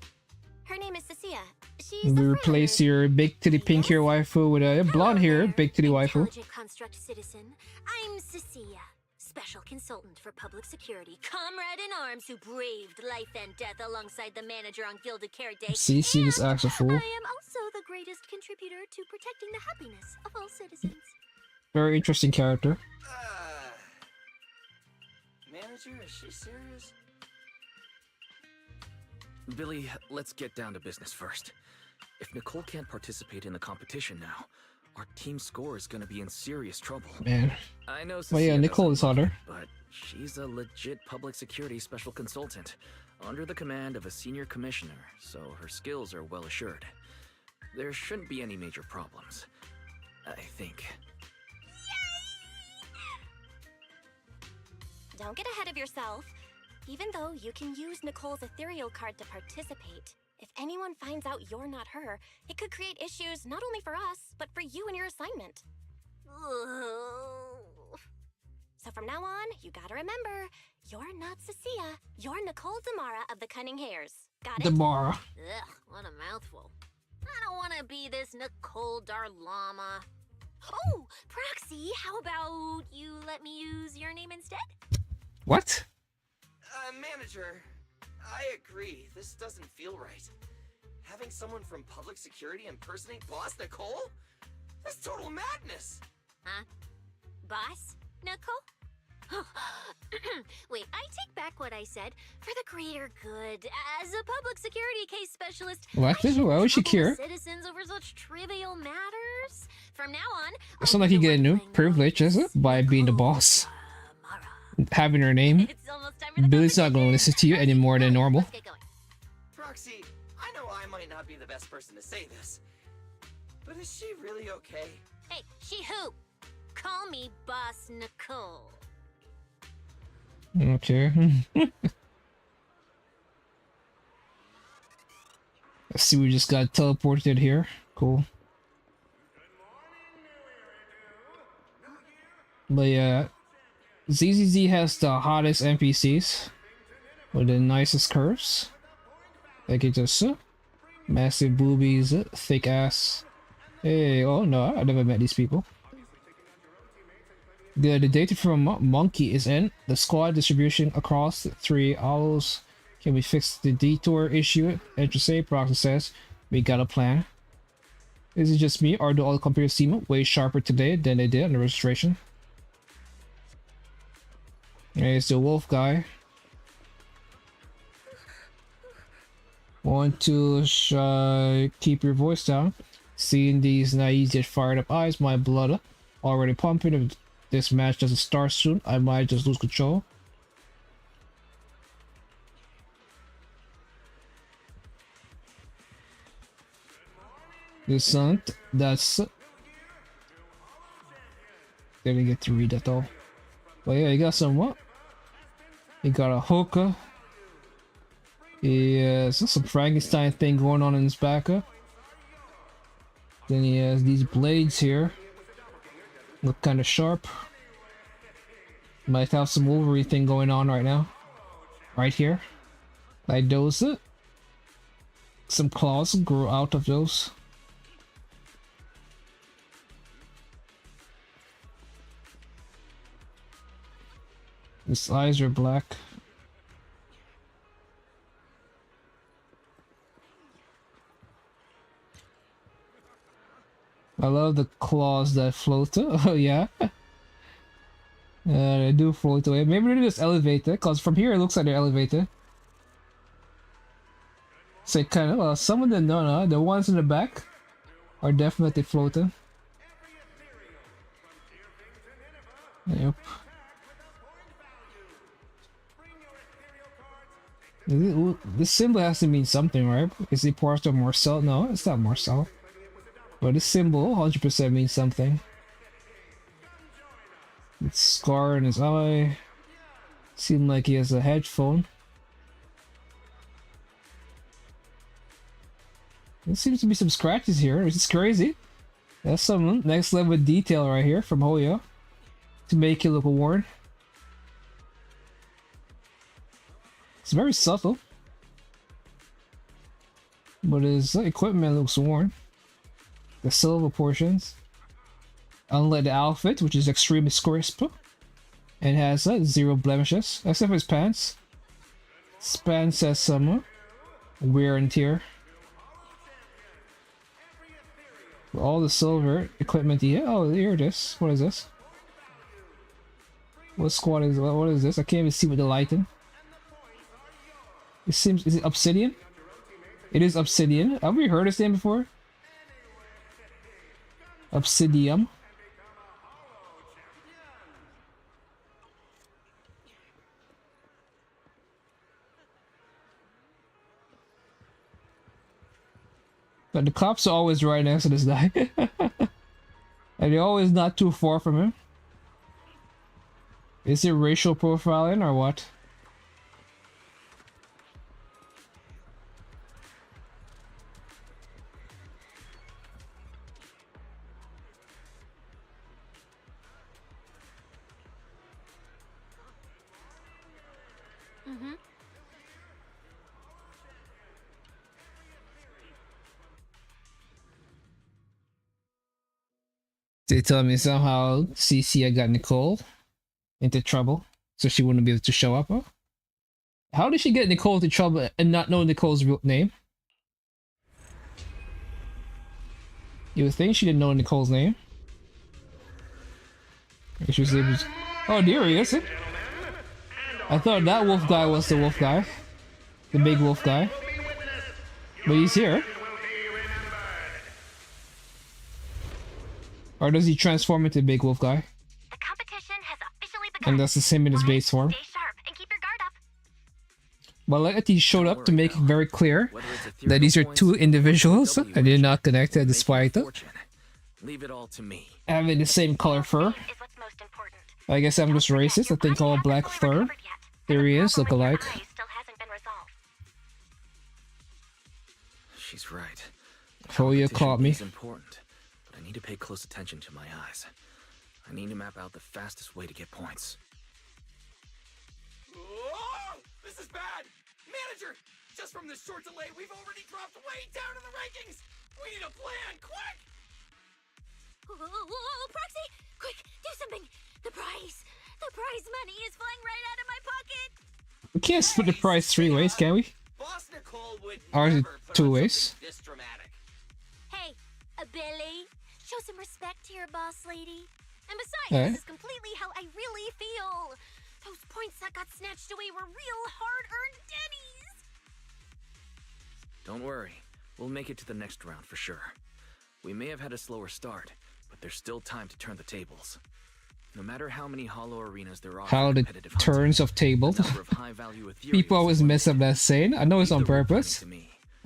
Her name is Cecilia. She's We a friend. replace your big titty pink hair waifu with a blonde hair big titty waifu. Intelligent construct citizen. I'm Cecilia, special consultant for public security, comrade in arms who braved life and death alongside the manager on Gilded Carrot Day. Cecia just acts a fool. I am also the greatest contributor to protecting the happiness of all citizens. Very interesting character. Manager, is she serious? Billy, let's get down to business first. If Nicole can't participate in the competition now, our team score is gonna be in serious trouble. Man. I know. Well, yeah, Cecilia Nicole is doesn't, hotter. but she's a legit public security special consultant, under the command of a senior commissioner, so her skills are well assured. There shouldn't be any major problems, I think. Don't get ahead of yourself. Even though you can use Nicole's ethereal card to participate, If anyone finds out you're not her, it could create issues not only for us, but for you and your assignment. So from now on, you gotta remember, you're not Cecilia, you're Nicole Damara of the Cunning Hairs. Got it? Damara. Ugh, what a mouthful. I don't want to be this Nicole Darlama. Oh, Proxy, how about you let me use your name instead? What? Manager, I agree. This doesn't feel right. Having someone from public security impersonate Boss Nicole? That's total madness. Huh? Boss? Nicole? Wait, I take back what I said. For the greater good, as a public security case specialist, What? Why would she care? citizens over such trivial matters. From now on, It's not like you get a new privilege, is it? By being the boss. Having her name. it's almost time for the Billy's not gonna listen to you any more than normal. Let's get going. Proxy, I know I might not be the best person to say this, but is she really okay? Hey, she who? Call me Boss Nicole. Okay. Let's see, we just got teleported here. Cool. But yeah, ZZZ has the hottest NPCs with the nicest curves. Like it just massive boobies, thick ass. Hey, oh no, I never met these people. The data from Monkey is in. The squad distribution across the 3 owls. Can we fix the detour issue? Enter Proxy says, we got a plan. Is it just me, or do all the computers seem way sharper today than they did on the registration? Hey, it's the wolf guy. Want to keep your voice down. Seeing these naive yet fired up eyes, my blood already pumping. If this match doesn't start soon, I might just lose control. This isn't. That's. Didn't get to read that all. But yeah, you got some what? You got a hookah. He has some Frankenstein thing going on in his backup. Then he has these blades here. Look kind of sharp. Might have some Wolverine thing going on right now. Right here. Like those. Some claws grow out of those. His eyes are black. I love the claws that float. Oh yeah. They do float away. Maybe they're just elevated, because from here it looks like they're elevated. So kind of, some of them, no, the ones in the back are definitely floating. Yep. This symbol has to mean something, right? Is it part of Marcel? No, it's not Marcel. But this symbol 100% means something. It's scar in his eye. Seems like he has a headphone. There seems to be some scratches here, which is crazy. That's some next level detail right here from Hoyo to make it look worn. It's very subtle, but his equipment looks worn. The silver portions, unlike the outfit, which is extremely crisp and has 0 blemishes, except for his pants. His pants has some wear and tear. All the silver equipment he had. Oh, here it is. What is this? What squad is? What is this? I can't even see with the lighting. It seems, is it Obsidian? It is Obsidian. Have we heard this name before? Obsidium. But the cops are always right next to this guy. And they're always not too far from him. Is it racial profiling or what? They tell me somehow CC got Nicole into trouble, so she wouldn't be able to show up. Huh? How did she get Nicole into trouble and not know Nicole's real name? You would think she didn't know Nicole's name. She was able to... Oh, there he is. I thought that wolf guy was the wolf guy. The big wolf guy. But he's here. Or does he transform into the big wolf guy? The competition has officially begun. And that's the same in his base form. Stay sharp and keep your guard up. Well, like that he showed up to make it very clear that these are two individuals and they're not connected despite Leave it all to me. having the same color fur. I guess I'm just racist. I think all black fur theories look alike. She's right. Oh, you caught me. Is important, but I need to pay close attention to my eyes. I need to map out the fastest way to get points. Oh, this is bad! Manager! Just from this short delay, we've already dropped way down in the rankings! We need a plan, quick! Whoa, Proxy! Quick, do something! The prize money is flying right out of my pocket! We can't split the price 3 ways, can we? Boss Nicole would Or is it never put 2 on ways? something this dramatic. Hey, Billy, show some respect to your boss lady. And besides, Eh? this is completely how I really feel. Those points that got snatched away were real hard-earned Denny's. Don't worry. We'll make it to the next round for sure. We may have had a slower start, but there's still time to turn the tables. No matter how many hollow arenas there are, How the turns of table. People People always mess up that saying. I know it's on purpose.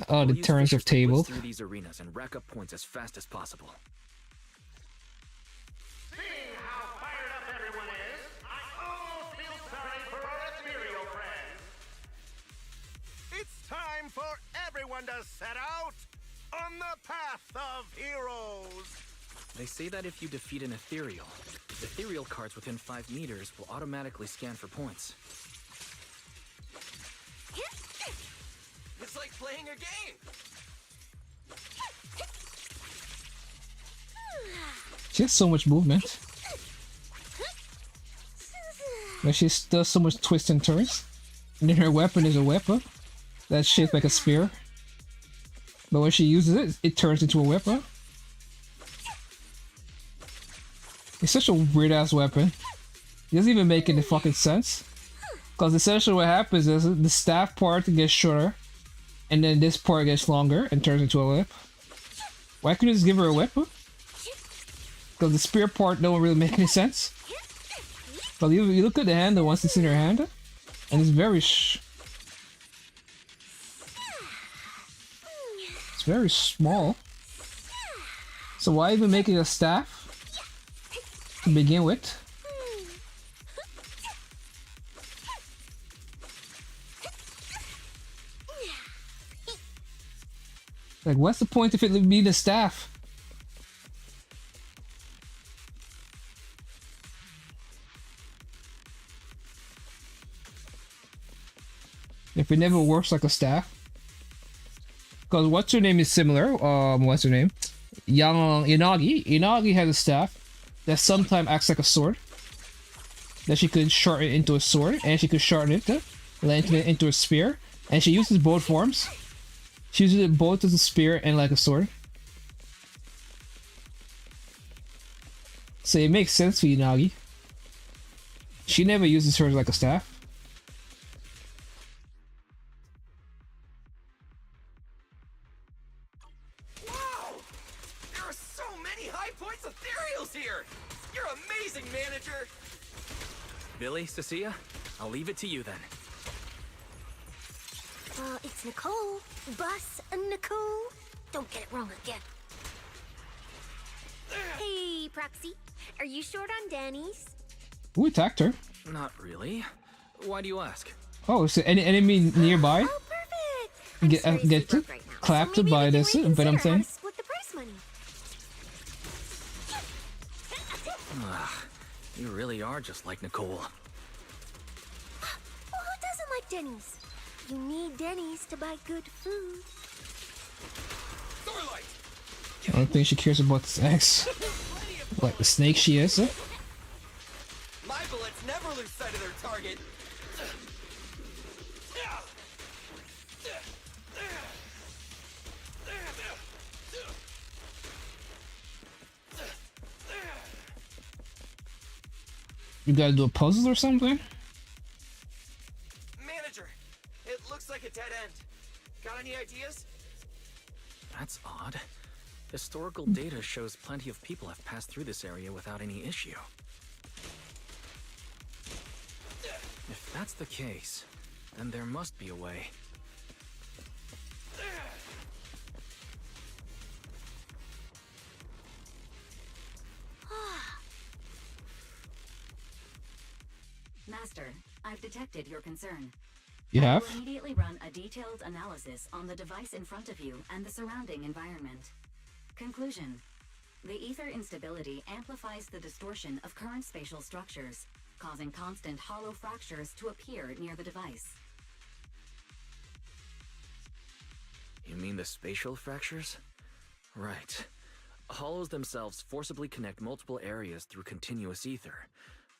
Oh, the turns of table. through these arenas and rack up points as fast as possible. Seeing how fired up everyone is, I almost feel sorry for our ethereal friends. It's time for everyone to set out on the path of heroes. They say that if you defeat an ethereal cards within 5 meters will automatically scan for points. It's like playing a game! She has so much movement. But she does so much twists and turns. And then her weapon is a weapon that's shaped like a spear. But when she uses it, it turns into a weapon. It's such a weird ass weapon. It doesn't even make any fucking sense. Because essentially what happens is the staff part gets shorter. And then this part gets longer and turns into a whip. Why couldn't you just give her a whip? Because the spear part don't really make any sense. But you look at the handle once it's in her hand. And it's very it's very small. So why even make it a staff? To begin with. Like, what's the point if it be the staff? If it never works like a staff. Because what's her name is similar. What's her name? Yanagi. Yanagi has a staff that sometimes acts like a sword. That she could shorten it into a sword, and she could shorten it, lengthen it into a spear. And she uses both forms. She uses it both as a spear and like a sword. So it makes sense for Yanagi. She never uses hers like a staff. Wow! There are so many high points ethereals here! You're amazing, manager! Billy, Cecilia, I'll leave it to you then. It's Nicole. Bus Nicole. Don't get it wrong again. Hey, Proxy. Are you short on Danny's? Who attacked her? Not really. Why do you ask? Oh, so any enemy nearby? Oh, perfect. Get clapped by this venom thing. Split the prize money. You really are just like Nicole. Well, who doesn't like Denny's? You need Denny's to buy good food. I don't think she cares about this X. Like the snake she is. My bullets never lose sight of their target. You gotta do a puzzle or something? Manager, it looks like a dead end. Got any ideas? That's odd. Historical data shows plenty of people have passed through this area without any issue. If that's the case, then there must be a way. Master, I've detected your concern. You I have? will immediately run a detailed analysis on the device in front of you and the surrounding environment. Conclusion. The ether instability amplifies the distortion of current spatial structures, causing constant hollow fractures to appear near the device. You mean the spatial fractures? Right. Hollows themselves forcibly connect multiple areas through continuous ether.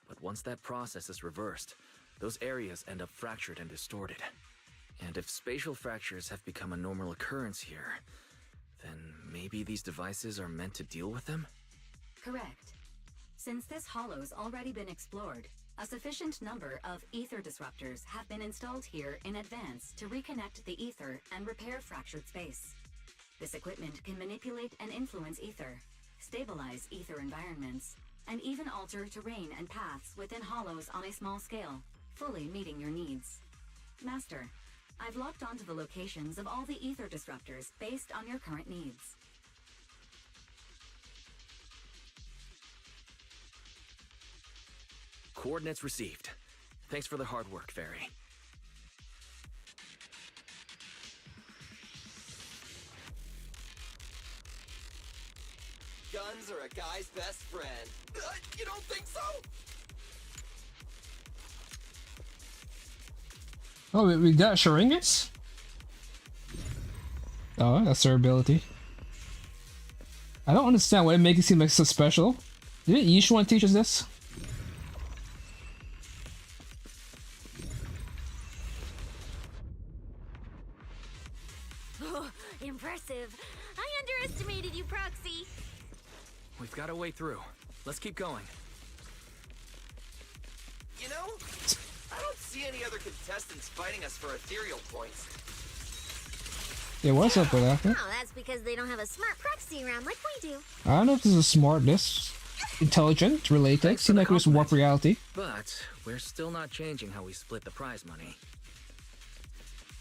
But once that process is reversed, those areas end up fractured and distorted. And if spatial fractures have become a normal occurrence here, then maybe these devices are meant to deal with them? Correct. Since this hollow's already been explored, a sufficient number of ether disruptors have been installed here in advance to reconnect the ether and repair fractured space. This equipment can manipulate and influence ether, stabilize ether environments, and even alter terrain and paths within hollows on a small scale, fully meeting your needs. Master, I've locked onto the locations of all the ether disruptors based on your current needs. Coordinates received. Thanks for the hard work, Fairy. Guns are a guy's best friend. You don't think so? Oh, we got Sharingas? Oh, that's their ability. I don't understand why it makes it seem like so special. Didn't Yishuan teach us this? Oh, impressive. I underestimated you, Proxy. We've got a way through. Let's keep going. You know, I don't see any other contestants fighting us for ethereal points. Yeah, what's up with that? Oh, that's because they don't have a smart proxy around like we do. I don't know if this is smart, this intelligent, related. Seems like it was warp reality. But we're still not changing how we split the prize money.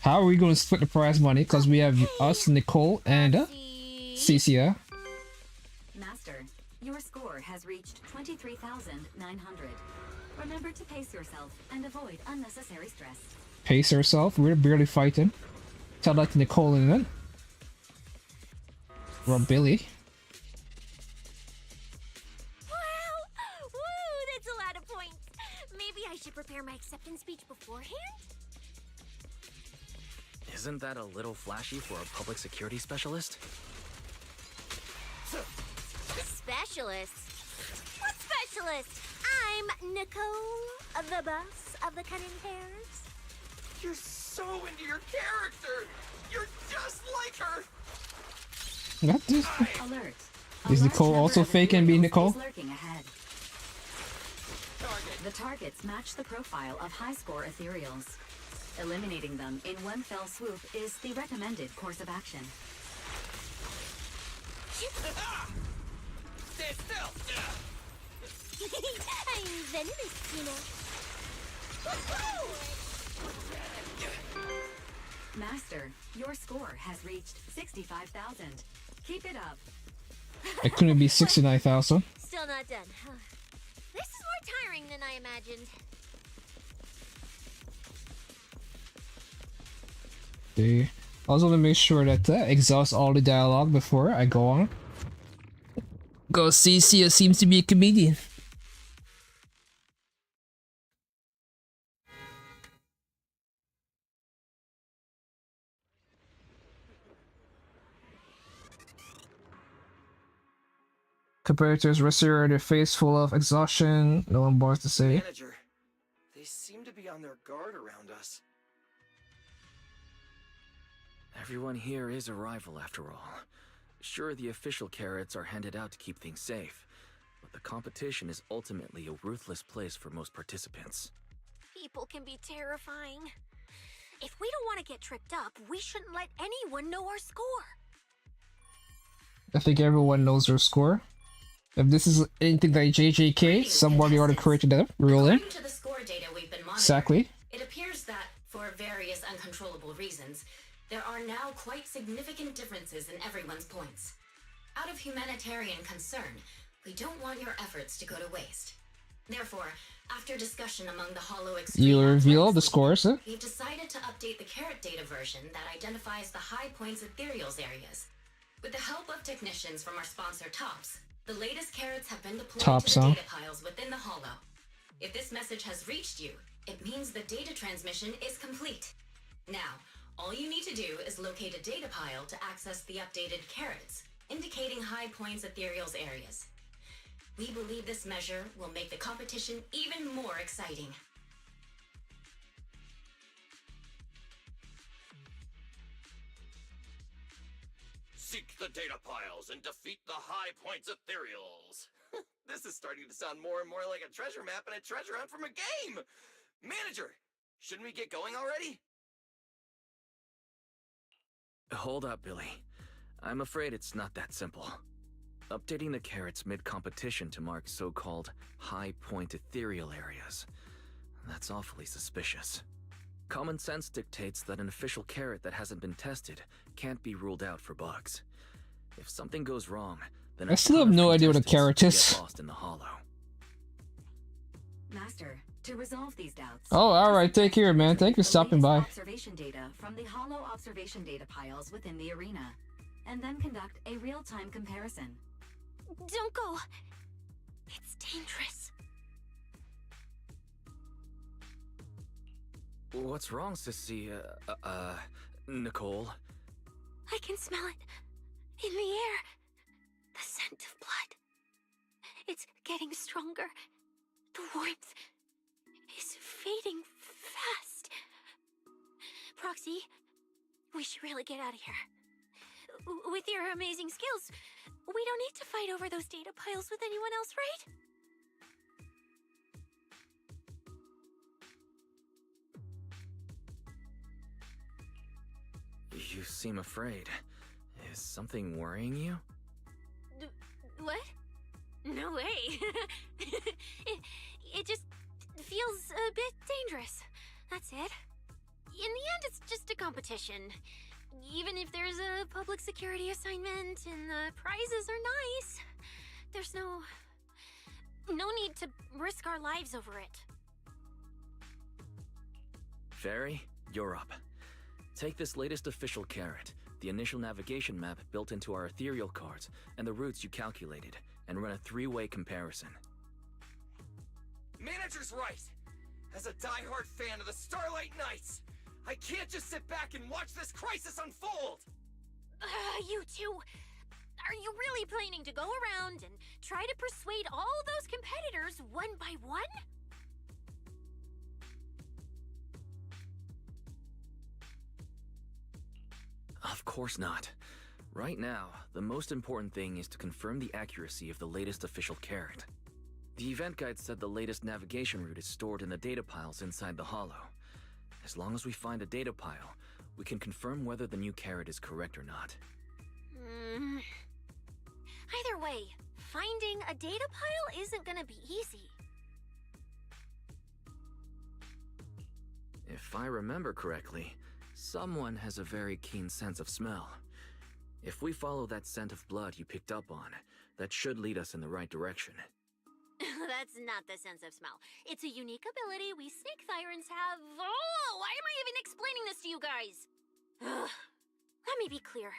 How are we going to split the prize money? Because we have us, Nicole, and Cecia. Master, your score has reached 23,900. Remember to pace yourself and avoid unnecessary stress. Pace herself. We're barely fighting. Sound like Nicole in it. Or Billy. Wow! Woo! That's a lot of points. Maybe I should prepare my acceptance speech beforehand? Isn't that a little flashy for a public security specialist? Specialist? What specialist? I'm Nicole, the boss of the Cunning Hairs. You're so into your character. You're just like her. What this? Alert. Is Nicole also fake and be Nicole? Lurking ahead. The targets match the profile of high-score ethereals. Eliminating them in one fell swoop is the recommended course of action. Stay still. I'm venomous, you know. Master, your score has reached 65,000. Keep it up. It couldn't be 69,000. Still not done. This is more tiring than I imagined. Okay. I also want to make sure that exhaust all the dialogue before I go on. Go see, seems to be a comedian. Competitors rest here, their face full of exhaustion. No one bothers to say. Manager, they seem to be on their guard around us. Everyone here is a rival after all. Sure, the official carrots are handed out to keep things safe, but the competition is ultimately a ruthless place for most participants. People can be terrifying. If we don't want to get tripped up, we shouldn't let anyone know our score. I think everyone knows their score. If this is anything like JJK, somebody ought to create that rule in. According to the score data we've been monitoring, Exactly. it appears that, for various uncontrollable reasons, there are now quite significant differences in everyone's points. Out of humanitarian concern, we don't want your efforts to go to waste. Therefore, after discussion among the Hollow Extreme You reveal Athletics the scores, huh? we've decided to update the carrot data version that identifies the high points ethereals areas. With the help of technicians from our sponsor Tops, the latest carrots have been deployed Tops, to the huh? data piles within the Hollow. If this message has reached you, it means the data transmission is complete. Now, all you need to do is locate a data pile to access the updated carrots, indicating high points ethereals areas. We believe this measure will make the competition even more exciting. Seek the data piles and defeat the high points ethereals. This is starting to sound more and more like a treasure map and a treasure hunt from a game. Manager, shouldn't we get going already? Hold up, Billy. I'm afraid it's not that simple. Updating the carrots mid-competition to mark so-called high-point ethereal areas. That's awfully suspicious. Common sense dictates that an official carrot that hasn't been tested can't be ruled out for bugs. If something goes wrong, then I still have no idea what a carrot is. get lost in the hollow. Master, to resolve these doubts. Oh, alright, take care, man. Thank you for stopping by. Observation data from the hollow observation data piles within the arena, and then conduct a real-time comparison. Don't go. It's dangerous. What's wrong, Sissy? Nicole? I can smell it in the air. The scent of blood. It's getting stronger. The warmth is fading fast. Proxy, we should really get out of here. With your amazing skills, we don't need to fight over those data piles with anyone else, right? You seem afraid. Is something worrying you? What? No way. it just feels a bit dangerous. That's it. In the end, it's just a competition. Even if there's a public security assignment and the prizes are nice, there's no need to risk our lives over it. Fairy, you're up. Take this latest official carrot, the initial navigation map built into our ethereal cards, and the routes you calculated, and run a three-way comparison. Manager's right. As a die-hard fan of the Starlight Knights, I can't just sit back and watch this crisis unfold! You two, are you really planning to go around and try to persuade all those competitors one by one? Of course not. Right now, the most important thing is to confirm the accuracy of the latest official carrot. The event guide said the latest navigation route is stored in the data piles inside the hollow. As long as we find a data pile, we can confirm whether the new carrot is correct or not. Either way, finding a data pile isn't gonna be easy. If I remember correctly, someone has a very keen sense of smell. If we follow that scent of blood you picked up on, that should lead us in the right direction. That's not the sense of smell. It's a unique ability we snake sirens have. Oh, why am I even explaining this to you guys? Ugh. Let me be clear.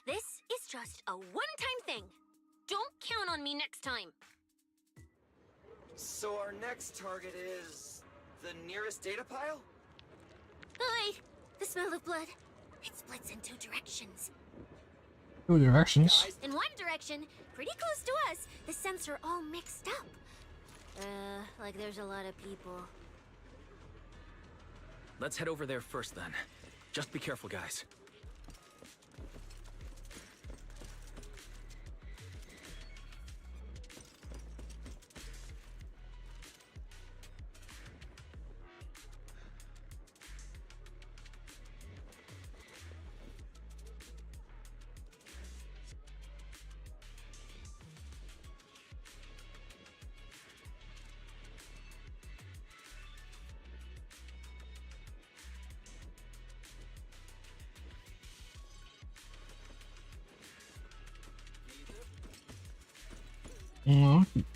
This is just a one-time thing. Don't count on me next time. So our next target is the nearest data pile? Wait, the smell of blood. It splits in two directions. Two directions. In one direction, pretty close to us, the scents are all mixed up. Like there's a lot of people. Let's head over there first then. Just be careful, guys.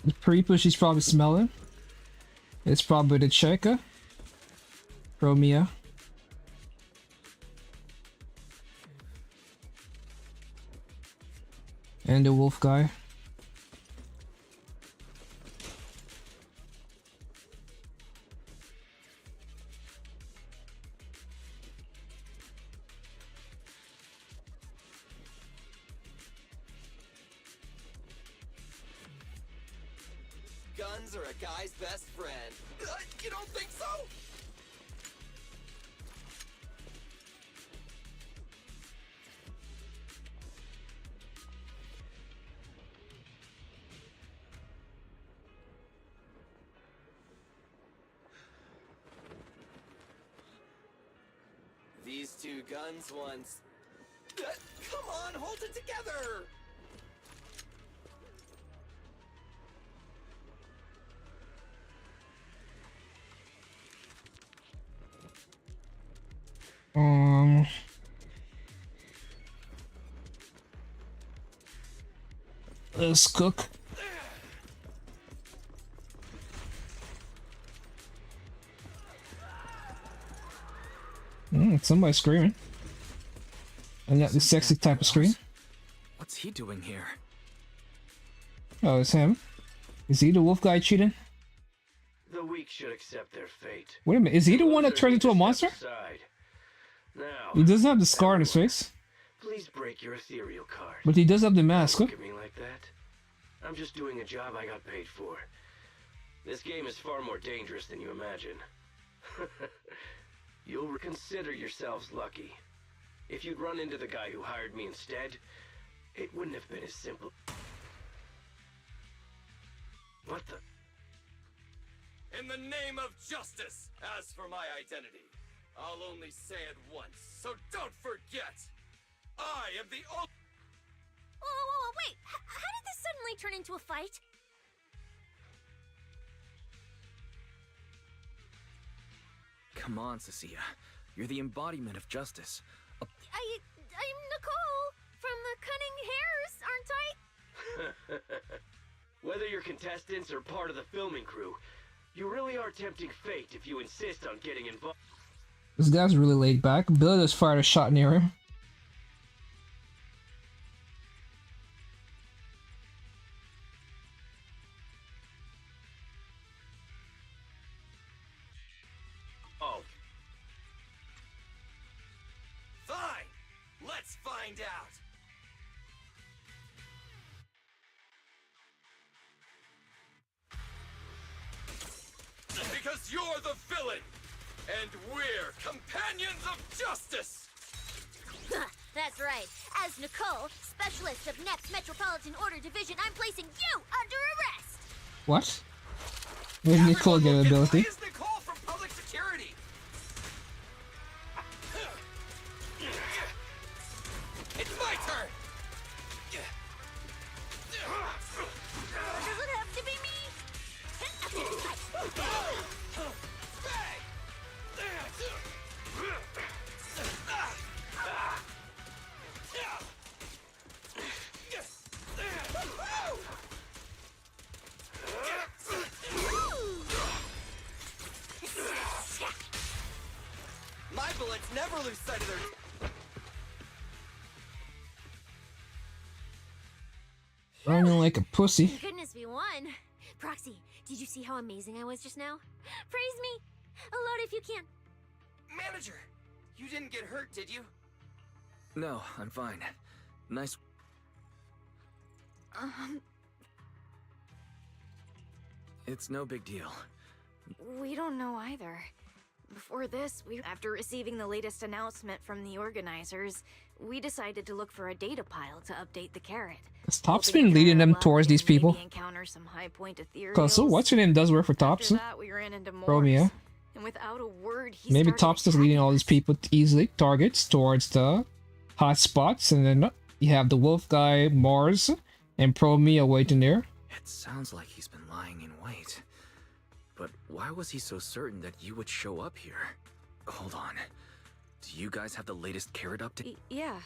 The people she's probably smelling. It's probably the Cheka. Romeo. And the wolf guy. Guns are a guy's best friend. You don't think so? These two guns once... Come on, hold it together! Let's cook. Somebody's screaming. And not the sexy type of scream. What's he doing here? Oh, it's him. Is he the wolf guy cheating? The weak should accept their fate. Wait a minute, is he the one that turned into a monster? Now, He doesn't have the scar on his face. please break your ethereal card. But he does have the mask. Don't look at me like that. I'm just doing a job I got paid for. This game is far more dangerous than you imagine. You'll consider yourselves lucky. If you'd run into the guy who hired me instead, it wouldn't have been as simple. What the? In the name of justice! As for my identity, I'll only say it once, so don't forget! I am the only... Whoa, wait! How did this suddenly turn into a fight? Come on, Cecilia. You're the embodiment of justice. I'm Nicole from the Cunning Hares, aren't I? Whether you're contestants or part of the filming crew, you really are tempting fate if you insist on getting involved. This guy's really laid back. Bill just fired a shot near him. Oh. Fine! Let's find out! Because you're the villain! And we're companions of justice! That's right. As Nicole, specialist of NEP's Metropolitan Order Division, I'm placing you under arrest! What? Where did Nicole get an ability? Why is Nicole from public security? It's my turn! Does it have to be me? My bullets never lose sight of their... Running like a pussy. Thank goodness we won. Proxy, did you see how amazing I was just now? Praise me! Aloud if you can. Manager, you didn't get hurt, did you? No, I'm fine. Nice. It's no big deal. We don't know either. Before this, after receiving the latest announcement from the organizers, we decided to look for a data pile to update the carrot. Has Tops been leading them towards these people? Encounter some high point Cause so what's your name does work for Tops? After that, we ran into Romeo. And without a word, he Maybe started Tops is leading all these people easily targets towards the hot spots, and then you have the wolf guy Mars and Pro Mia waiting there. It sounds like he's been lying in wait. But why was he so certain that you would show up here? Hold on. Do you guys have the latest carrot update? Yeah.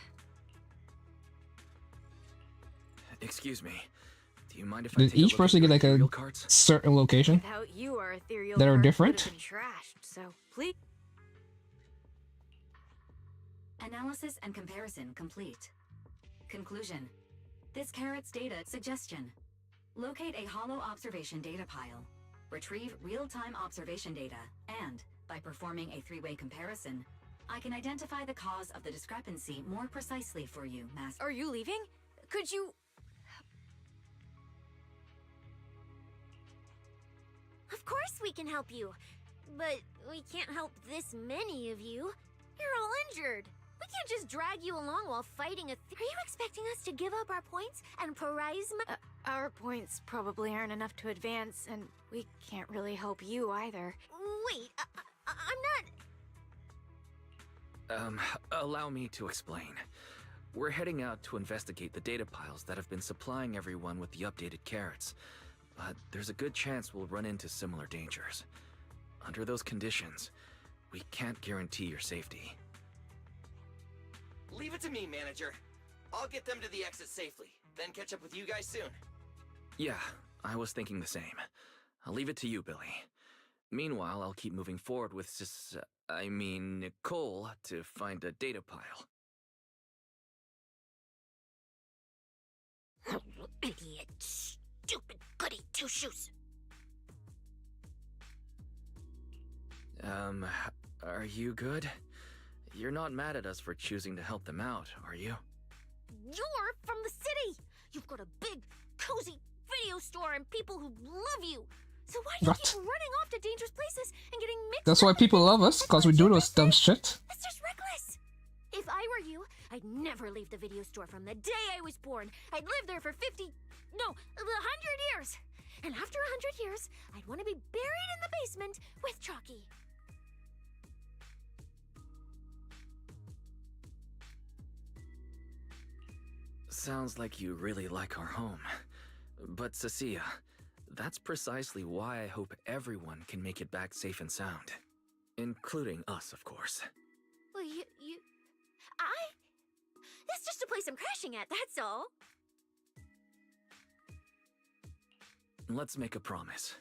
Excuse me. Do you mind if I Did take a each look person at get your like a ethereal cards? certain location Without you, our ethereal that are cards different? would have been trashed, so please. Analysis and comparison complete. Conclusion. This carrot's data suggestion. Locate a hollow observation data pile. Retrieve real-time observation data, and, by performing a three-way comparison, I can identify the cause of the discrepancy more precisely for you, Master. Are you leaving? Could you... Of course we can help you, but we can't help this many of you. You're all injured. We can't just drag you along while fighting a... Are you expecting us to give up our points and prize our points probably aren't enough to advance, and we can't really help you either. Wait, I'm not... Allow me to explain. We're heading out to investigate the data piles that have been supplying everyone with the updated carrots. But there's a good chance we'll run into similar dangers. Under those conditions, we can't guarantee your safety. Leave it to me, manager. I'll get them to the exit safely, then catch up with you guys soon. Yeah, I was thinking the same. I'll leave it to you, Billy. Meanwhile, I'll keep moving forward with Nicole to find a data pile. Idiot. Stupid goody two-shoes. Are you good? You're not mad at us for choosing to help them out, are you? You're from the city! You've got a big, cozy video store and people who love you! So why do you keep running off to dangerous places and getting mixed That's why people love us, cause we do those dumb shit. That's just reckless! If I were you, I'd never leave the video store from the day I was born. I'd live there for 100 years! And after 100 years, I'd want to be buried in the basement with Chalky. Sounds like you really like our home. But Cecilia, that's precisely why I hope everyone can make it back safe and sound. Including us, of course. Well, that's just a place I'm crashing at, that's all. Let's make a promise.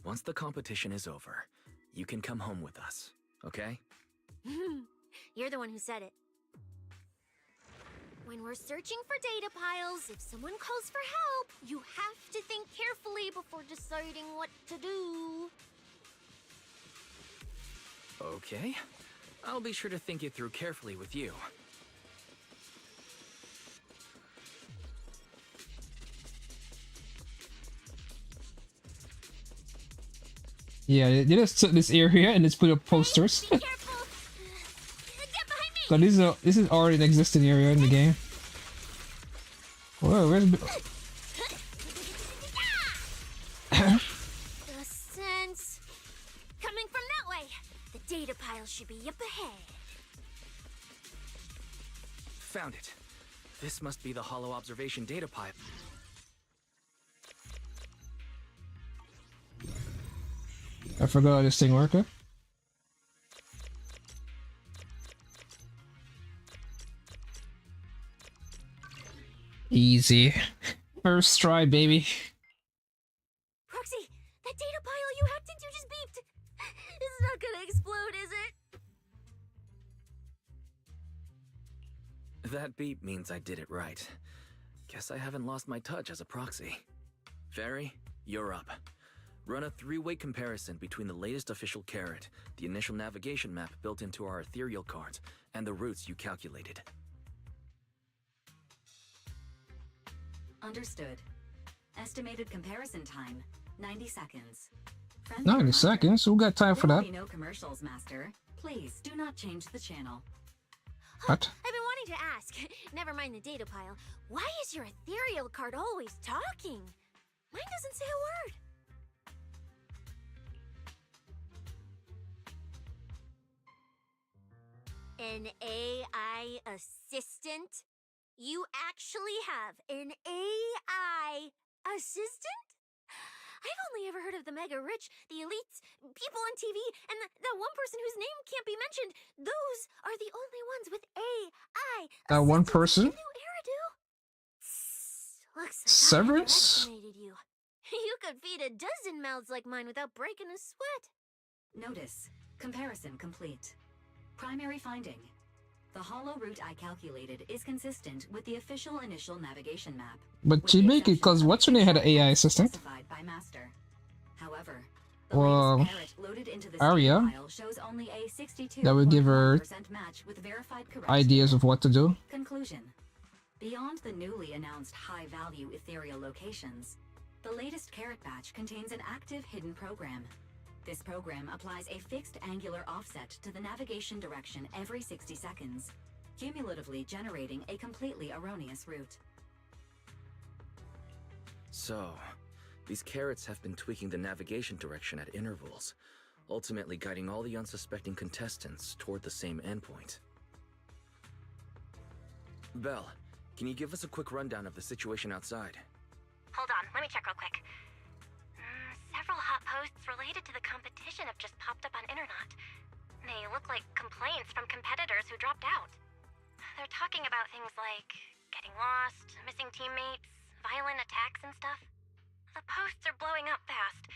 Once the competition is over, you can come home with us, okay? You're the one who said it. When we're searching for data piles, if someone calls for help, you have to think carefully before deciding what to do. Okay. I'll be sure to think it through carefully with you. Yeah, they just took this area and just put up posters. Be careful! Get behind me! So this is already an existing area in the game. Whoa, where's The sense coming from that way. The data pile should be up ahead. Found it. This must be the hollow observation data pile. I forgot how this thing worked. Huh? Easy. First try, baby. Roxy, that data pile you hacked into just beeped. It's not gonna explode, is it? That beep means I did it right. Guess I haven't lost my touch as a proxy. Fairy, you're up. Run a three-way comparison between the latest official carrot, the initial navigation map built into our ethereal cards, and the routes you calculated. Understood. Estimated comparison time, 90 seconds. 90 seconds? Who got time for There that? will be no commercials, Master. Please do not change the channel. What? I've been wanting to ask. Never mind the data pile. Why is your ethereal card always talking? Mine doesn't say a word. An AI assistant? You actually have an AI assistant? I've only ever heard of the mega rich, the elites, people on TV, and that one person whose name can't be mentioned. Those are the only ones with AI. That one person? New Eridu. Looks like I Severus? underestimated you. You could feed a dozen mouths like mine without breaking a sweat. Notice. Comparison complete. Primary finding. The hollow route I calculated is consistent with the official initial navigation map. But she make it because what's her name had an AI assistant? Specified by Master. However, Well, carrot loaded into the Arya, file shows only a 62% that would give her match with verified correct ideas of what to do. Conclusion. Beyond the newly announced high-value ethereal locations, the latest carrot batch contains an active hidden program. This program applies a fixed angular offset to the navigation direction every 60 seconds, cumulatively generating a completely erroneous route. So, these carrots have been tweaking the navigation direction at intervals, ultimately guiding all the unsuspecting contestants toward the same endpoint. Belle, can you give us a quick rundown of the situation outside? Hold on, let me check real quick. Several hot posts related to the competition have just popped up on Internet. They look like complaints from competitors who dropped out. They're talking about things like getting lost, missing teammates, violent attacks and stuff. The posts are blowing up fast.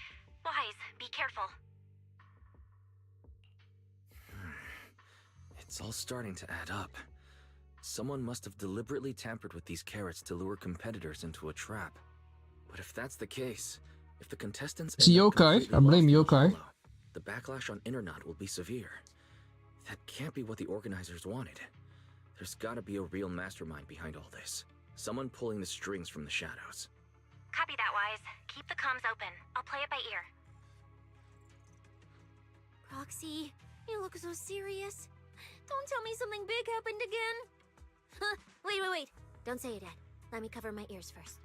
Wise, be careful. It's all starting to add up. Someone must have deliberately tampered with these carrots to lure competitors into a trap. But if that's the case, if the contestants It's yokai. I blame yokai. The backlash on Internet will be severe. That can't be what the organizers wanted. There's gotta be a real mastermind behind all this. Someone pulling the strings from the shadows. Copy that, Wise. Keep the comms open. I'll play it by ear. Proxy, you look so serious. Don't tell me something big happened again. Huh, wait. Don't say it yet. Let me cover my ears first.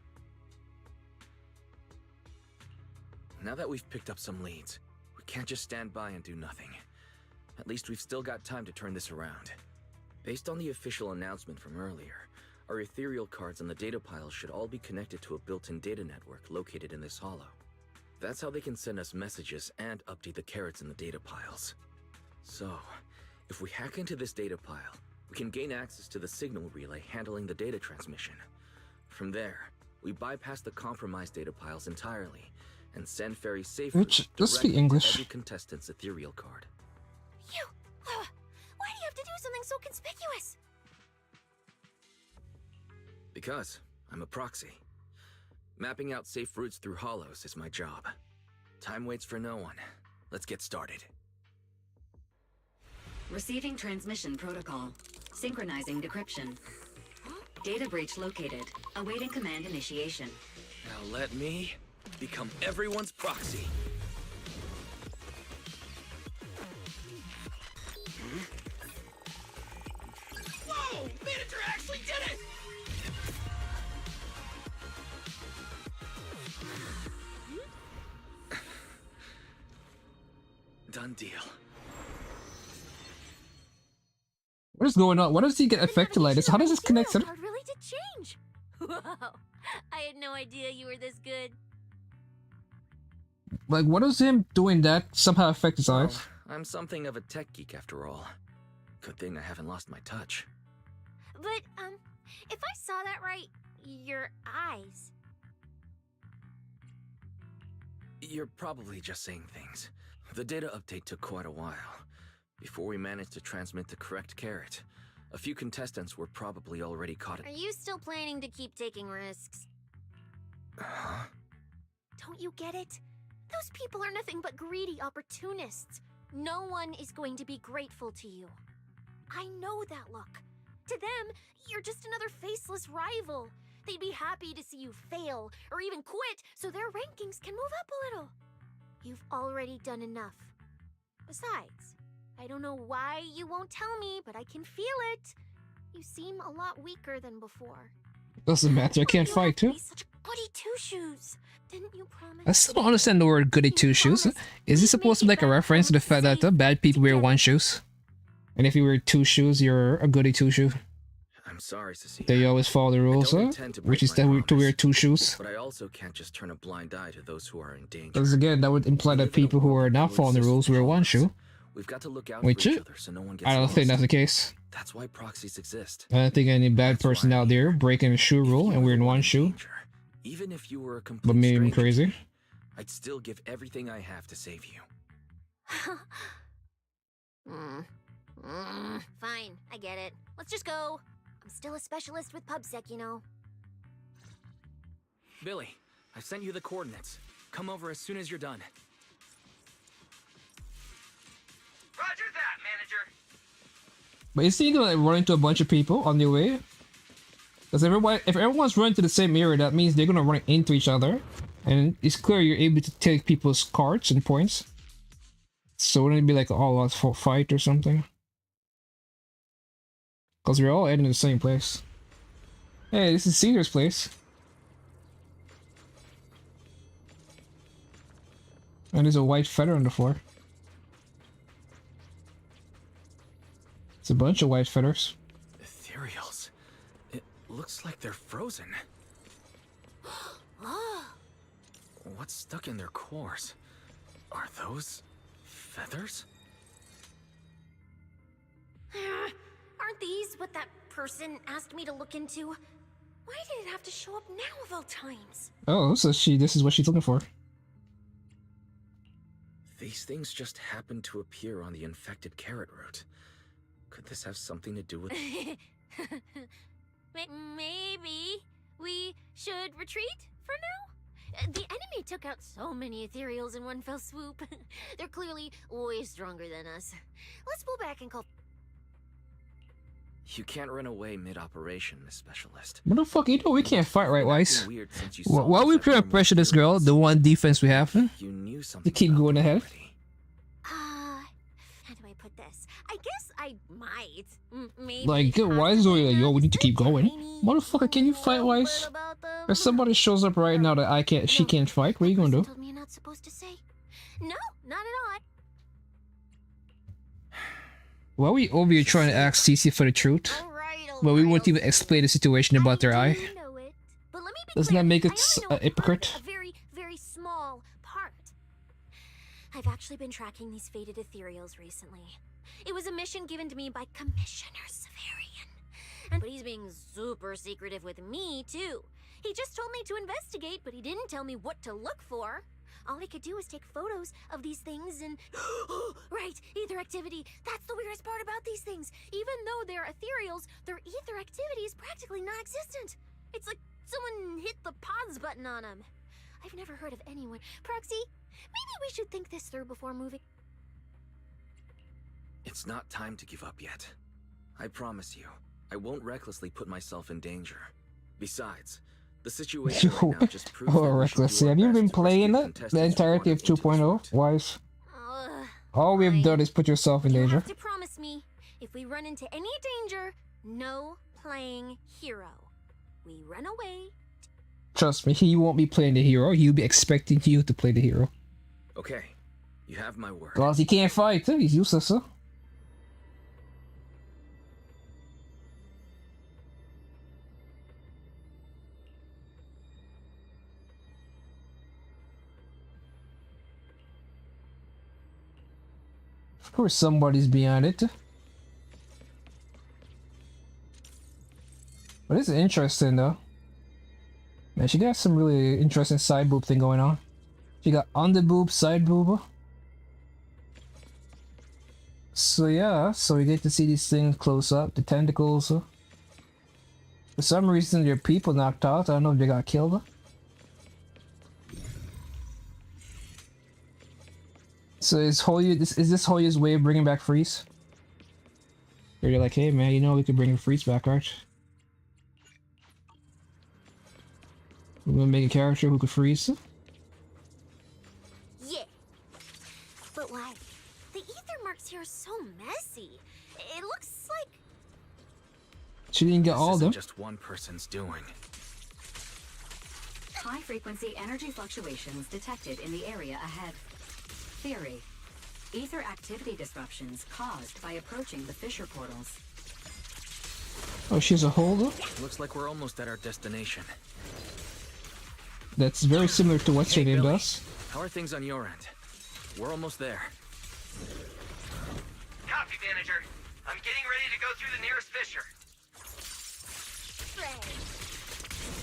Now that we've picked up some leads, we can't just stand by and do nothing. At least we've still got time to turn this around. Based on the official announcement from earlier, our ethereal cards and the data piles should all be connected to a built-in data network located in this hollow. That's how they can send us messages and update the carrots in the data piles. So, if we hack into this data pile, we can gain access to the signal relay handling the data transmission. From there, we bypass the compromised data piles entirely and send Fairy safely Let's speak directly to English. every contestant's ethereal card. Why do you have to do something so conspicuous? Because I'm a proxy. Mapping out safe routes through hollows is my job. Time waits for no one. Let's get started. Receiving transmission protocol. Synchronizing decryption. Data breach located. Awaiting command initiation. Now let me become everyone's proxy. Whoa! Manager actually did it! Done deal. What is going on? Why does he get affected like this? How does this connect to? Card really did change. Wow, I had no idea you were this good. Like, what does him doing that somehow affect his eyes? I'm something of a tech geek after all. Good thing I haven't lost my touch. But, if I saw that right, your eyes. You're probably just saying things. The data update took quite a while. Before we managed to transmit the correct carrot, a few contestants were probably already caught. Are you still planning to keep taking risks? Huh? Don't you get it? Those people are nothing but greedy opportunists. No one is going to be grateful to you. I know that look. To them, you're just another faceless rival. They'd be happy to see you fail or even quit so their rankings can move up a little. You've already done enough. Besides, I don't know why you won't tell me, but I can feel it. You seem a lot weaker than before. Doesn't matter, I can't fight too. Such goody two-shoes. Didn't you promise? I still don't understand the word goody two-shoes. Is this supposed to be like a reference to the fact that the bad people wear one shoes? And if you wear two shoes, you're a goody two-shoe? I'm sorry, Cecilia. They always follow the rules, huh? Which is to wear two shoes. But I also can't just turn a blind eye to those who are in danger. Because again, that would imply that people who are not following the rules wear one shoe. We've got to look out Which for each other so no one gets I don't lost. think that's the case. That's why proxies exist. I don't think any bad person out there breaking a shoe rule and wearing one shoe. Even if you were a complete But maybe I'm stranger, crazy. I'd still give everything I have to save you. Fine, I get it. Let's just go. I'm still a specialist with PubSec, you know. Billy, I've sent you the coordinates. Come over as soon as you're done. Roger that, manager. But is he gonna like, run into a bunch of people on their way? Because if everyone's running to the same area, that means they're gonna run into each other. And it's clear you're able to take people's cards and points. So wouldn't it be like an all-out fight or something? Because we're all heading to the same place. Hey, this is Caesar's place. And there's a white feather on the floor. It's a bunch of white feathers. Ethereals. It looks like they're frozen. What's stuck in their cores? Are those feathers? Aren't these what that person asked me to look into? Why did it have to show up now of all times? Oh, so this is what she's looking for. These things just happened to appear on the infected carrot root. Could this have something to do with... Maybe we should retreat for now? The enemy took out so many ethereals in one fell swoop. They're clearly way stronger than us. Let's pull back and call... You can't run away mid-operation, Miss Specialist. What the fuck? You know we can't fight, right, Weiss? Weird since you saw Why we trying to pressure this girl, the one defense we have, You knew something to keep going ahead? How do I put this? I guess I might. Maybe. Like, why is Zoe like, yo, we need to keep going? Motherfucker, can you fight, Weiss? If somebody shows up right now that she can't fight, what are you gonna do? Told me you're not supposed to say. No, not at all. Why are we over here trying to ask Cece for the truth? But we won't even explain the situation about their eye. Doesn't that make us a hypocrite? A very, very small part. I've actually been tracking these faded ethereals recently. It was a mission given to me by Commissioner Severian. But he's being super secretive with me, too. He just told me to investigate, but he didn't tell me what to look for. All he could do was take photos of these things and... Right, ether activity. That's the weirdest part about these things. Even though they're ethereals, their ether activity is practically non-existent. It's like someone hit the pause button on them. I've never heard of anyone... Proxy, maybe we should think this through before moving. It's not time to give up yet. I promise you, I won't recklessly put myself in danger. Besides, the situation right now just proves that we should reckless. do our Have you best been to playing rescue it? The contestants entirety of 2.0? Wise. All we've done is put yourself in danger. You have to promise me, if we run into any danger, no playing hero. We run away. Trust me, he won't be playing the hero. He'll be expecting you to play the hero. Okay, you have my word. Cause he can't fight. He's useless, huh? Of course somebody's behind it. But it's interesting though. Man, she got some really interesting side boob thing going on. She got under boob, side boob. So yeah, so we get to see these things close up, the tentacles. For some reason there are people knocked out. I don't know if they got killed. So is this Hoya's way of bringing back Freeze? Or you're like, hey man, you know we could bring Freeze back, right? gonna make a character who could freeze. Yeah. But why? The ether marks here are so messy. It looks like... She didn't get all of them. Just one person's doing. High-frequency energy fluctuations detected in the area ahead. Theory. Ether activity disruptions caused by approaching the fissure portals. Oh, she's a holder? Looks like we're almost at our destination. That's very similar to what's her name does. How are things on your end? We're almost there. Copy, manager. I'm getting ready to go through the nearest fissure.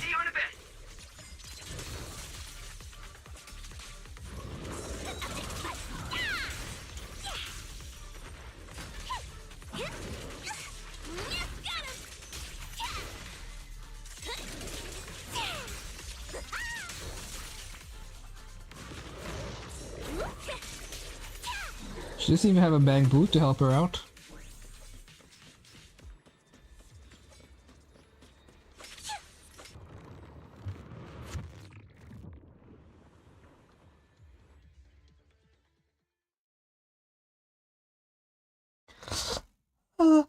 See you in a bit. She doesn't even have a bang boot to help her out. The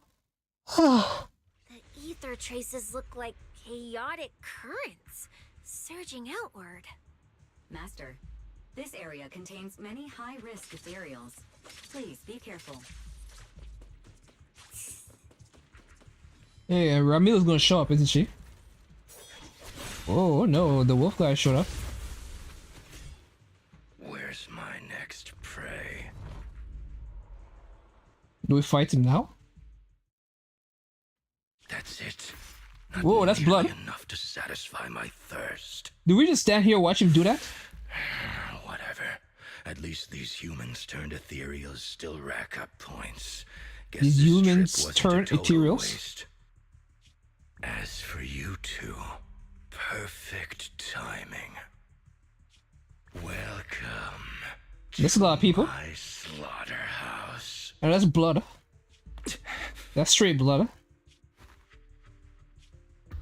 ether traces look like chaotic currents, surging outward. Master, this area contains many high-risk ethereals. Please be careful. Hey, Ramila's gonna show up, isn't she? Oh no, the wolf guy showed up. Where's my next prey? Do we fight him now? That's it. Whoa, that's blood. Enough to satisfy my thirst. Do we just stand here and watch him do that? Whatever. At least these humans turned ethereals still rack up points. Guess These this humans trip wasn't turn a total ethereals? waste. As for you two, perfect timing. Welcome. That's a lot of people. My slaughterhouse. And that's blood. That's straight blood.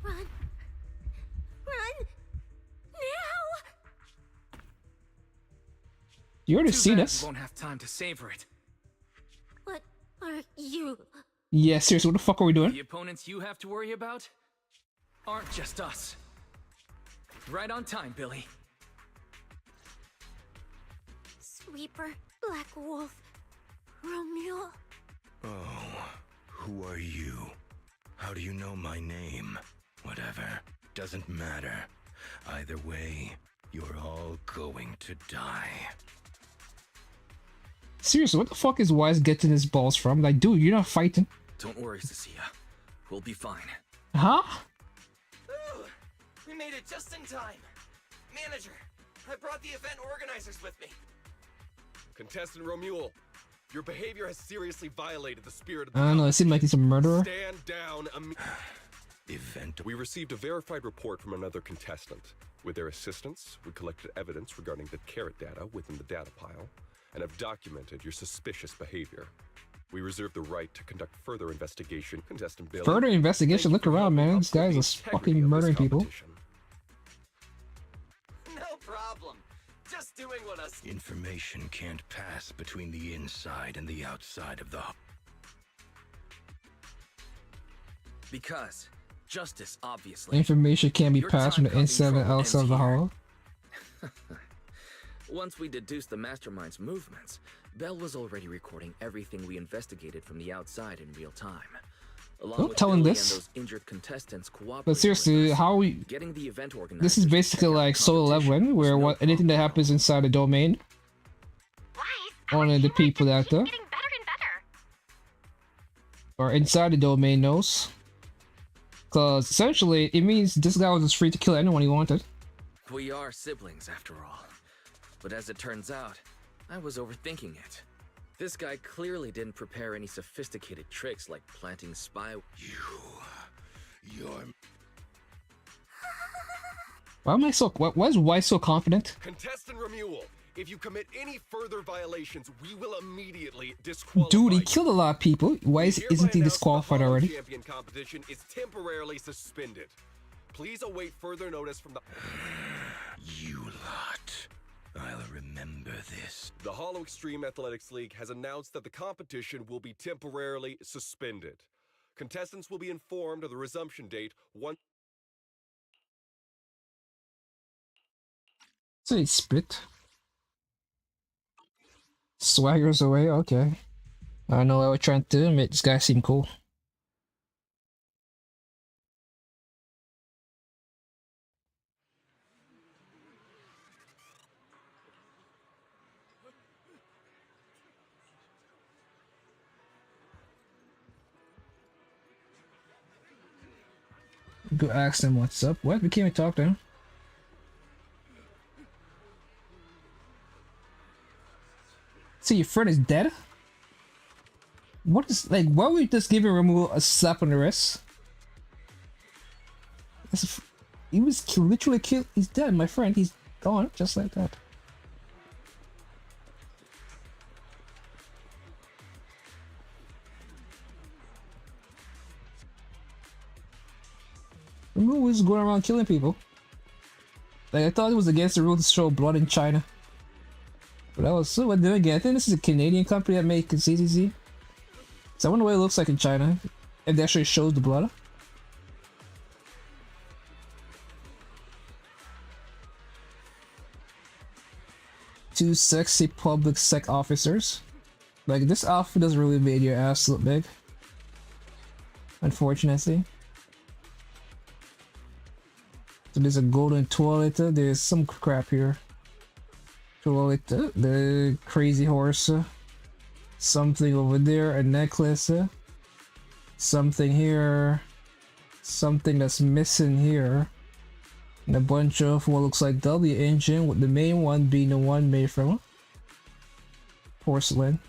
Run! Run! Now! You already Too seen bad us. we won't have time to savor it. What are you? Yeah, seriously, what the fuck are we doing? The opponents you have to worry about aren't just us. Right on time, Billy. Sweeper, Black Wolf, Romeo. Oh, who are you? How do you know my name? Whatever, doesn't matter. Either way, you're all going to die. Seriously, what the fuck is Wise getting his balls from? Like, dude, you're not fighting. Don't worry, Cecilia. We'll be fine. Huh? Ooh, we made it just in time. Manager, I brought the event organizers with me. Contestant Romuald, your behavior has seriously violated the spirit of I the don't know, it seemed like he's a murderer. Stand down Event. We received a verified report from another contestant. With their assistance, we collected evidence regarding the carrot data within the data pile and have documented your suspicious behavior. We reserve the right to conduct further investigation. Contestant Billy. Further investigation? Look around, man. This guy's just fucking murdering people. No problem. Just doing what us. Information can't pass between the inside and the outside of the... Because justice, obviously. Information can't be Your passed from time the inside and copy from outside of the ends here. hall. Once we deduced the mastermind's movements, Bell was already recording everything we investigated from the outside in real time. Along Don't with tell him Billy this. and those injured contestants cooperating But seriously, with us, how are we... getting the event organizers This is basically like Solo Leveling, where what anything that happens inside the domain, only the people that or inside the domain knows. Cause essentially, it means this guy was just free to kill anyone he wanted. We are siblings after all. But as it turns out, I was overthinking it. This guy clearly didn't prepare any sophisticated tricks like planting spy. You're... Why am I so... Why is White so confident? Contestant Romuald, if you commit any further violations, we will immediately disqualify Dude, he you. killed a lot of people. Why isn't he disqualified already? Champion competition is temporarily suspended. Please await further notice from the... You lot. I'll remember this. The Hollow Extreme Athletics League has announced that the competition will be temporarily suspended. Contestants will be informed of the resumption date once... Say split. Swaggers away, okay. I don't know what we're trying to do, make this guy seem cool. Go ask them what's up. What? We can't even talk to him. See, your friend is dead? What is, like, why would we just give Ramu a slap on the wrist? He was literally killed. He's dead, my friend. He's gone, just like that. Ramu was going around killing people. Like, I thought it was against the rule to show blood in China. But that was so. But then again, I think this is a Canadian company that made ZZZ. So I wonder what it looks like in China. If they actually shows the blood. Two sexy public sec officers. Like, this outfit doesn't really make your ass look big. Unfortunately. So there's a golden toilet. There's some crap here. Toilet. The crazy horse. Something over there. A necklace. Something here. Something that's missing here. And a bunch of what looks like W engine, with the main one being the one made from porcelain.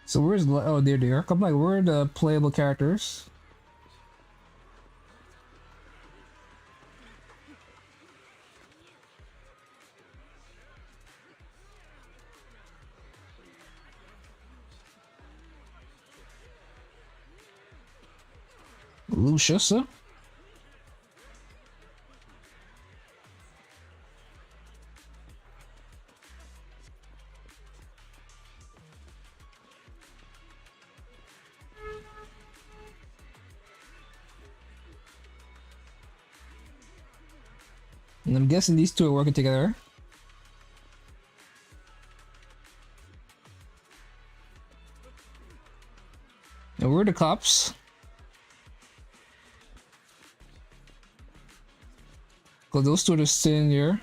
So where's the, oh, there they are. Come like, where are the playable characters? Lucius. And I'm guessing these two are working together. And where are the cops? Because those two are just sitting here.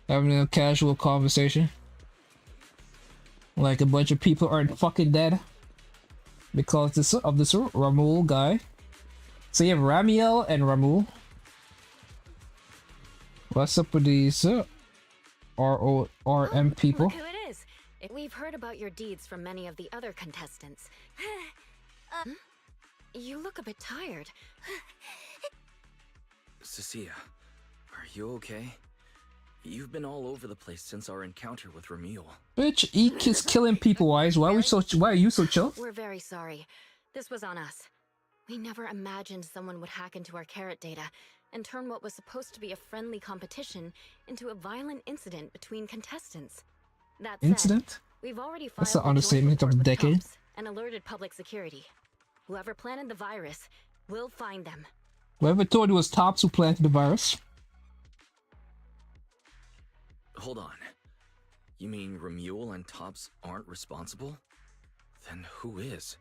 Having a casual conversation. Like a bunch of people aren't fucking dead. Because of this Ramul guy. So you have Ramiel and Ramul. What's up with these RM people? Look who it is. We've heard about your deeds from many of the other contestants. You look a bit tired. Cecilia, are you okay? You've been all over the place since our encounter with Ramiel. Bitch, Eek is killing people, wise. Why are you so chill? We're very sorry. This was on us. We never imagined someone would hack into our carrot data and turn what was supposed to be a friendly competition into a violent incident between contestants. That said, incident? We've already filed That's the a joint understatement of report the with decade. cops and alerted public security. Whoever planted the virus, we'll find them. Whoever told you it was Tops who planted the virus? Hold on. You mean Ramiel and Tops aren't responsible? Then who is?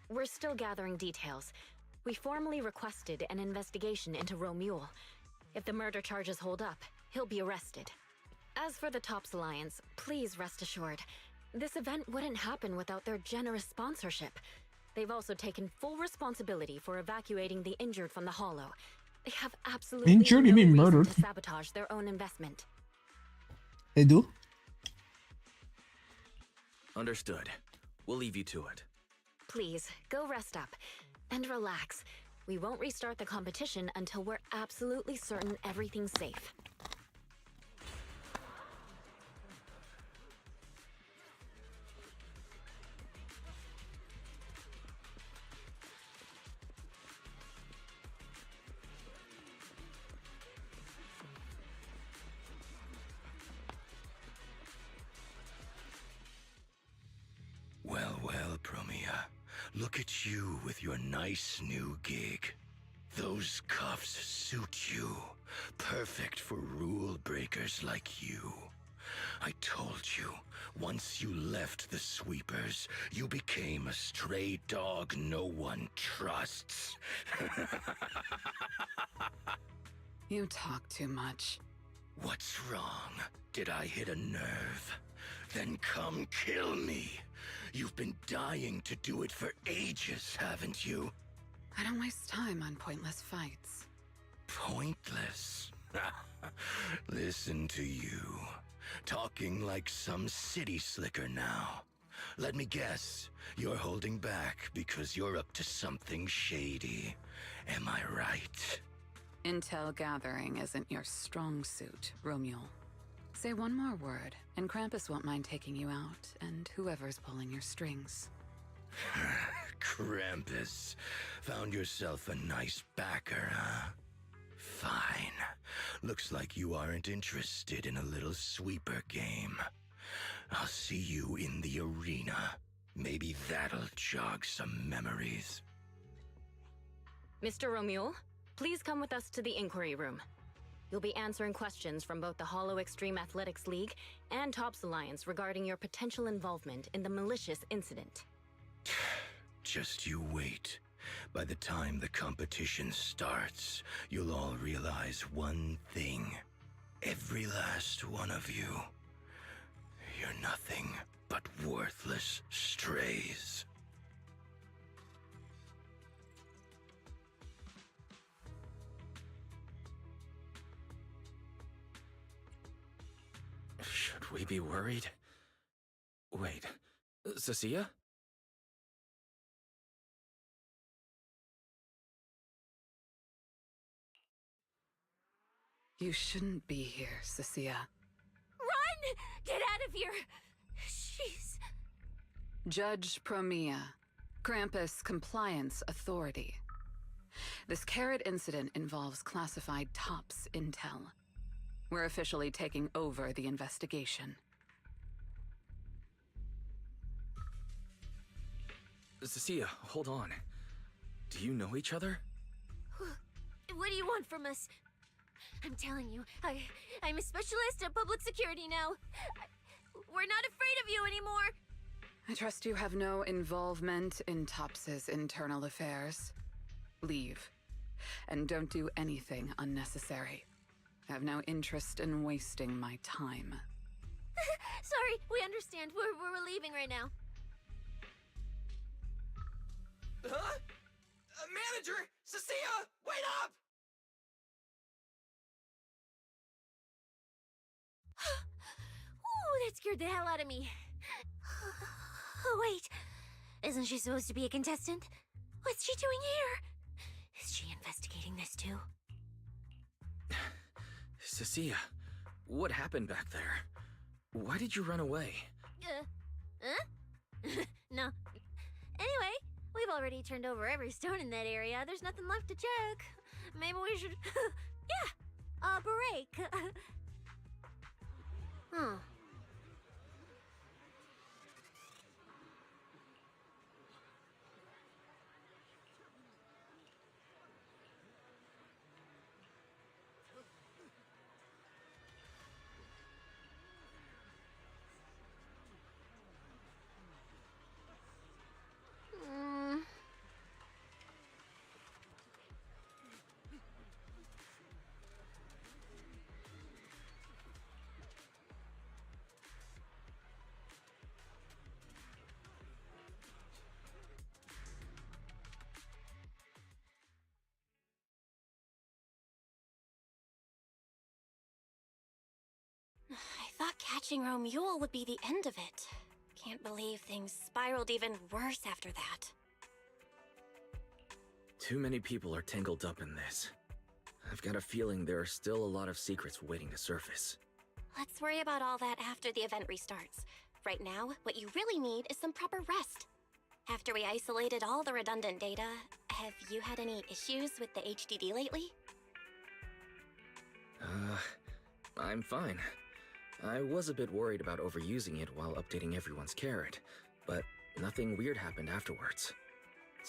We're still gathering details. We formally requested an investigation into Ramiel. If the murder charges hold up, he'll be arrested. As for the Tops Alliance, please rest assured, this event wouldn't happen without their generous sponsorship. They've also taken full responsibility for evacuating the injured from the Hollow. They have absolutely Injured? You no mean reason murdered? to sabotage their own investment. They do? Understood. We'll leave you to it. Please, go rest up. And relax. We won't restart the competition until we're absolutely certain everything's safe. Well, well, Promia. Look at you with your nice new gig. Those cuffs suit you. Perfect for rule breakers like you. I told you, once you left the sweepers, you became a stray dog no one trusts. You talk too much. What's wrong? Did I hit a nerve? Then come kill me. You've been dying to do it for ages, haven't you? I don't waste time on pointless fights. Pointless? Listen to you. Talking like some city slicker now. Let me guess, you're holding back because you're up to something shady. Am I right? Intel gathering isn't your strong suit, Romule. Say one more word, and Krampus won't mind taking you out, and whoever's pulling your strings. Krampus. Found yourself a nice backer, huh? Fine. Looks like you aren't interested in a little sweeper game. I'll see you in the arena. Maybe that'll jog some memories. Mr. Romule, please come with us to the inquiry room. You'll be answering questions from both the Hollow Extreme Athletics League and Tops Alliance regarding your potential involvement in the malicious incident. Just you wait. By the time the competition starts, you'll all realize one thing. Every last one of you. You're nothing but worthless strays. Should we be worried? Wait, Cecilia? You shouldn't be here, Cecilia. Run! Get out of here! She's... Judge Promia, Krampus Compliance Authority. This carrot incident involves classified Tops intel. We're officially taking over the investigation. Cecilia, hold on. Do you know each other? What do you want from us? I'm telling you, I'm a specialist at public security now. We're not afraid of you anymore. I trust you have no involvement in Tops's internal affairs. Leave. And don't do anything unnecessary. I have no interest in wasting my time. Sorry, we understand. We're leaving right now. Huh? Manager! Cecilia! Wait up! Ooh, that scared the hell out of me. Oh, wait. Isn't she supposed to be a contestant? What's she doing here? Is she investigating this too? Cecilia, what happened back there? Why did you run away? Huh? No. Anyway, we've already turned over every stone in that area. There's nothing left to check. Maybe we should... yeah, a break. Huh. I thought catching Romule would be the end of it. Can't believe things spiraled even worse after that. Too many people are tangled up in this. I've got a feeling there are still a lot of secrets waiting to surface. Let's worry about all that after the event restarts. Right now, what you really need is some proper rest. After we isolated all the redundant data, have you had any issues with the HDD lately? I'm fine. I was a bit worried about overusing it while updating everyone's carrot, but nothing weird happened afterwards.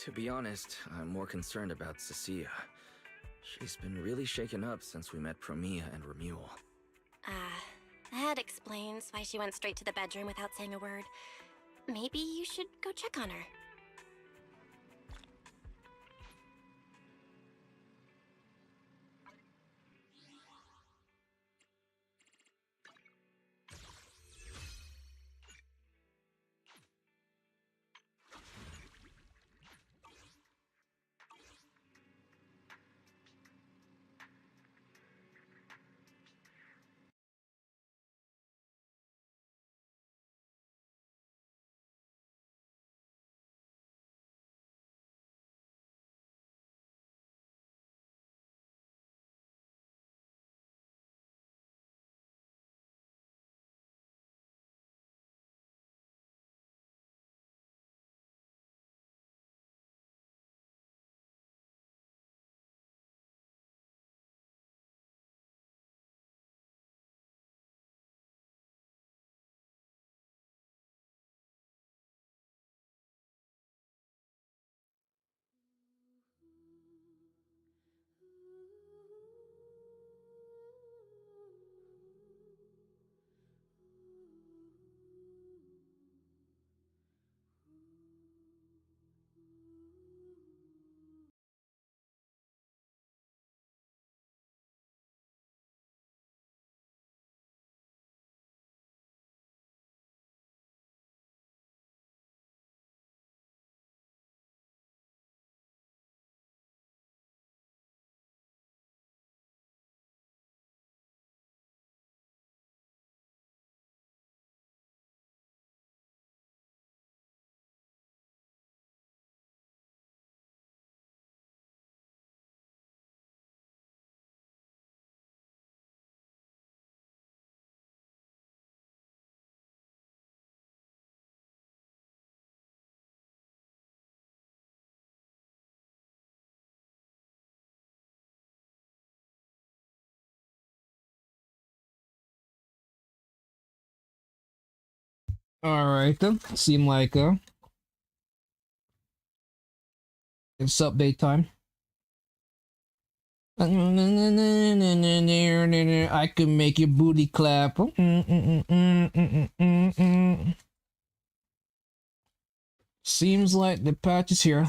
To be honest, I'm more concerned about Cecilia. She's been really shaken up since we met Promia and Remuel. That explains why she went straight to the bedroom without saying a word. Maybe you should go check on her. Alright then. Seem like it's update time. I can make your booty clap. Seems like the patch is here.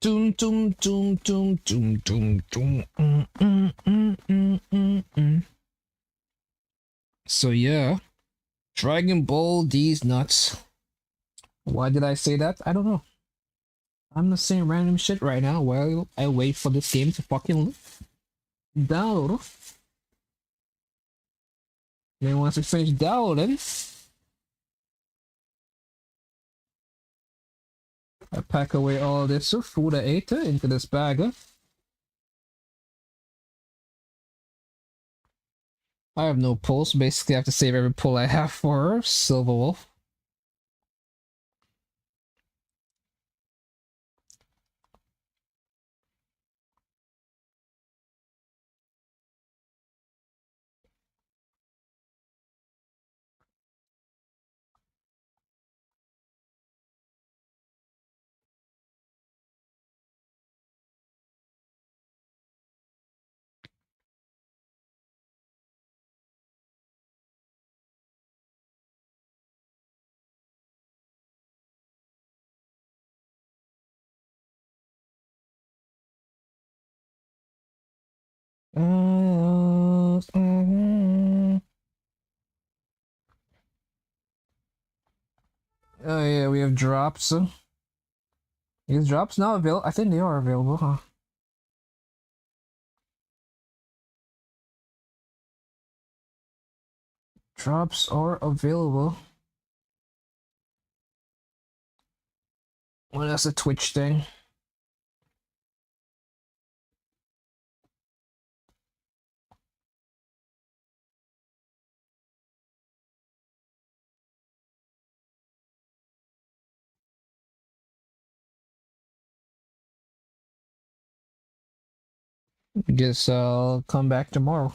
Doom doom doom doom doom doom doom. So yeah, Dragon Ball D's nuts. Why did I say that? I don't know. I'm just saying random shit right now while I wait for this game to fucking download. Then once it finishes downloading, I pack away all this food I ate into this bag. I have no pulse. Basically, I have to save every pull I have for Silver Wolf. Oh yeah, we have drops. These drops now available. I think they are available, huh? Drops are available. Well, that's a Twitch thing. Guess I'll come back tomorrow.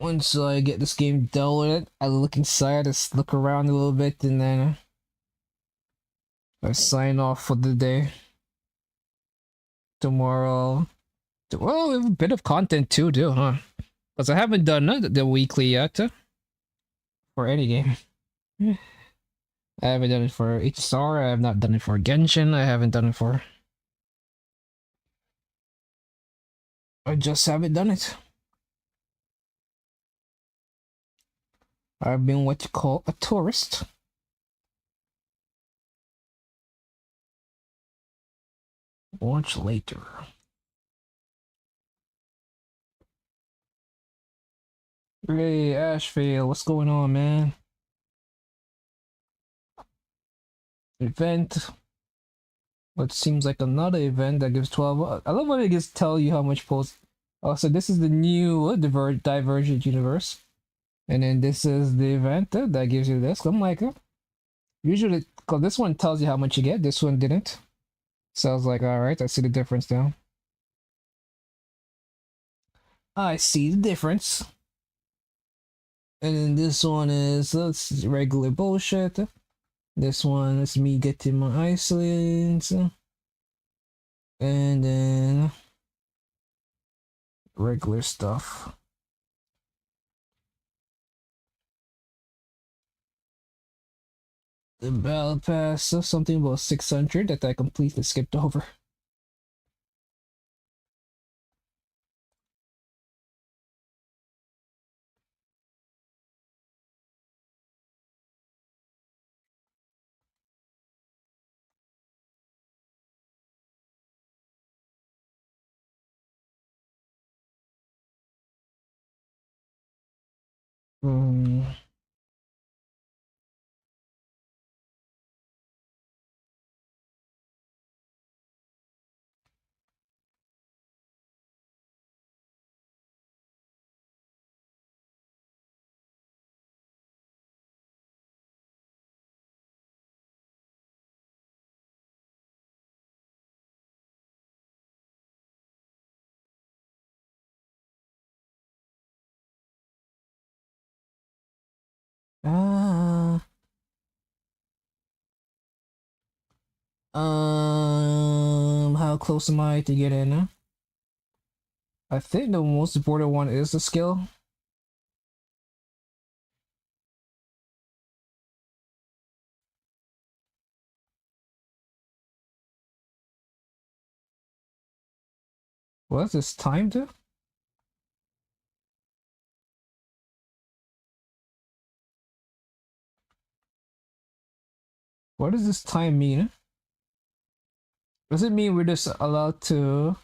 Once I get this game downloaded, I look inside, just look around a little bit, and then I sign off for the day. Tomorrow, well, we have a bit of content too, huh? Because I haven't done the weekly yet for any game. I haven't done it for HSR, I have not done it for Genshin, I haven't done it for... I just haven't done it. I've been what you call a tourist. Watch later. Hey, Ashveil, what's going on, man? Event. What seems like another event that gives 12. I love when it gives tell you how much post. Oh, so this is the new Divergent universe, and then this is the event that gives you this. I'm like, usually, cause this one tells you how much you get. This one didn't. So I was like, all right, I see the difference now. I see the difference. And then this one is regular bullshit. This one is me getting my isolates. And then regular stuff. The battle pass, something about 600 that I completely skipped over. How close am I to get in? I think the most important one is the skill. What is this timed? What does this time mean? Does it mean we're just allowed to...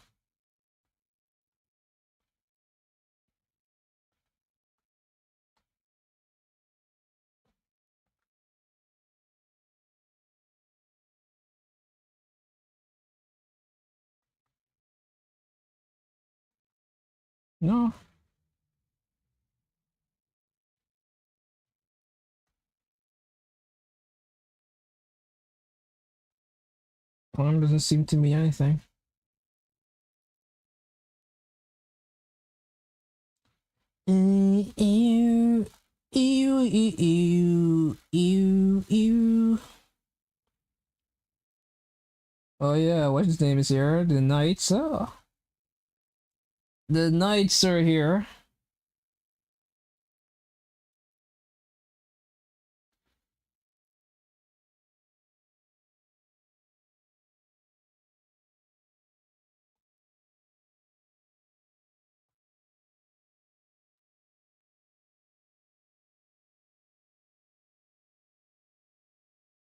No. Time doesn't seem to mean anything. Ew, ew, ew, ew, ew. Oh yeah, what's his name is here? The knights. Oh. The knights are here.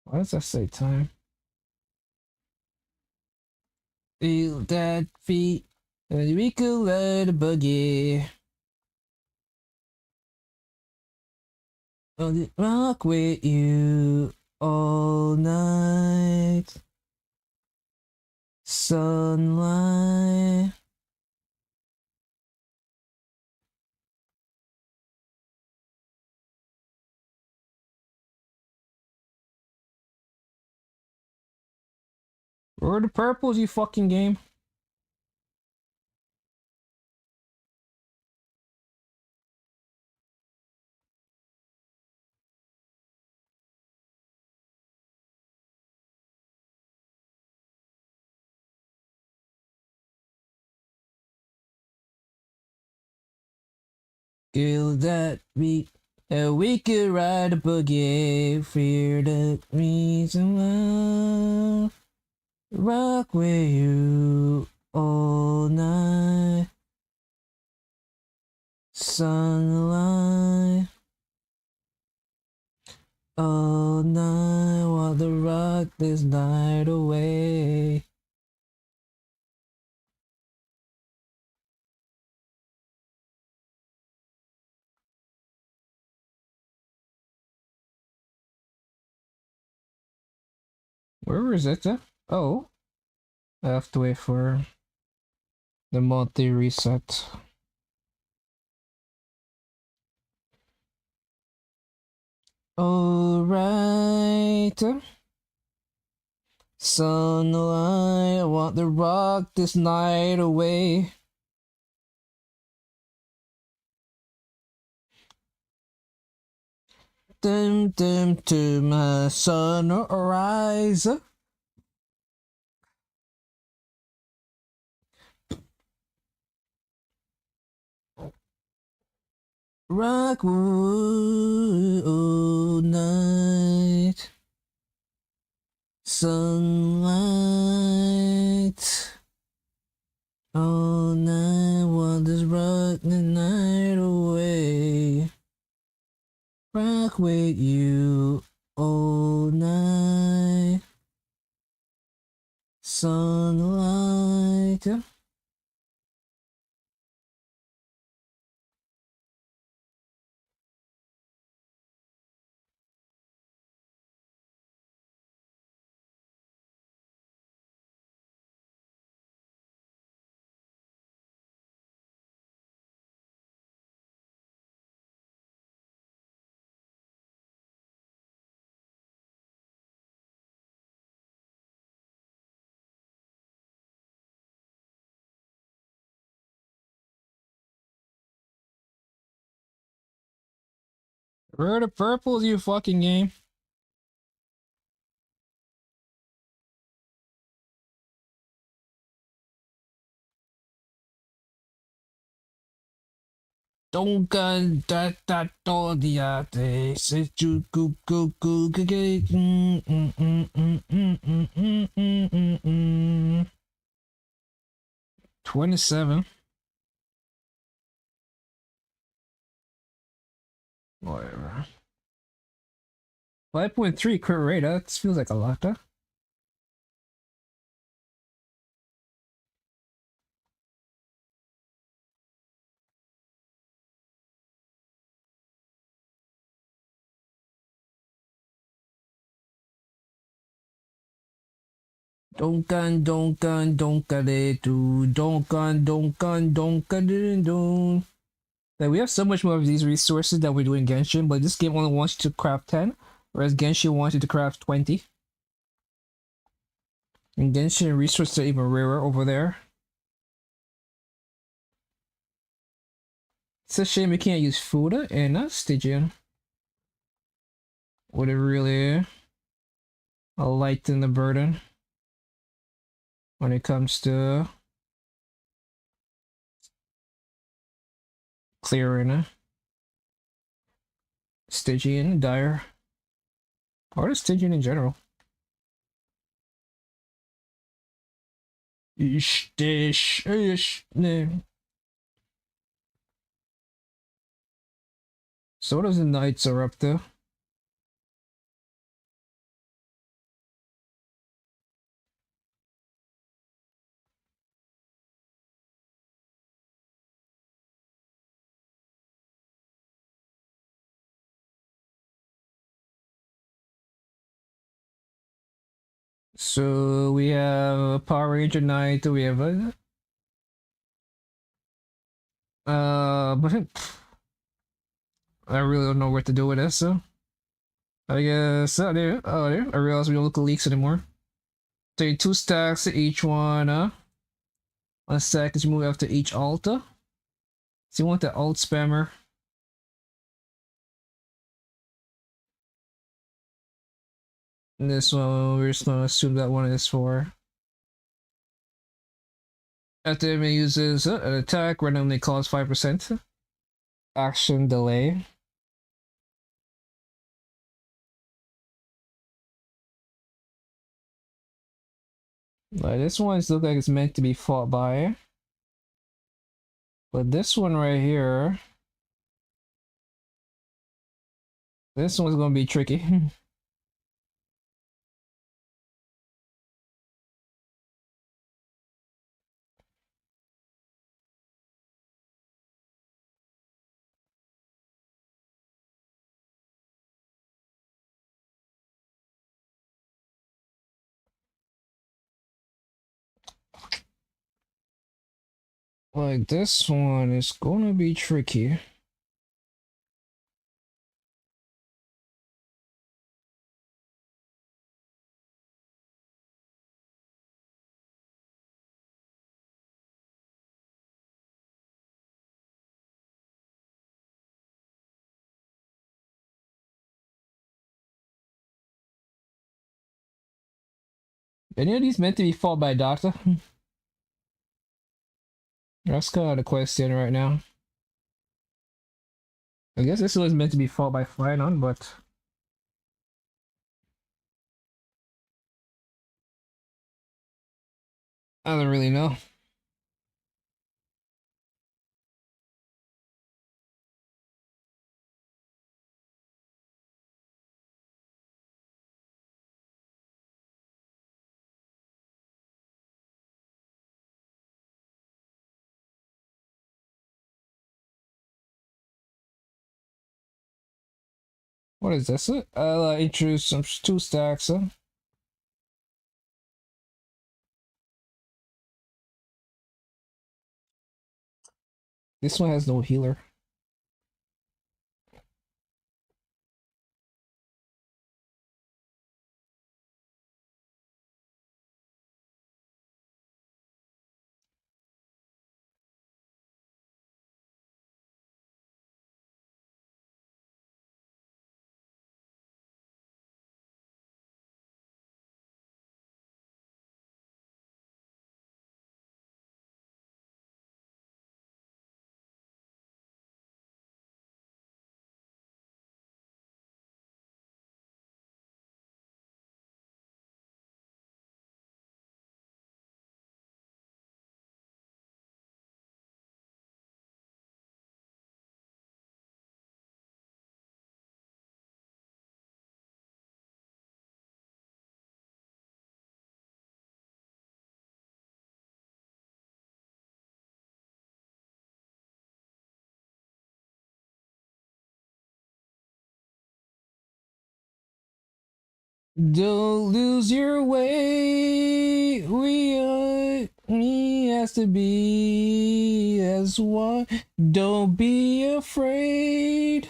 Why does that say time? Feel that feet. And we could ride a buggy. On the rock with you all night. Sunlight. Where are the purples, you fucking game? Kill that beat. And we could ride a boogie. Fear the reason why. Rock with you all night. Sunlight. All night while the rock this night away. Where is it? Oh, I have to wait for the multi reset. Alright. Sunlight, I want to rock this night away. Dim dim to my sunrise. Rock all night. Sunlight. All night, want this rock the night away. Rock with you all night. Sunlight. Where are the purples, you fucking game? Donkan da da do dia de se ju gu gu gu gu gu 27. Whatever. 5.3 crit rate, that feels like a lot, huh? Donkan donkan donkade do donkan donkan donkade do. Like, we have so much more of these resources that we do in Genshin, but this game only wants you to craft 10, whereas Genshin wants you to craft 20. And Genshin resources are even rarer over there. It's a shame we can't use Fuda and Stygian. Would it really lighten the burden when it comes to clearing Stygian, Dire, or the Stygian in general. Ish, dish, ish, ne. So what does the Knights are up to? So we have Power Ranger Knight. We have but I really don't know what to do with this. So I guess there. I realize we don't look at leaks anymore. Take 2 stacks to each one. 1 stack is moved after each altar. So you want the alt spammer. And this one, we're just gonna assume that one is for. After it uses an attack, randomly cause 5% action delay. Like this one looks like it's meant to be fought by. But this one right here, this one's gonna be tricky. Like this one is gonna be tricky. Any of these meant to be fought by a doctor? That's kind of the question right now. I guess this was meant to be fought by Flynon, but I don't really know. What is this? I'll introduce some 2 stacks. This one has no healer. Don't lose your way. We has to be as one. Don't be afraid.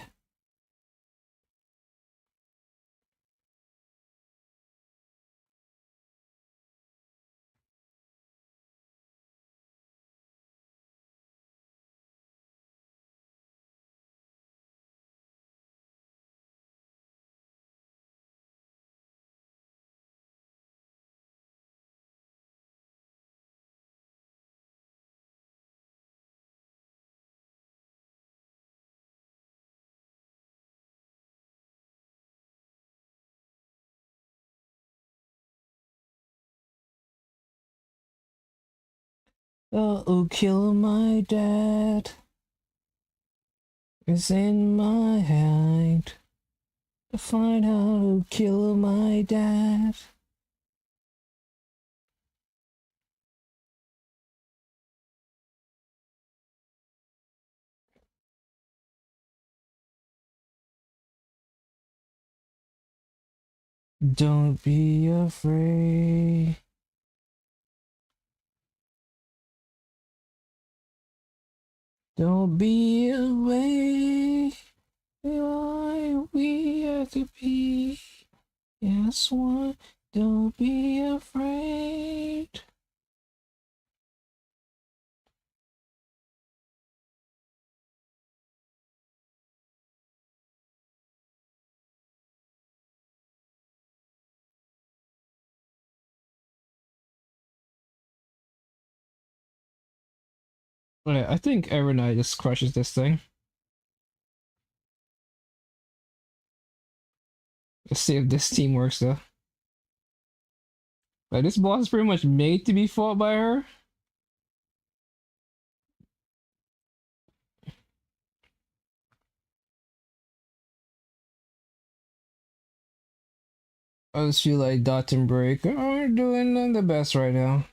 Oh, kill my dad. It's in my hand to find how to kill my dad. Don't be afraid. Don't be away. Why we have to be. Yes, one. Don't be afraid. Right, I think every night just crushes this thing. Let's see if this team works though. Like this boss is pretty much made to be fought by her. I just feel like Dot and Break aren't doing the best right now.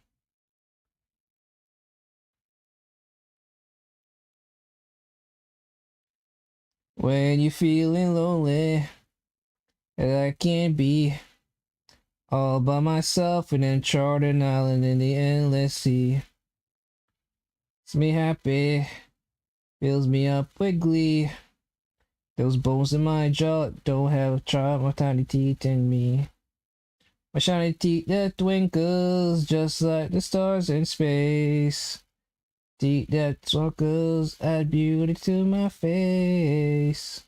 When you're feeling lonely, and I can't be all by myself in an uncharted island in the endless sea. Makes me happy, fills me up with glee. Those bones in my jaw don't have a charm or tiny teeth in me. My shiny teeth that twinkles just like the stars in space. Teeth that sparkles add beauty to my face.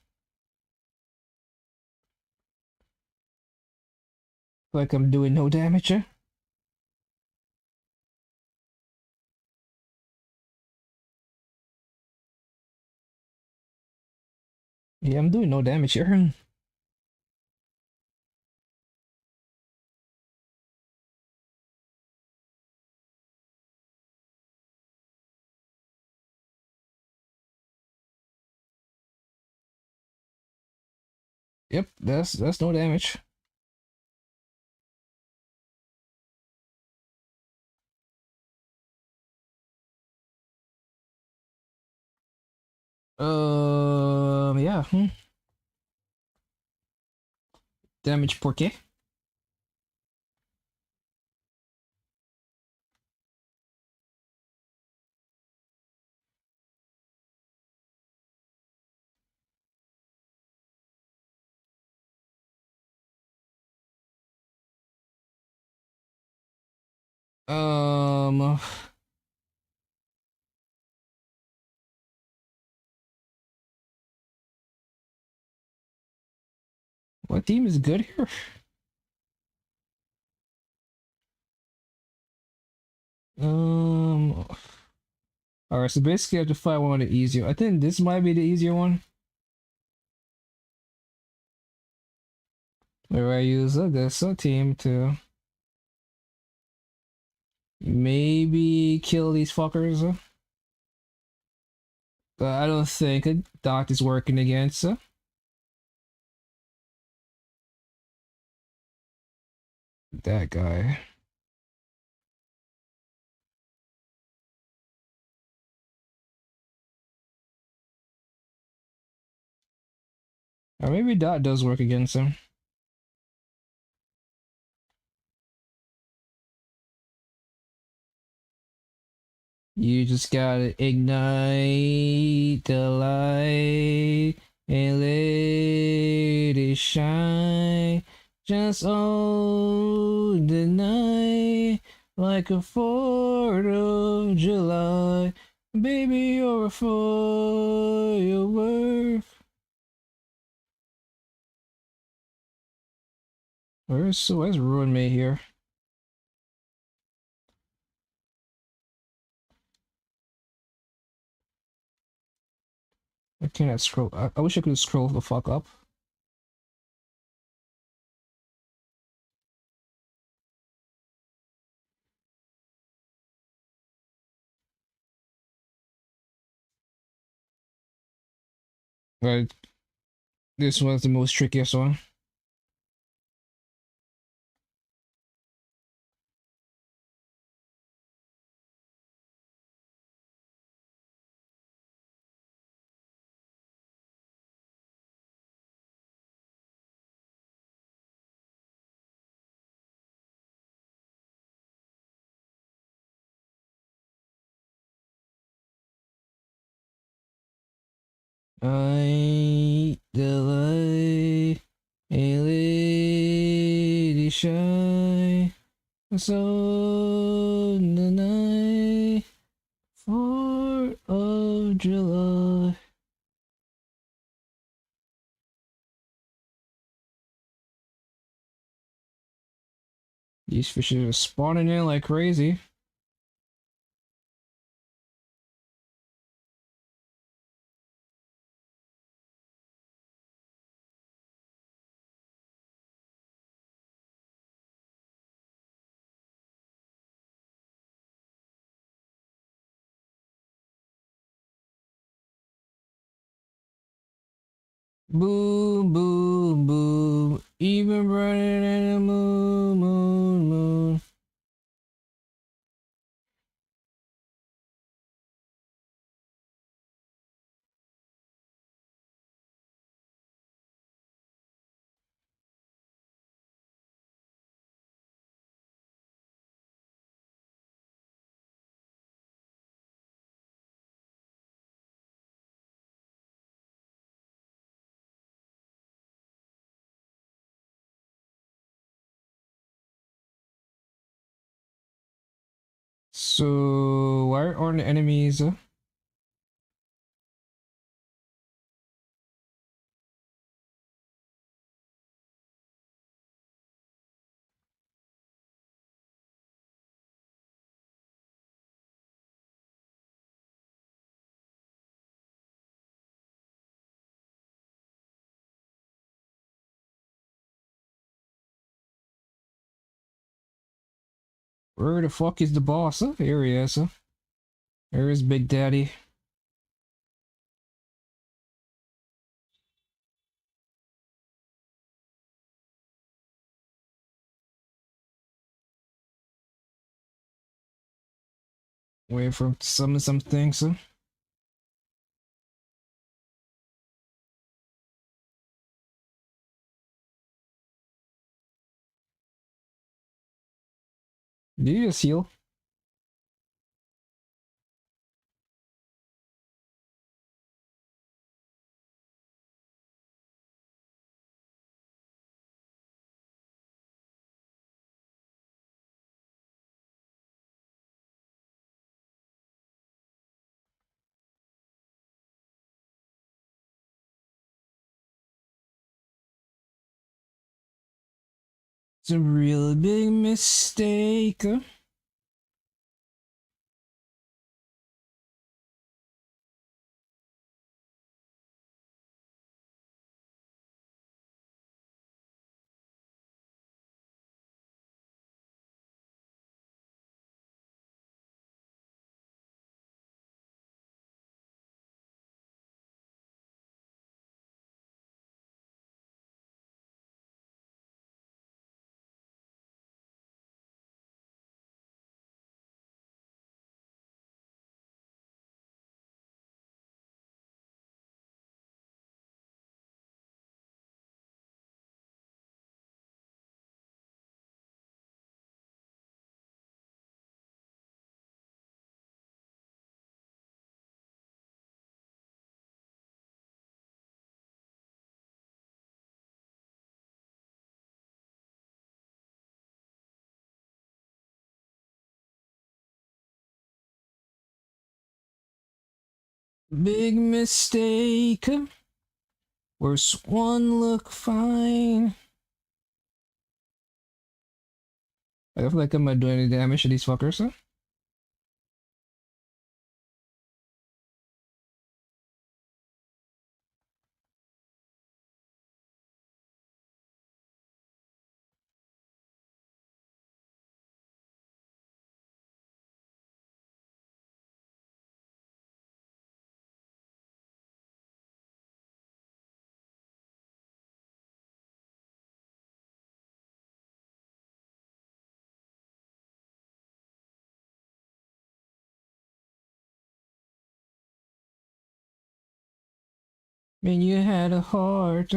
Like I'm doing no damage here. Yeah, I'm doing no damage here. Yep, that's no damage. Yeah. Damage por qué? Um, what team is good here? Um, Alright, so basically I have to fight one of the easier. I think this might be the easier one. Where I use this team to maybe kill these fuckers. But I don't think a Dot is working against that guy. Or maybe Dot does work against him. You just gotta ignite the light and let it shine. Just on the night like a 4th of July. Baby, you're a firework. Where's Ruin May here? I cannot scroll. I wish I could scroll the fuck up. But this was the most trickiest one. I delay a lady shy. So the night 4th of July. These fishes are spawning in like crazy. Boom, boom, boom. Even brighter than the moon, moon, moon. So, why aren't the enemies? Where the fuck is the boss? Oh, here he is. There is Big Daddy. Wait for him to summon some things. Did you just heal? It's a real big mistake. Big mistake. Worst one look fine. I don't feel like I'm not doing any damage to these fuckers. Man, you had a heart.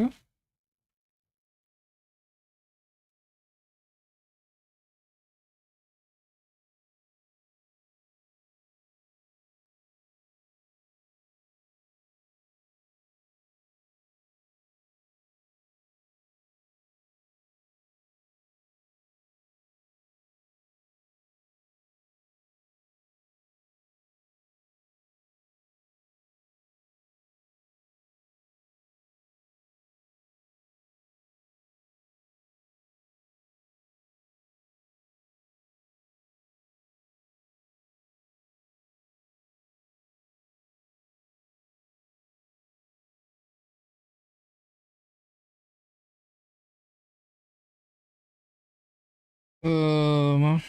Um.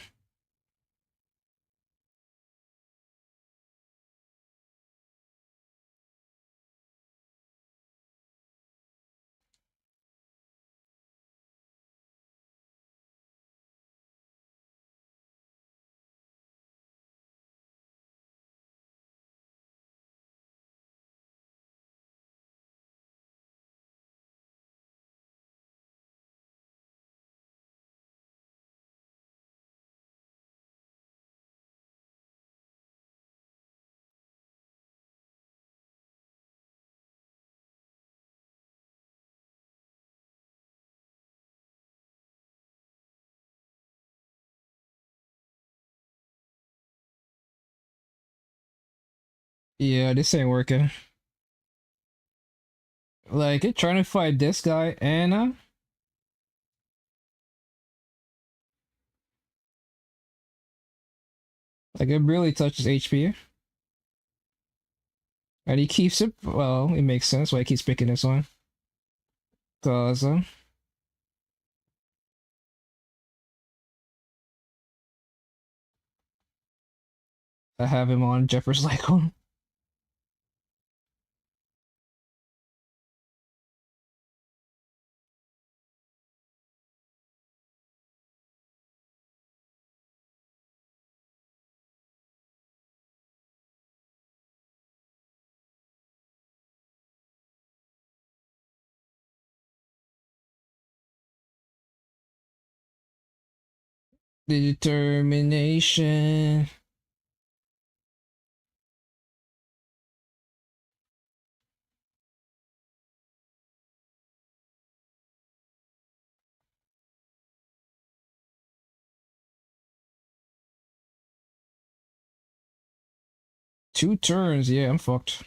Yeah, this ain't working. Like, it trying to fight this guy, and like it really touches HP, and he keeps it. Well, it makes sense why he keeps picking this one, cause I have him on Jeffers Lycon. 'Determination'. Two turns, yeah, I'm fucked.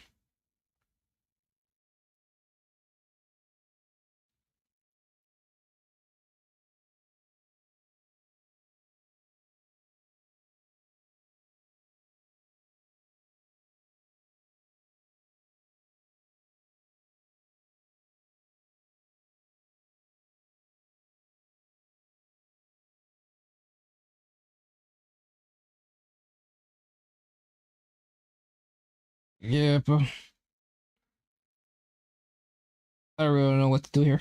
Yeah, but I really don't know what to do here.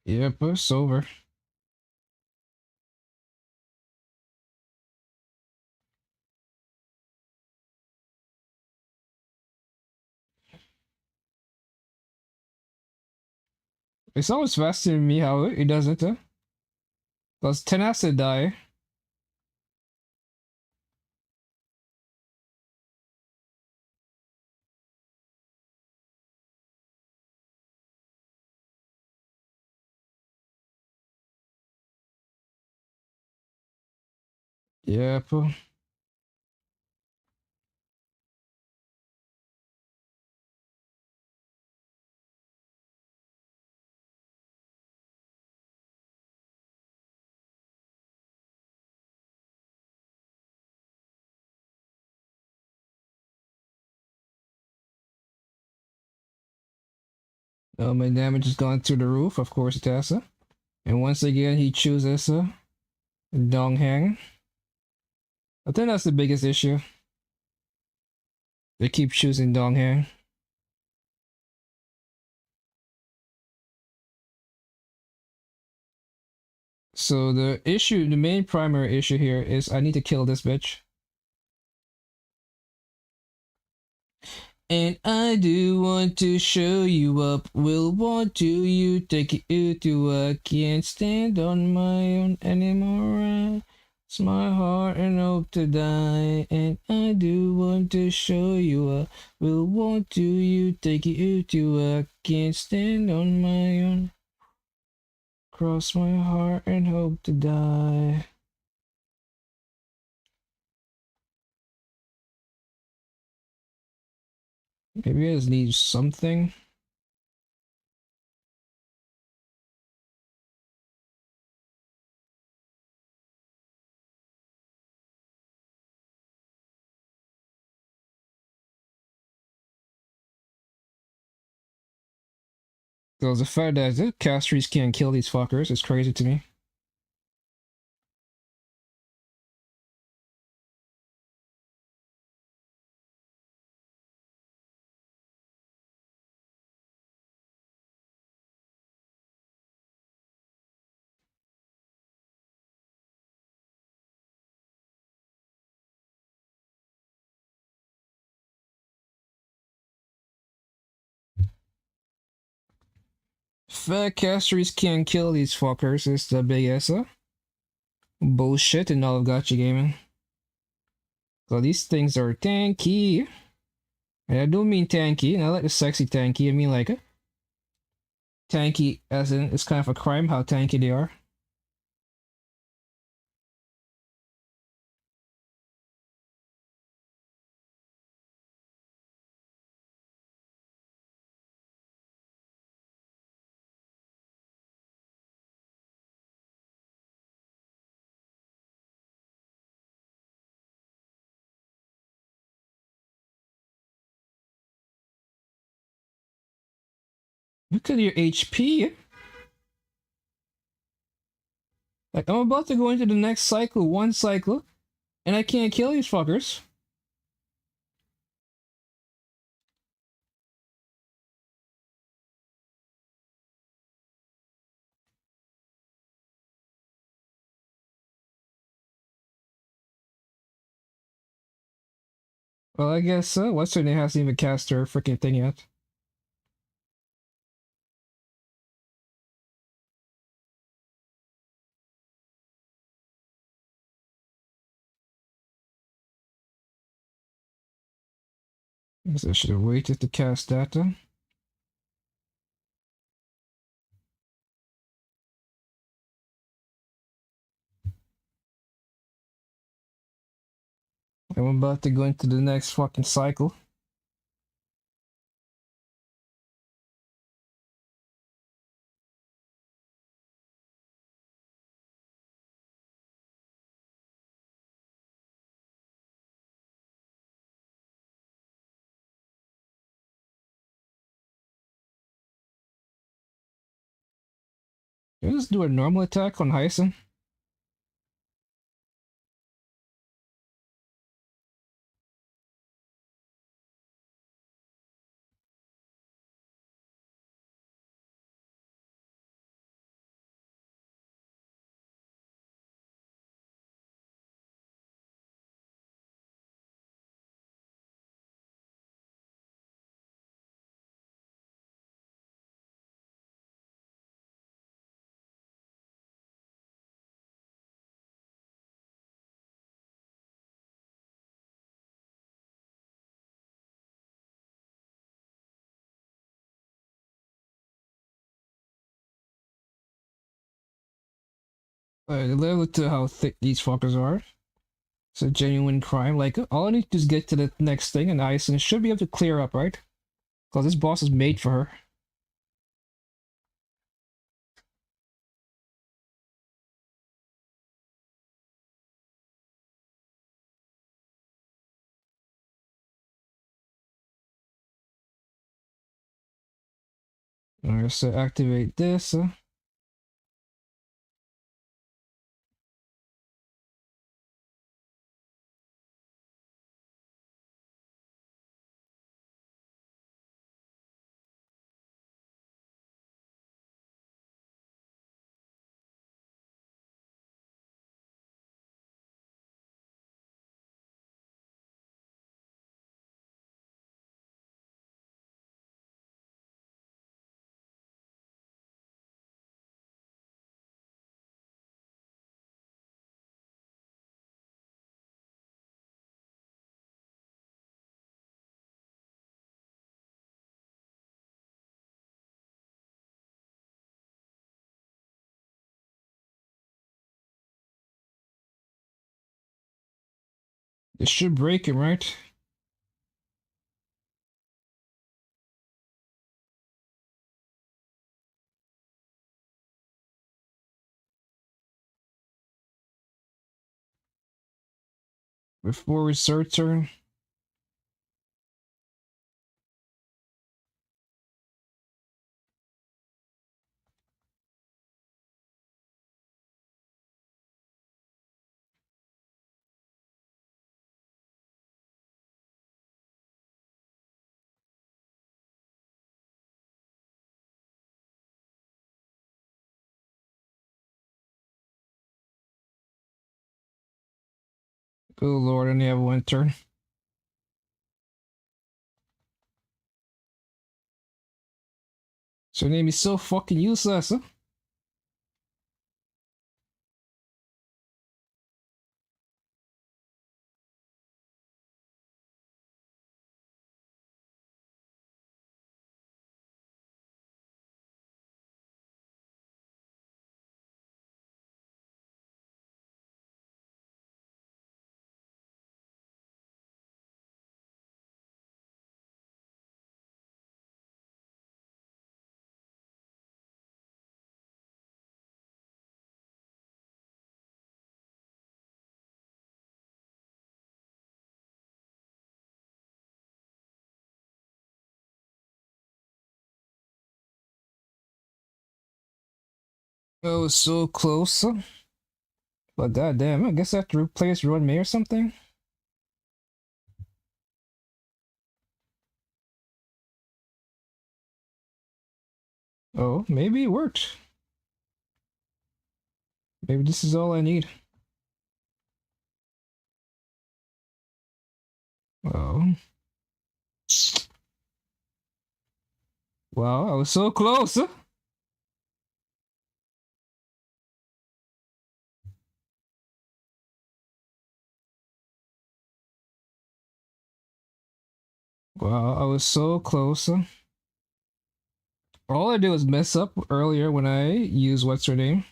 Yep, it's over. It's always fascinating me how it doesn't, because 10 has to die. Yep. My damage has gone through the roof, of course, it has. And once again, he chooses Dong Hang. I think that's the biggest issue. They keep choosing Dong Hang. So the issue, the main primary issue here is I need to kill this bitch. And I do want to show you up. Will want to you take you to I can't stand on my own anymore. It's my heart and hope to die, and I do want to show you I will want to you, take you to I can't stand on my own. Cross my heart and hope to die. Maybe I just need something. Because the fact that the castries can't kill these fuckers is crazy to me. Fat castries can't kill these fuckers is the biggest bullshit in all of gacha gaming. So these things are tanky. And I don't mean tanky, and I like the sexy tanky, I mean like tanky as in it's kind of a crime how tanky they are. Look at your HP. Like, I'm about to go into the next cycle, one cycle, and I can't kill these fuckers. Well, I guess what's her name hasn't even cast her freaking thing yet. I guess I should have waited to cast that then. I'm about to go into the next fucking cycle. Can I just do a normal attack on Hyson? Alright, level to how thick these fuckers are. It's a genuine crime. Like, all I need to do is get to the next thing, and Hyson should be able to clear up, right? Because this boss is made for her. Alright, so activate this. It should break him, right? Before we start turn. Oh lord, I only have one turn. So your name is so fucking useless, huh? Oh, so close. But goddamn, I guess I have to replace Rowan May or something. Oh, maybe it worked. Maybe this is all I need. Oh. Wow, I was so close. Wow, I was so close. All I did was mess up earlier when I used what's her name.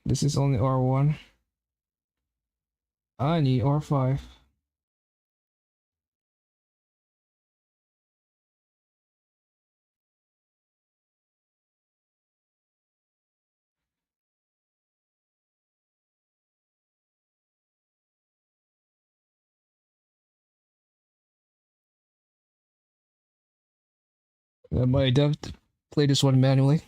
This is only R1. I need R5. I might have to play this one manually.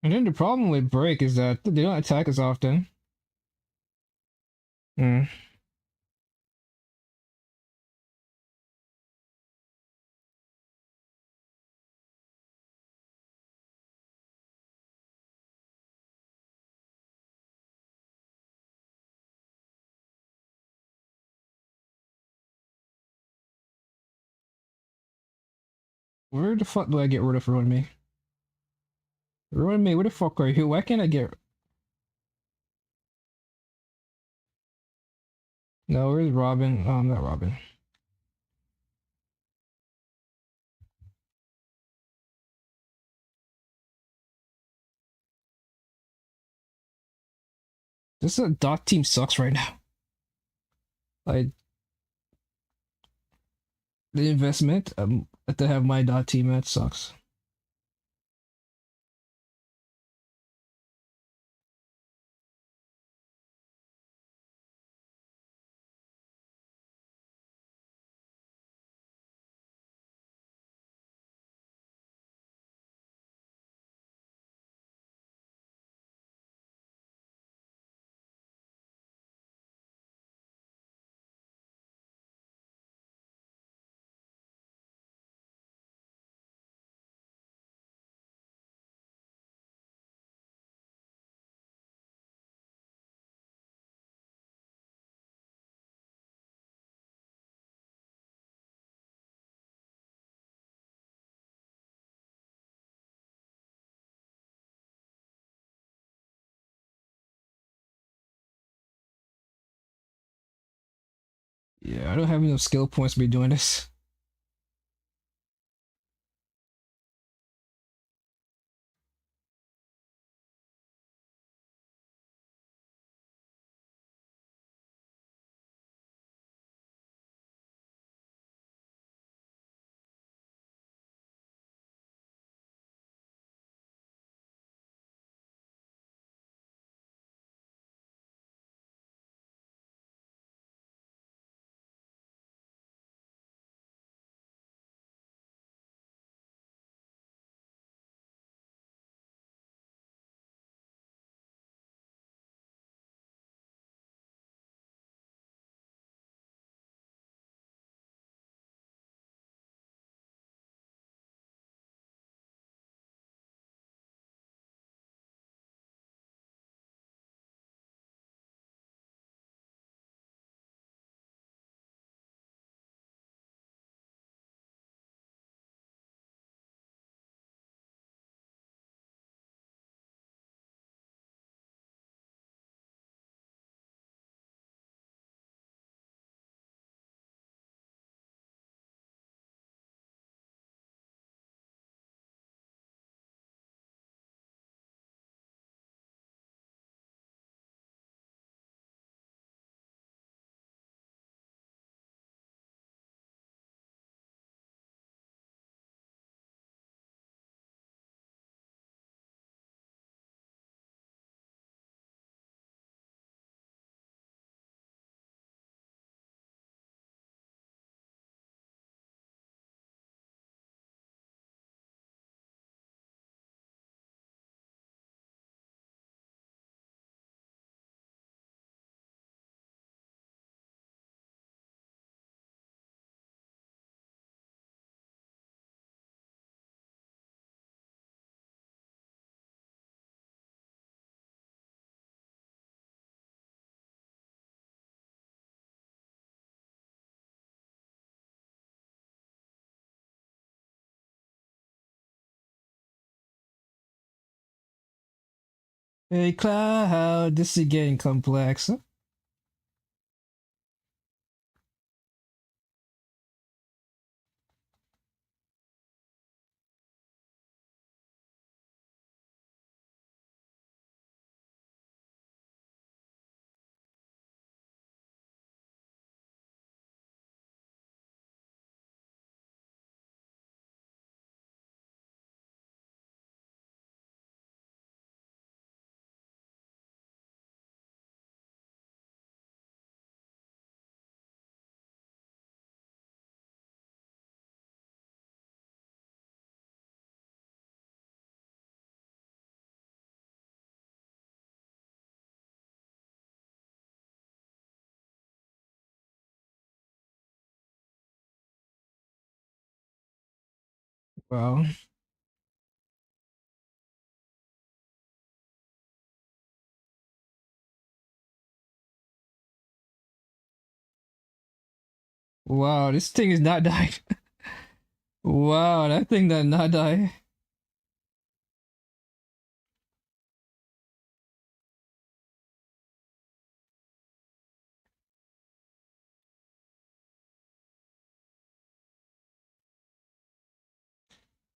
And then the problem with break is that they don't attack as often. Hmm. Where the fuck do I get rid of Ruin Me? Ruin Me, where the fuck are you? Why can't I get... No, where's Robin? Oh, I'm not Robin. This dot team sucks right now. Like the investment to have my dot team at sucks. Yeah, I don't have enough skill points to be doing this. Hey Cloud, this is getting complex. Wow. Wow, this thing is not dying. Wow, that thing does not die.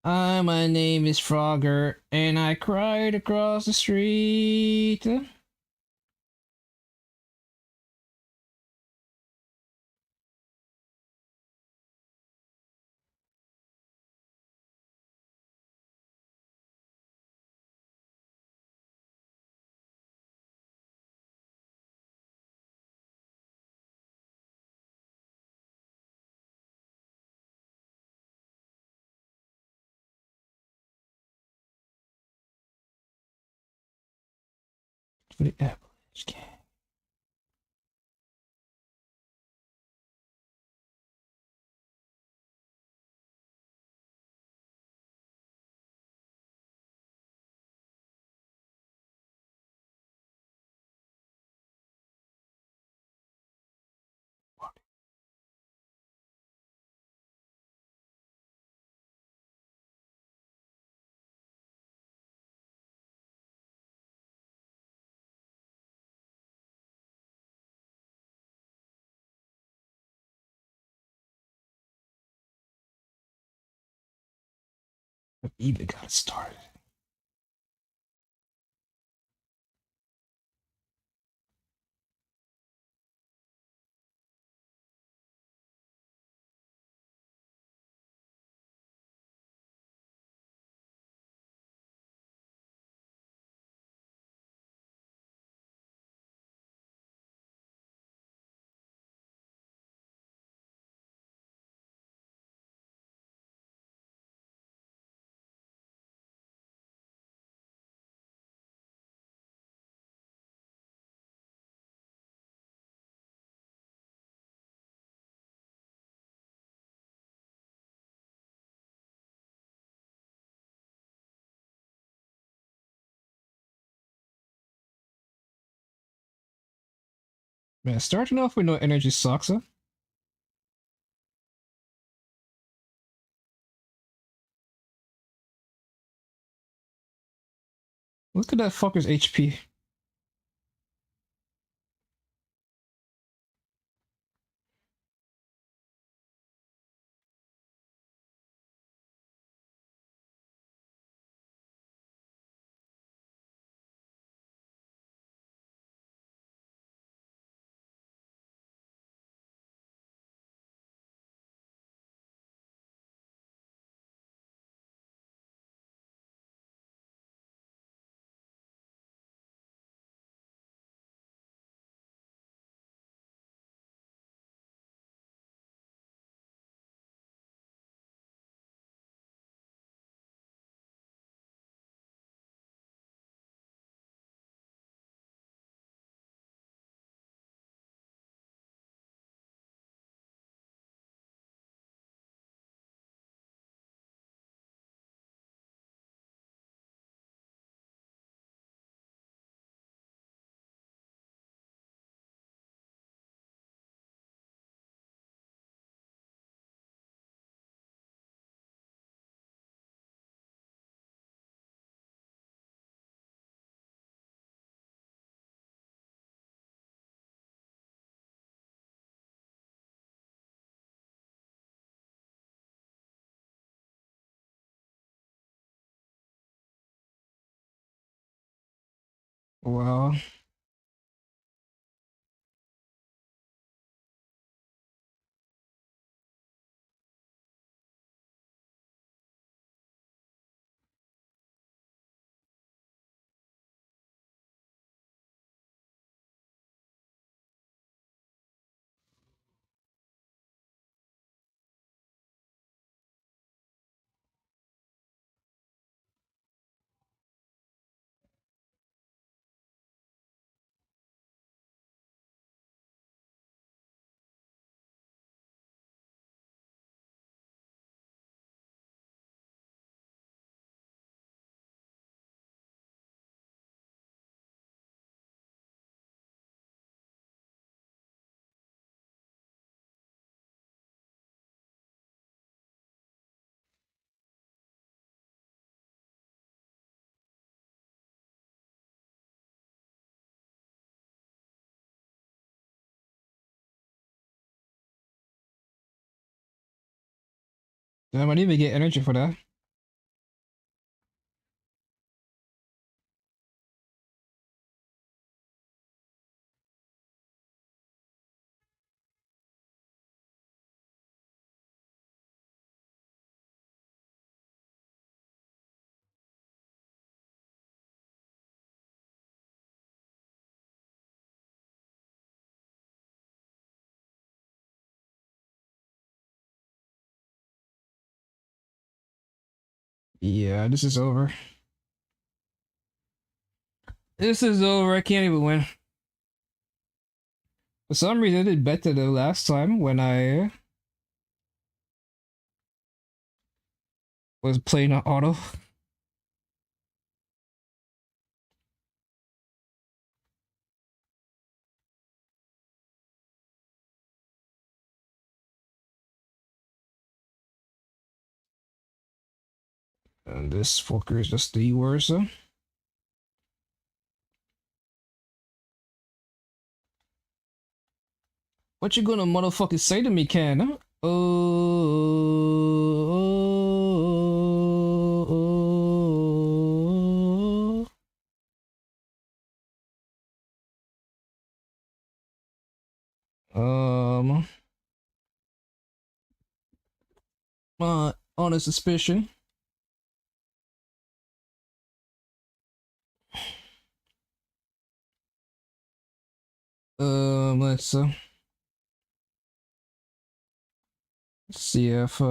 Hi, my name is Frogger, and I cried across the street. For the Avalanche game. Even got started. Man, starting off with no energy sucks, huh? Look at that fucker's HP. Well, damn, I didn't even get energy for that. Yeah, this is over. This is over. I can't even win. For some reason, I did better the last time when I was playing on auto. And this fucker is just the worst. Huh? What you gonna motherfucking say to me, Ken? Huh? Oh. On a suspicion. Let's see if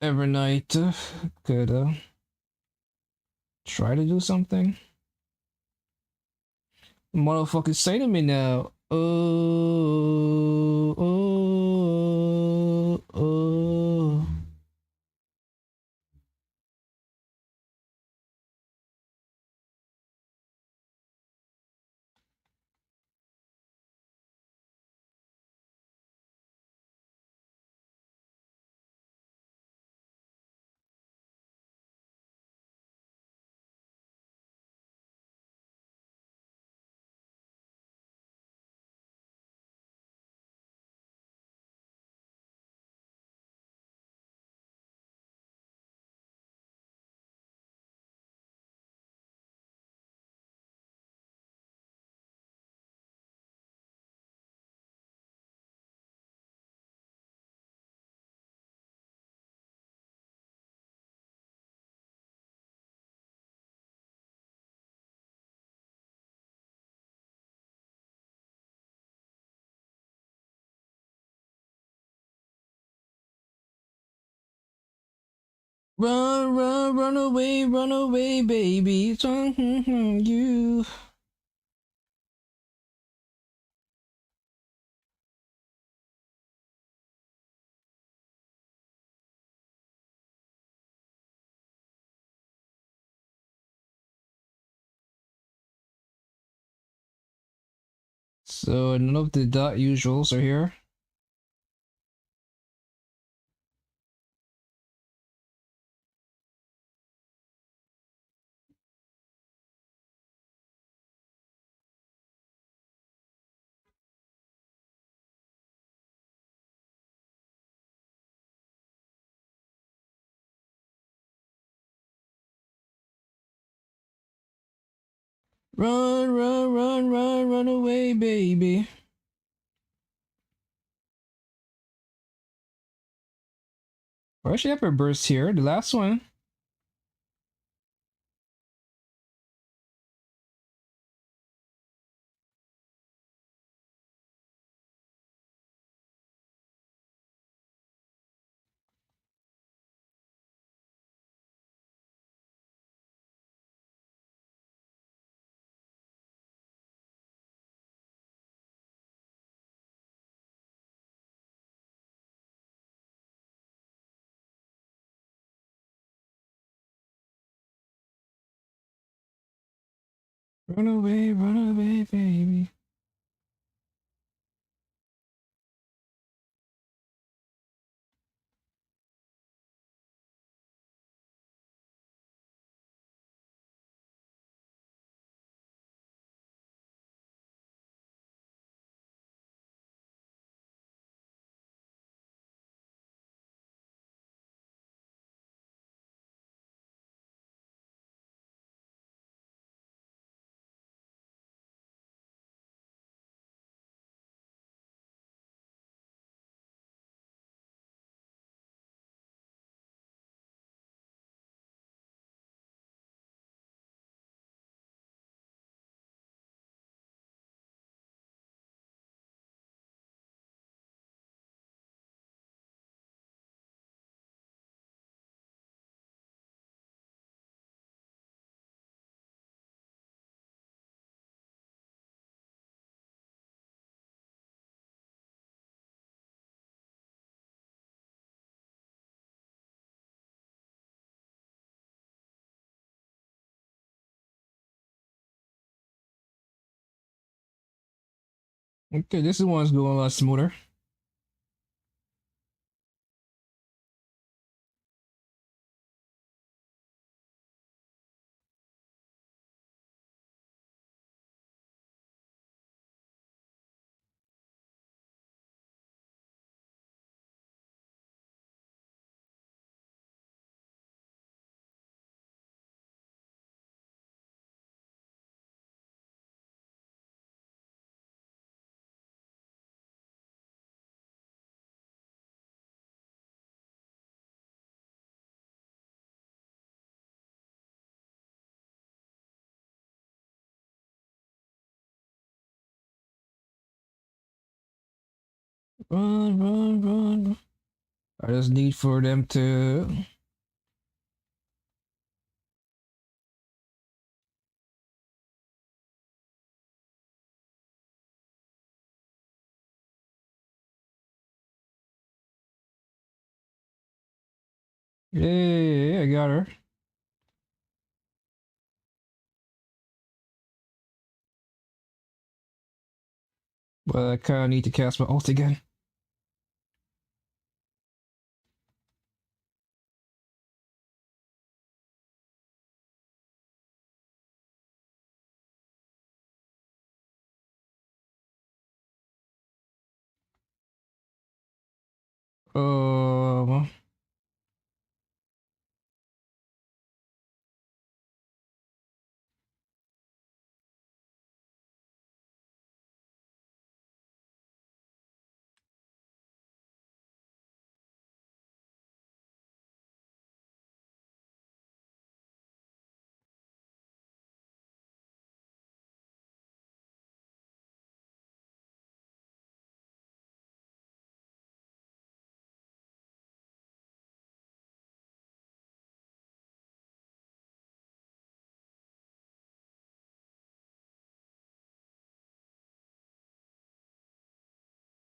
Evernight could try to do something. Motherfucker, say to me now. Oh. Run away, baby. You. So none of the dot usuals are here. Run away, baby. Why should have a burst here? The last one. Run away, baby. Okay, this one's going a lot smoother. Run, run, run. I just need for them to... Yay, I got her. But I kinda need to cast my ult again. Um...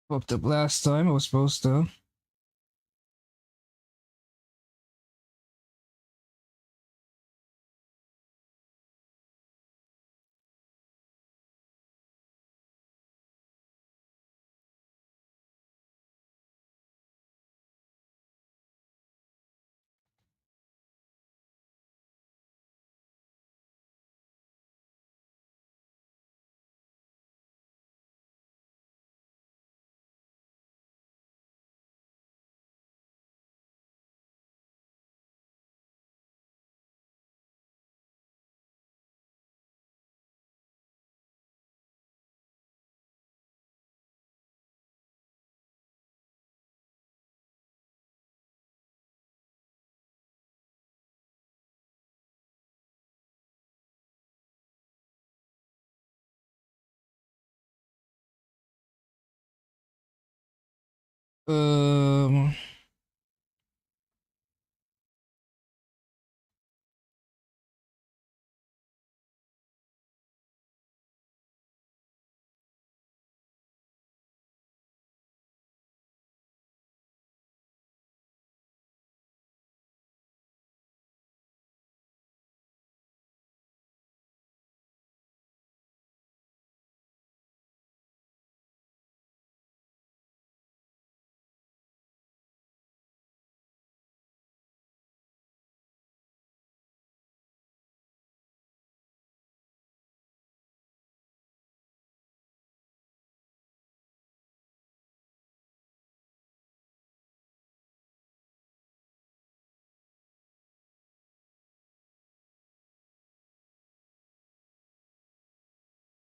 Fucked up last time, I was supposed to. Um...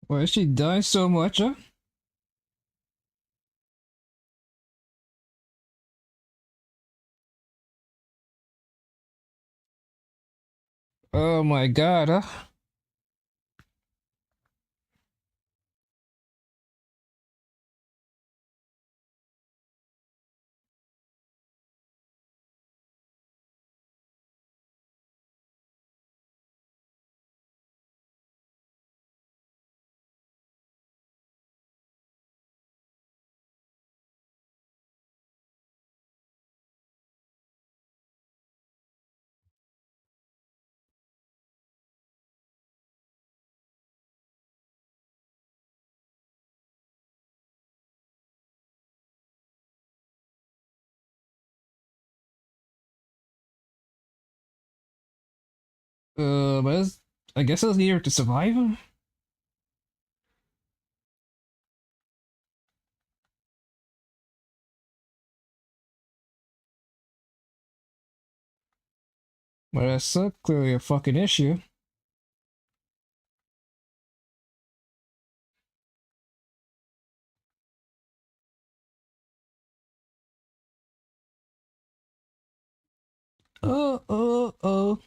Why is she dying so much, huh? Oh my god, huh? I guess I was needed to survive. But that's clearly a fucking issue. Oh.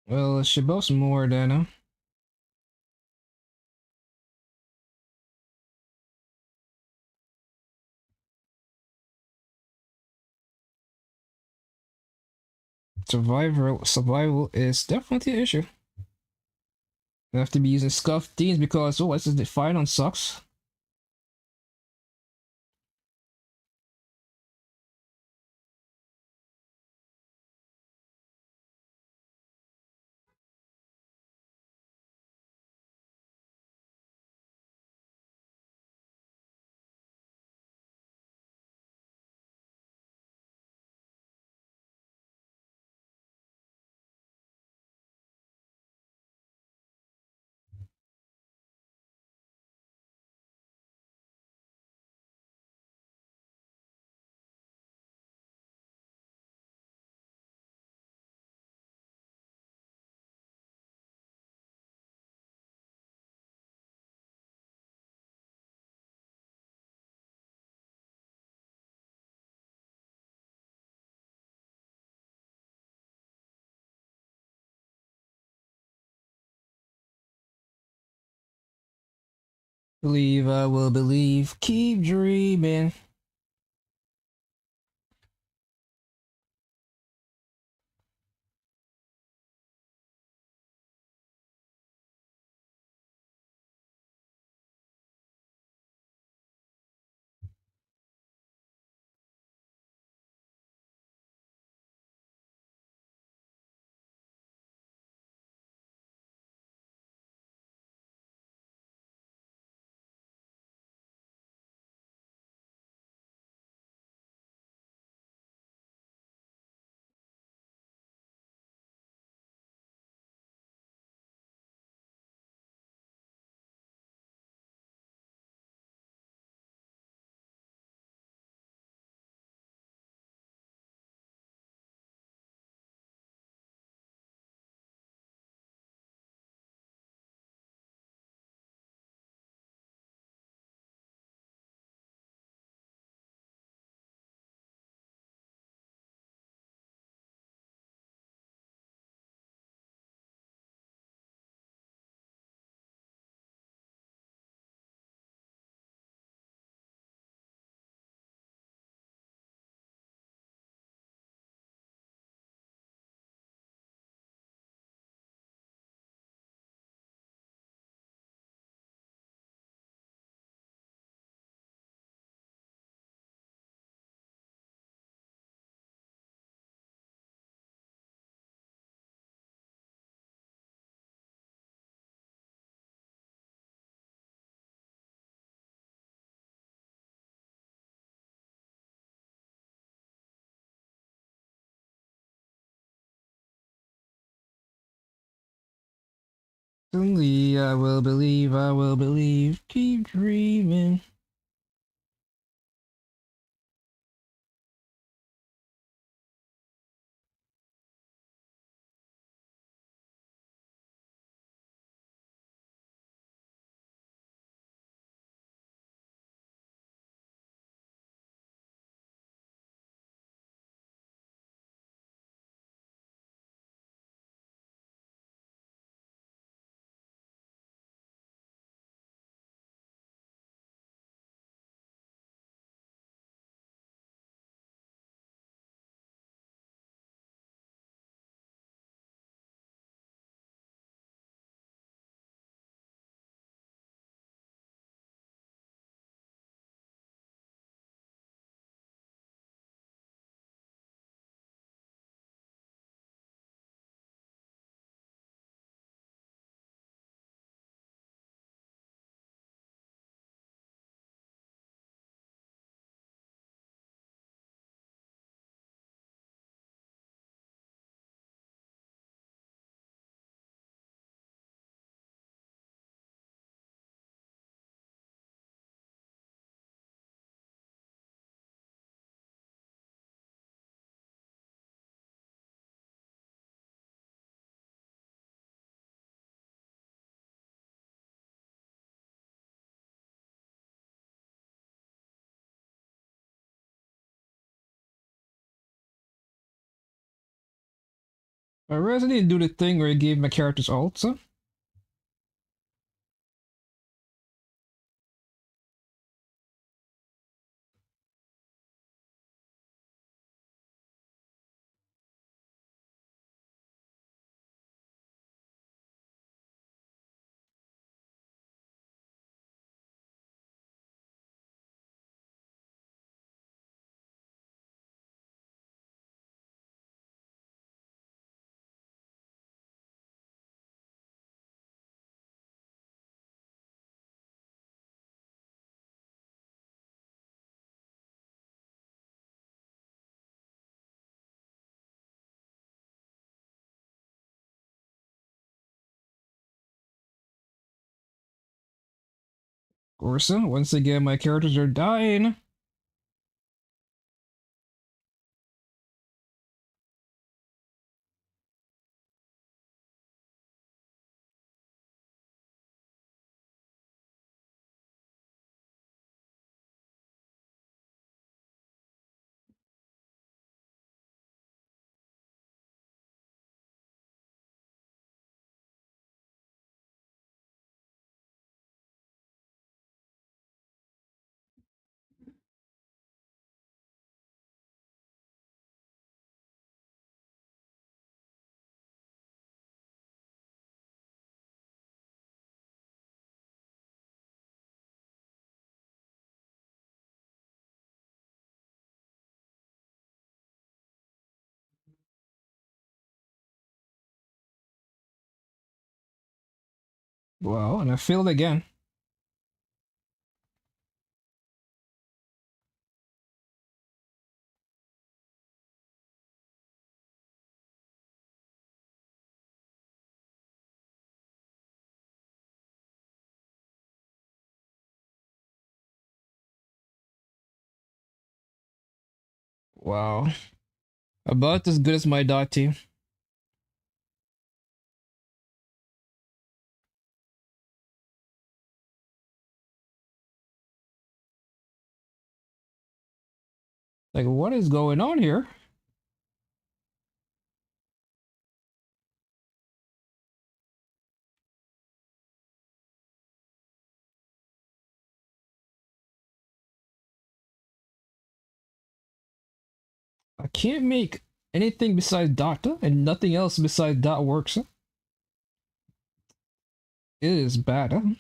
Well, she boasts more than survival is definitely an issue. You have to be using scuffed teams because this is the final sucks. Believe I will believe. Keep dreaming. Only I will believe. Keep dreaming. I really didn't do the thing where it gave my characters ults. Huh? Orson, once again, my characters are dying. Wow, and I failed again. Wow. About as good as my dot team. Like, what is going on here? I can't make anything besides dot, and nothing else besides dot works. It is bad.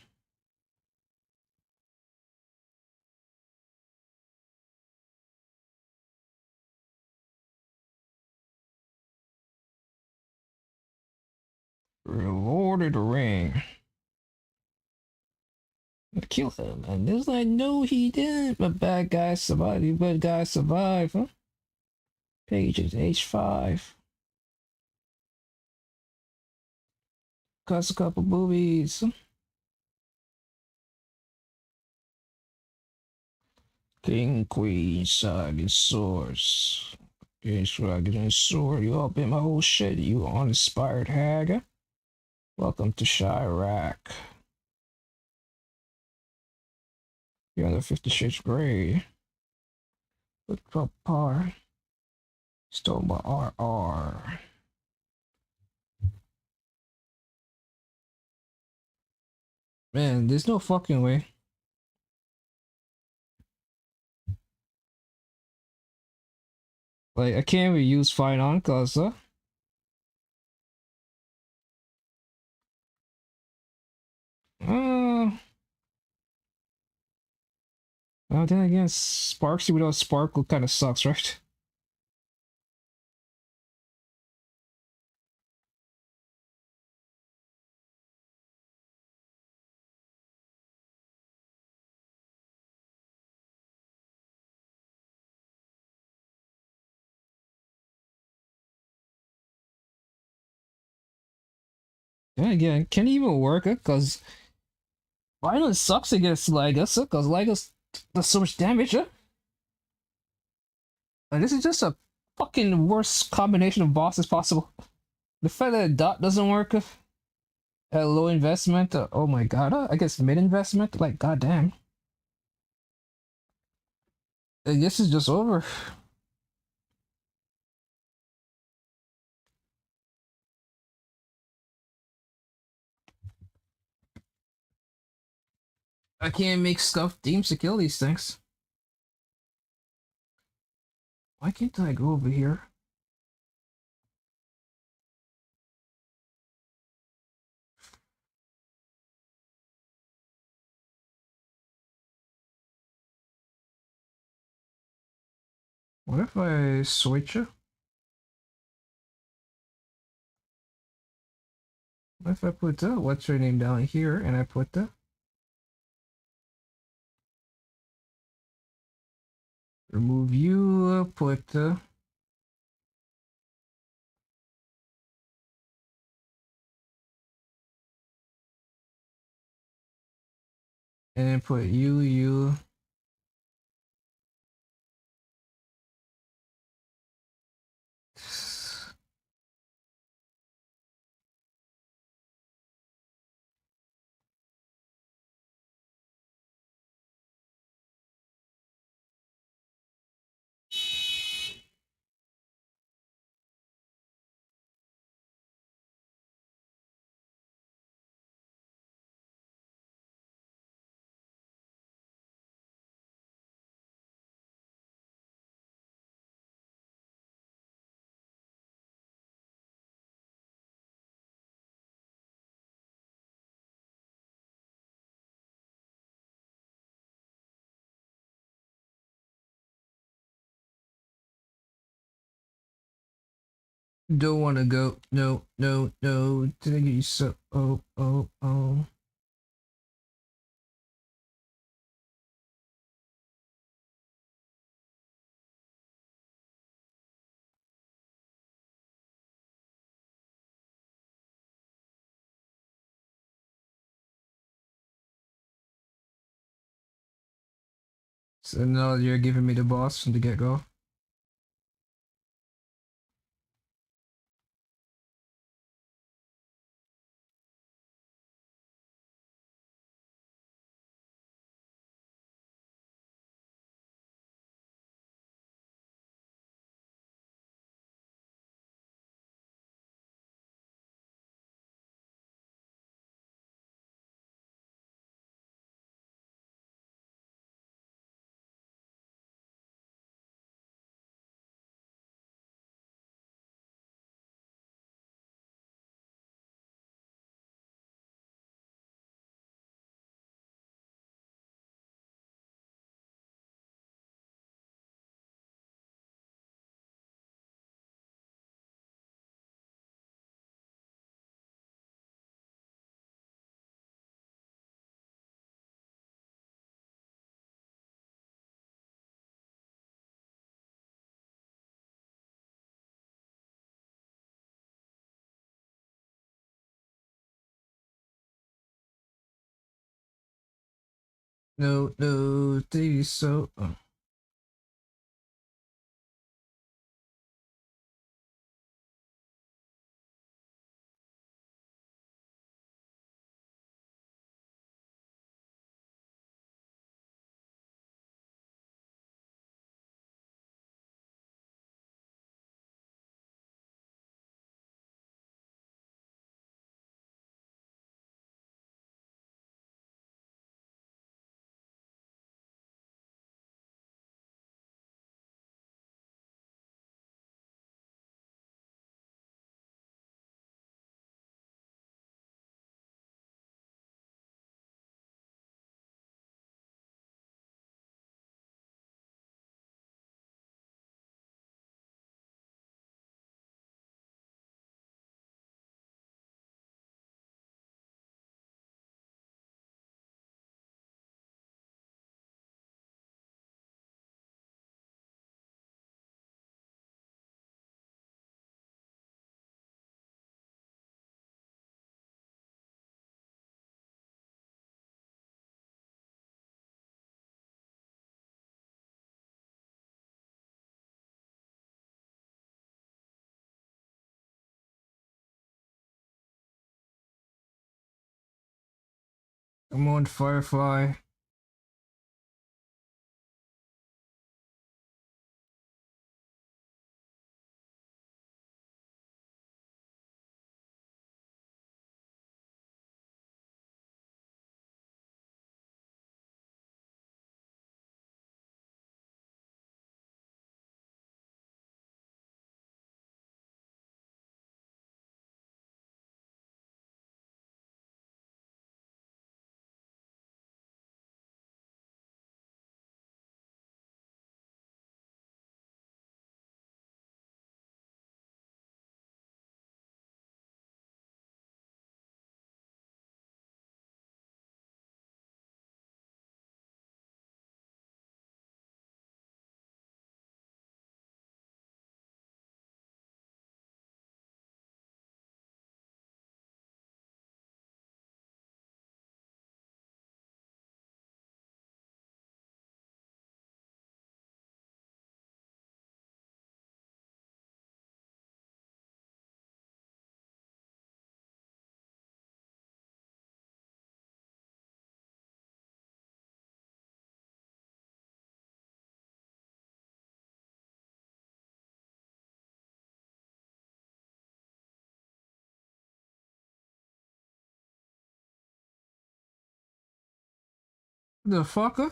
Rewarded ring. I killed him, and there's like, no, he didn't. But bad guy survived. You good guy survived, huh? Pages, H5. Cuts a couple boobies. King, queen, side, and swords. Okay, so I get a sword. You up in my whole shit, you uninspired hag. Welcome to Chirac. You're under 50 Shades Gray. Look up par. Stole my RR. Man, there's no fucking way. Like, I can't even use Fight On, cause, well, then again, Sparksy without Sparkle kind of sucks, right? Then again, can it even work? Cause Violence sucks against Legus, cause Legus does so much damage. And this is just a fucking worst combination of bosses possible. The fact that dot doesn't work at low investment, oh my god, I guess mid investment, like goddamn. I guess it's just over. I can't make stuff teams to kill these things. Why can't I go over here? What if I switch it? What if I put what's her name down here and I put the remove you, put and put you. Don't want to go. No. Did I get you so? Oh. So now you're giving me the boss from the get-go. No, they so. Oh. Come on, Firefly. The fucker?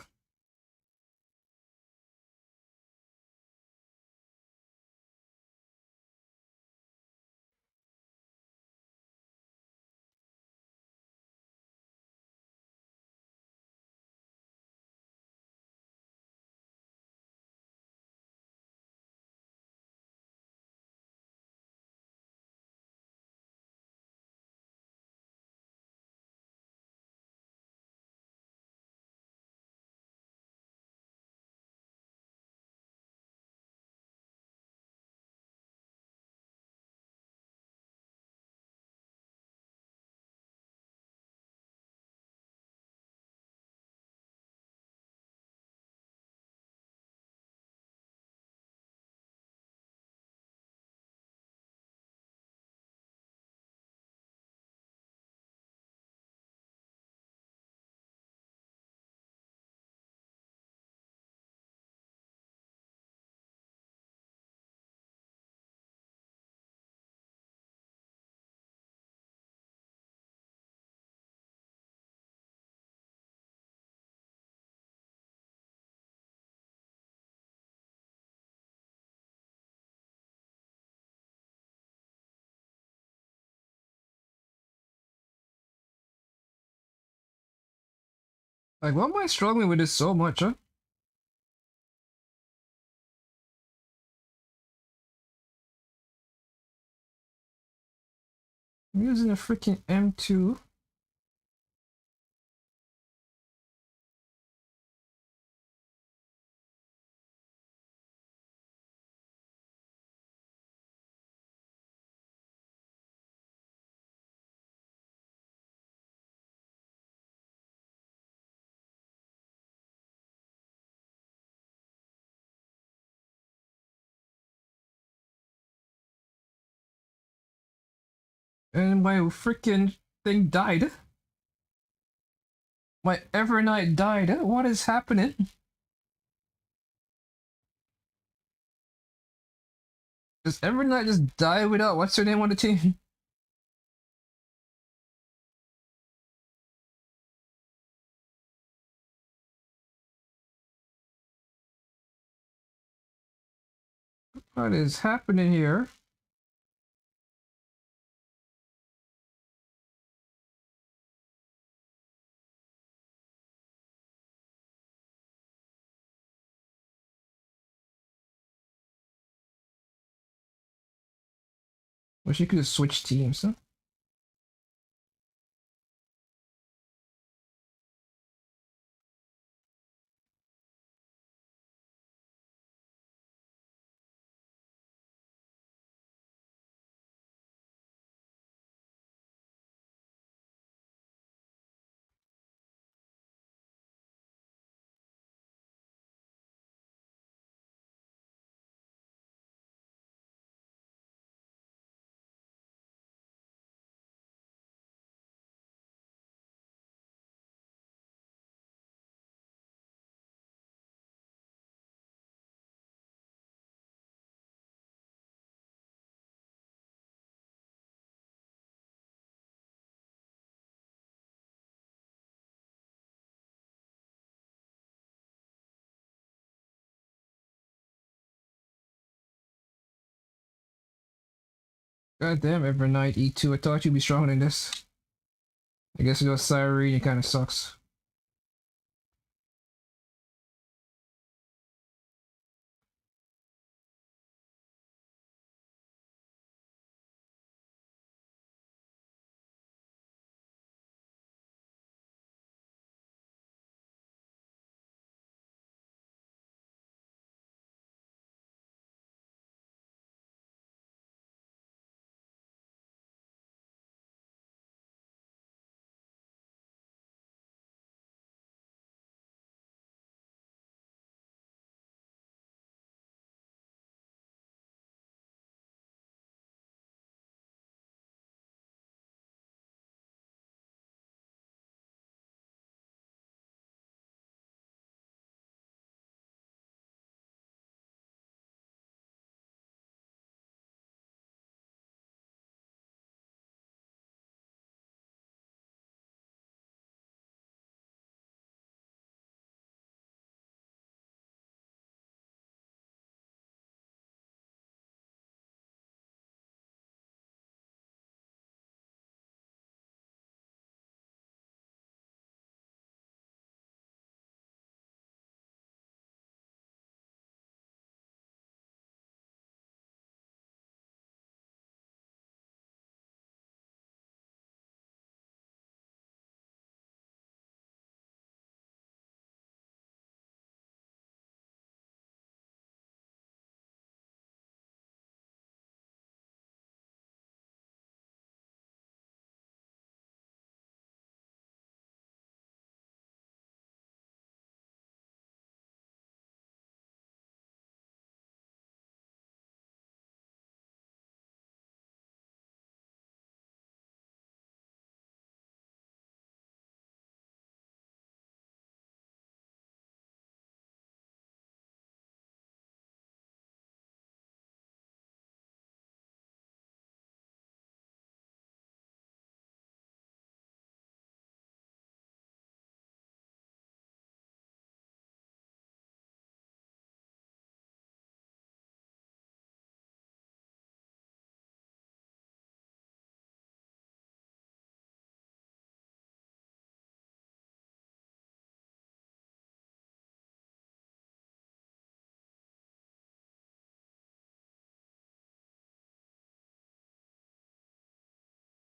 Like, why am I struggling with this so much, huh? I'm using a freaking M2. And my freaking thing died. My Evernight died. What is happening? Does Evernight just die without what's her name on the team? What is happening here? Wish you could have switched teams, huh? God damn, Evernight E2. I thought you'd be stronger than this. I guess it was Cyrene, it kind of sucks.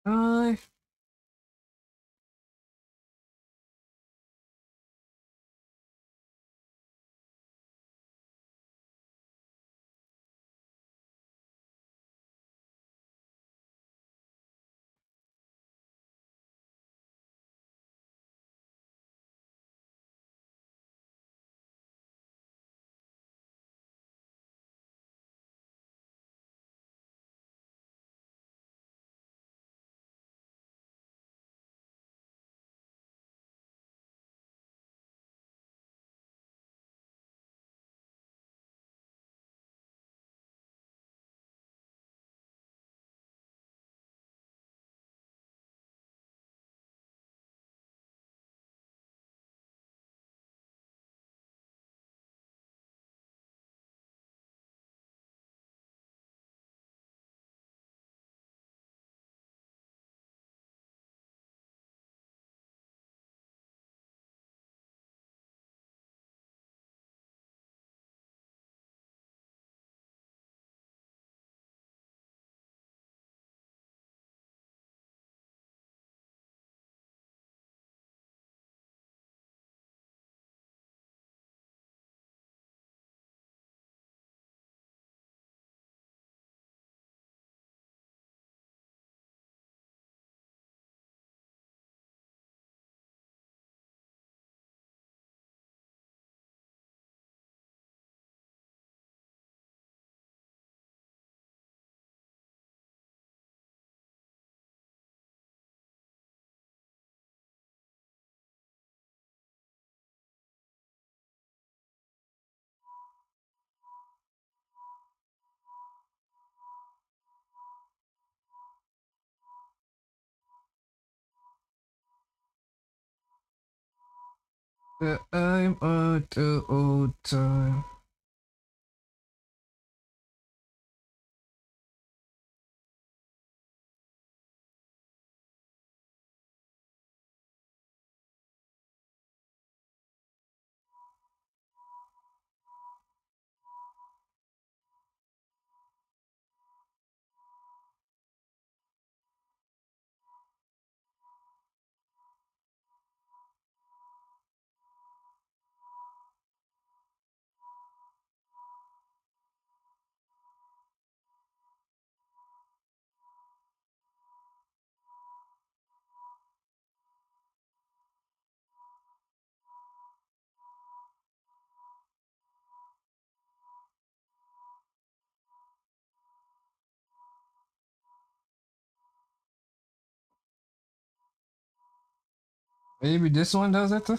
I I'm at the old time. Maybe this one does it.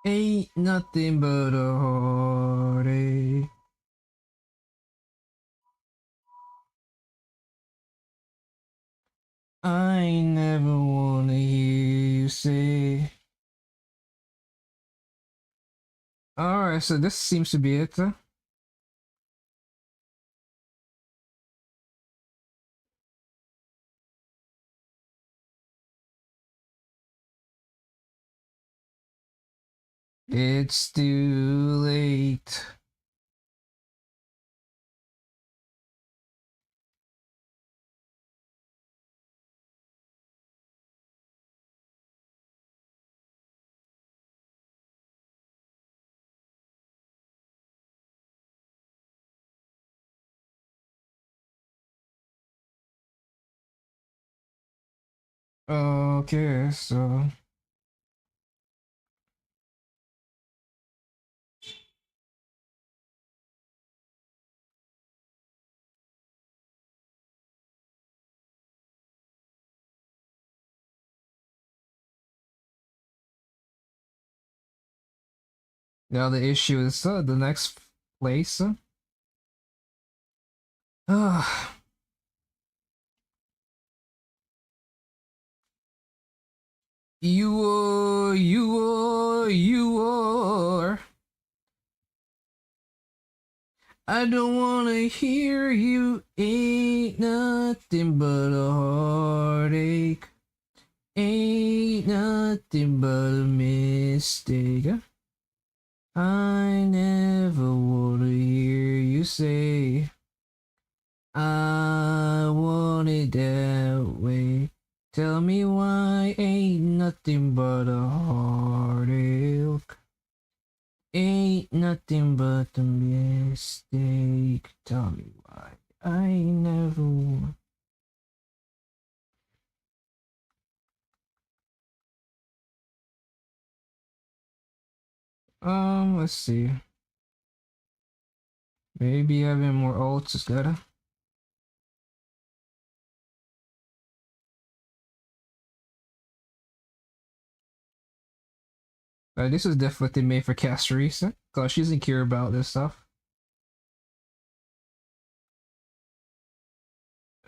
Ain't nothing but a heartache. I never wanna hear you say. Alright, so this seems to be it. It's too late. Okay, so now the issue is the next place. You are. I don't wanna hear you. Ain't nothing but a heartache. Ain't nothing but a mistake. I never wanna hear you say I want it that way. Tell me why ain't nothing but a heartache. Ain't nothing but a mistake. Tell me why I never want. Let's see. Maybe having more ults is better. This is definitely made for Casterisa, because she doesn't care about this stuff.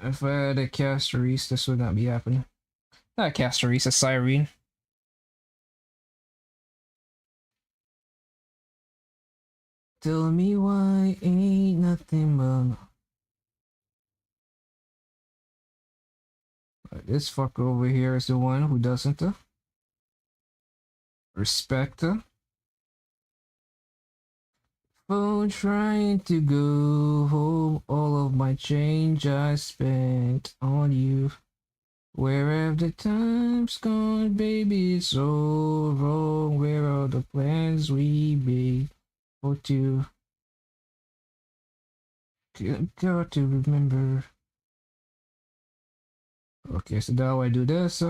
If I had a Casterisa, this would not be happening. Not Casterisa, Cyrene. Tell me why ain't nothing but... This fucker over here is the one who doesn't respect her. Phone trying to go home, all of my change I spent on you. Where have the times gone, baby? It's so wrong. Where are the plans we made for two? Got to remember. Okay, so now I do this.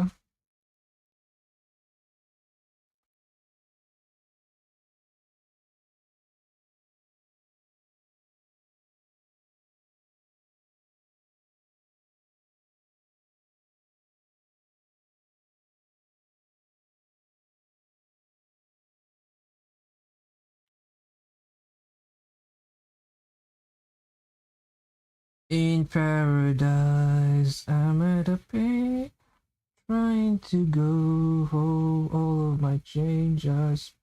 In paradise, I'm at a pit, trying to go home. All of my change I spent.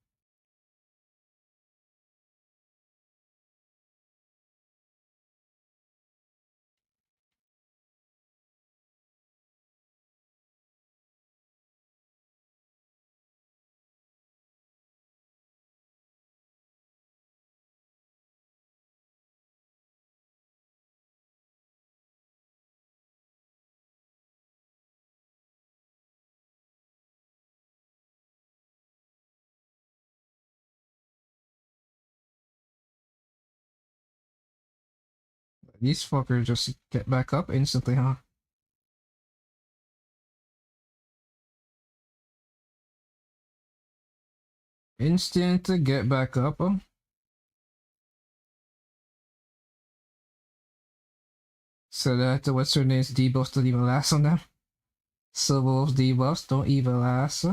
These fuckers just get back up instantly, huh? Instant to get back up, huh? So that what's her name's debuffs don't even last on them. Silverwolf's debuffs don't even last.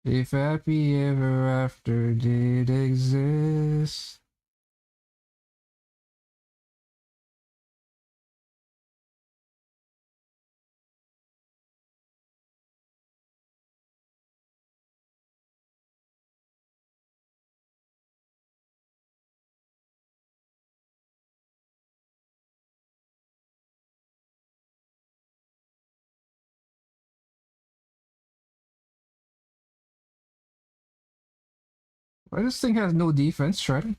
If happy ever after did exist. Why this thing has no defense, Shredder?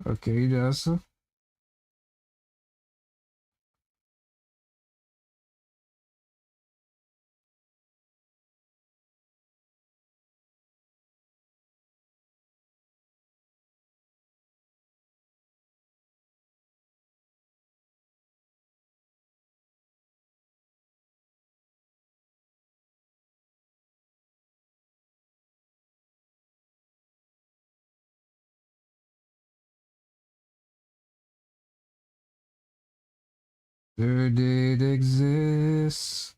Okay, he does. There did exist.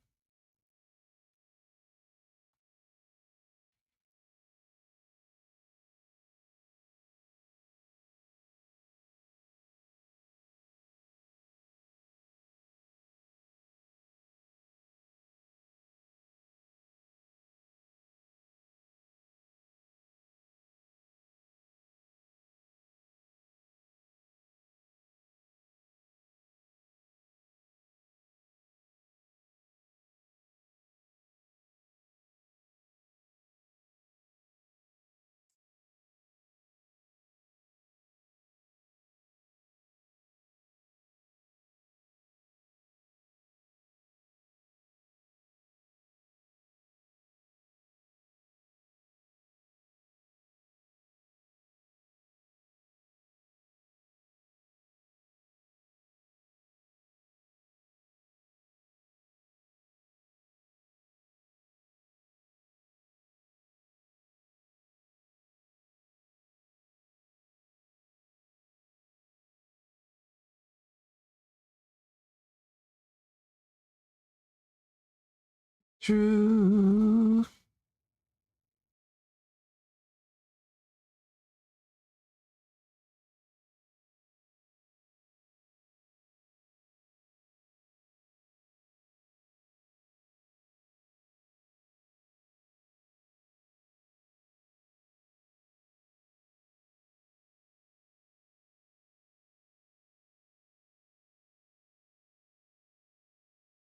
True.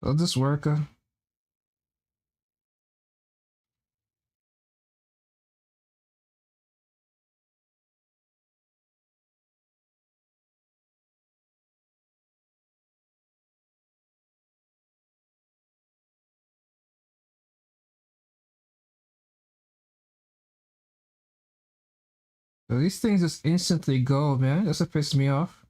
Will this work? These things just instantly go, man. That's what pissed me off.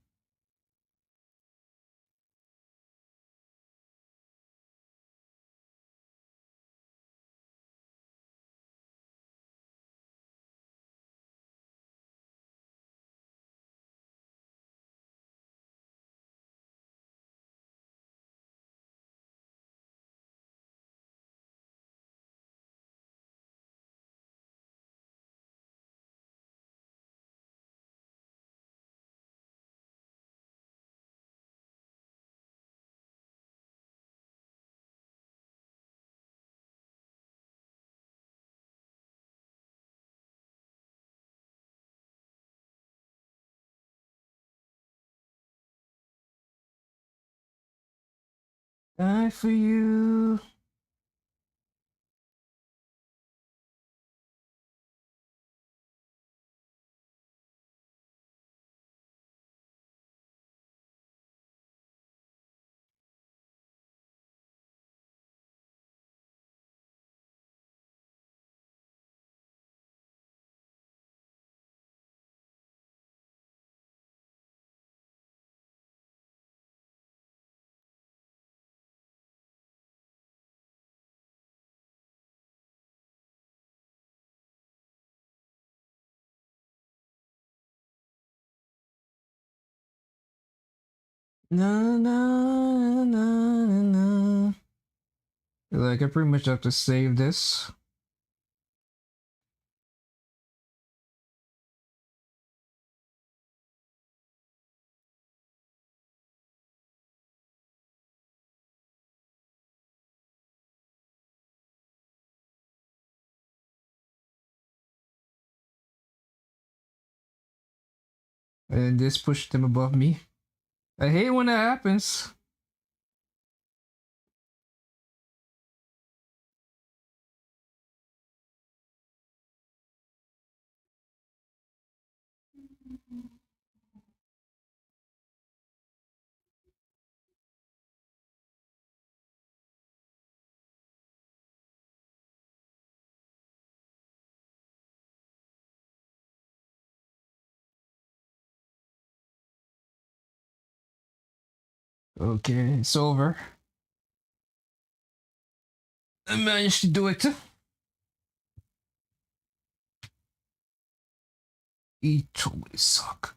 Die for you. No, no, no, no, no. Like, I pretty much have to save this. And this pushed them above me. I hate when that happens. Okay, it's over. I managed to do it. You totally suck.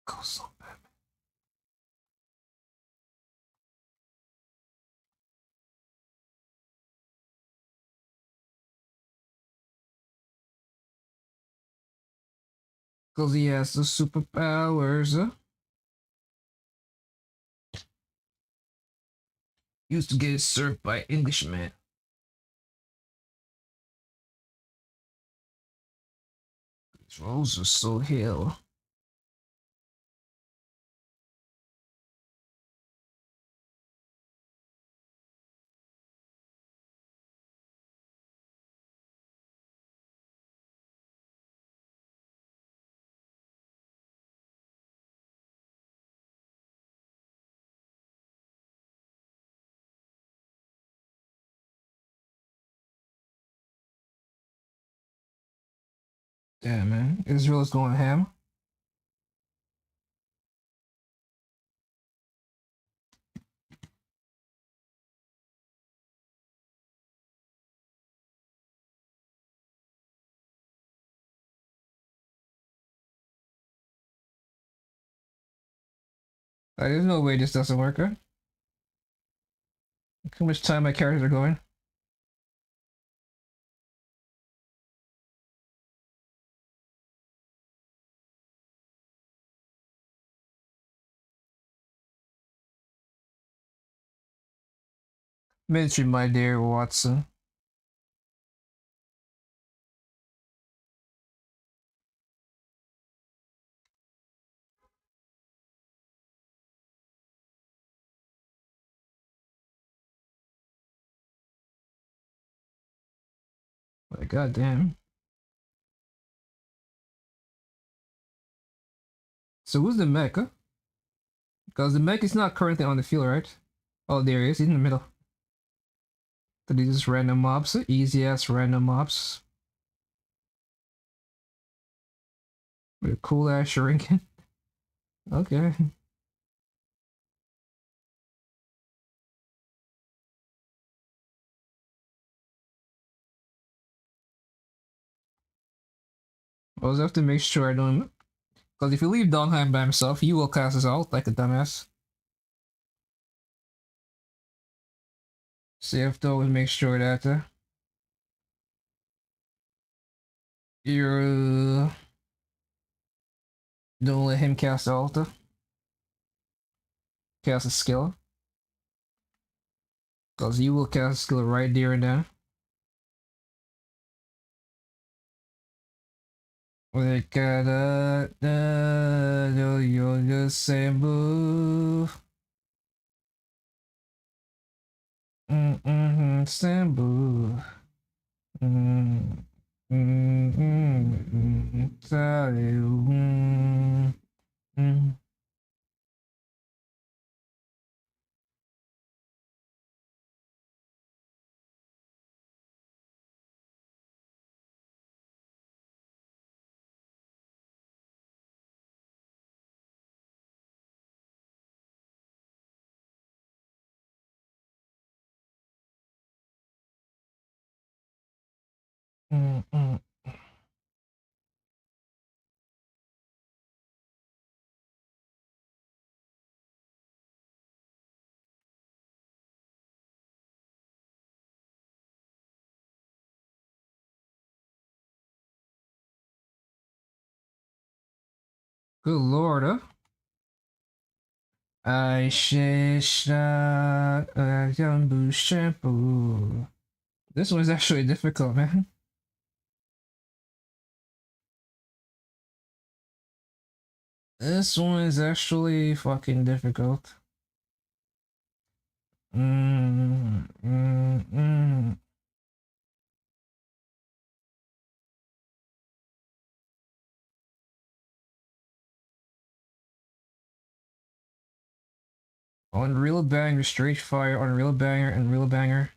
Go so bad. Because he has the superpowers. Used to get served by Englishman. These rolls are so hell. Damn, man. Israel's going ham. Like, there's no way this doesn't work, huh? Look how much time my characters are going. Mention my dear Watson. Like, goddamn. So who's the mech, huh? Because the mech is not currently on the field, right? Oh, there he is. He's in the middle. So these just random mobs. Easy ass random mobs. With a cool ass shuriken. Okay. I always have to make sure I don't. Because if you leave Dongheim by himself, he will cast us out like a dumbass. So you have to always make sure that you're don't let him cast Alta. Cast a skill. Because you will cast a skill right there and then. Like you're the same move. Same move. Tell you. Good lord, huh? I shish Yambu shampoo. This one's actually difficult, man. This one is actually fucking difficult. Unreal Banger, Straight Fire, Unreal Banger, Unreal Banger.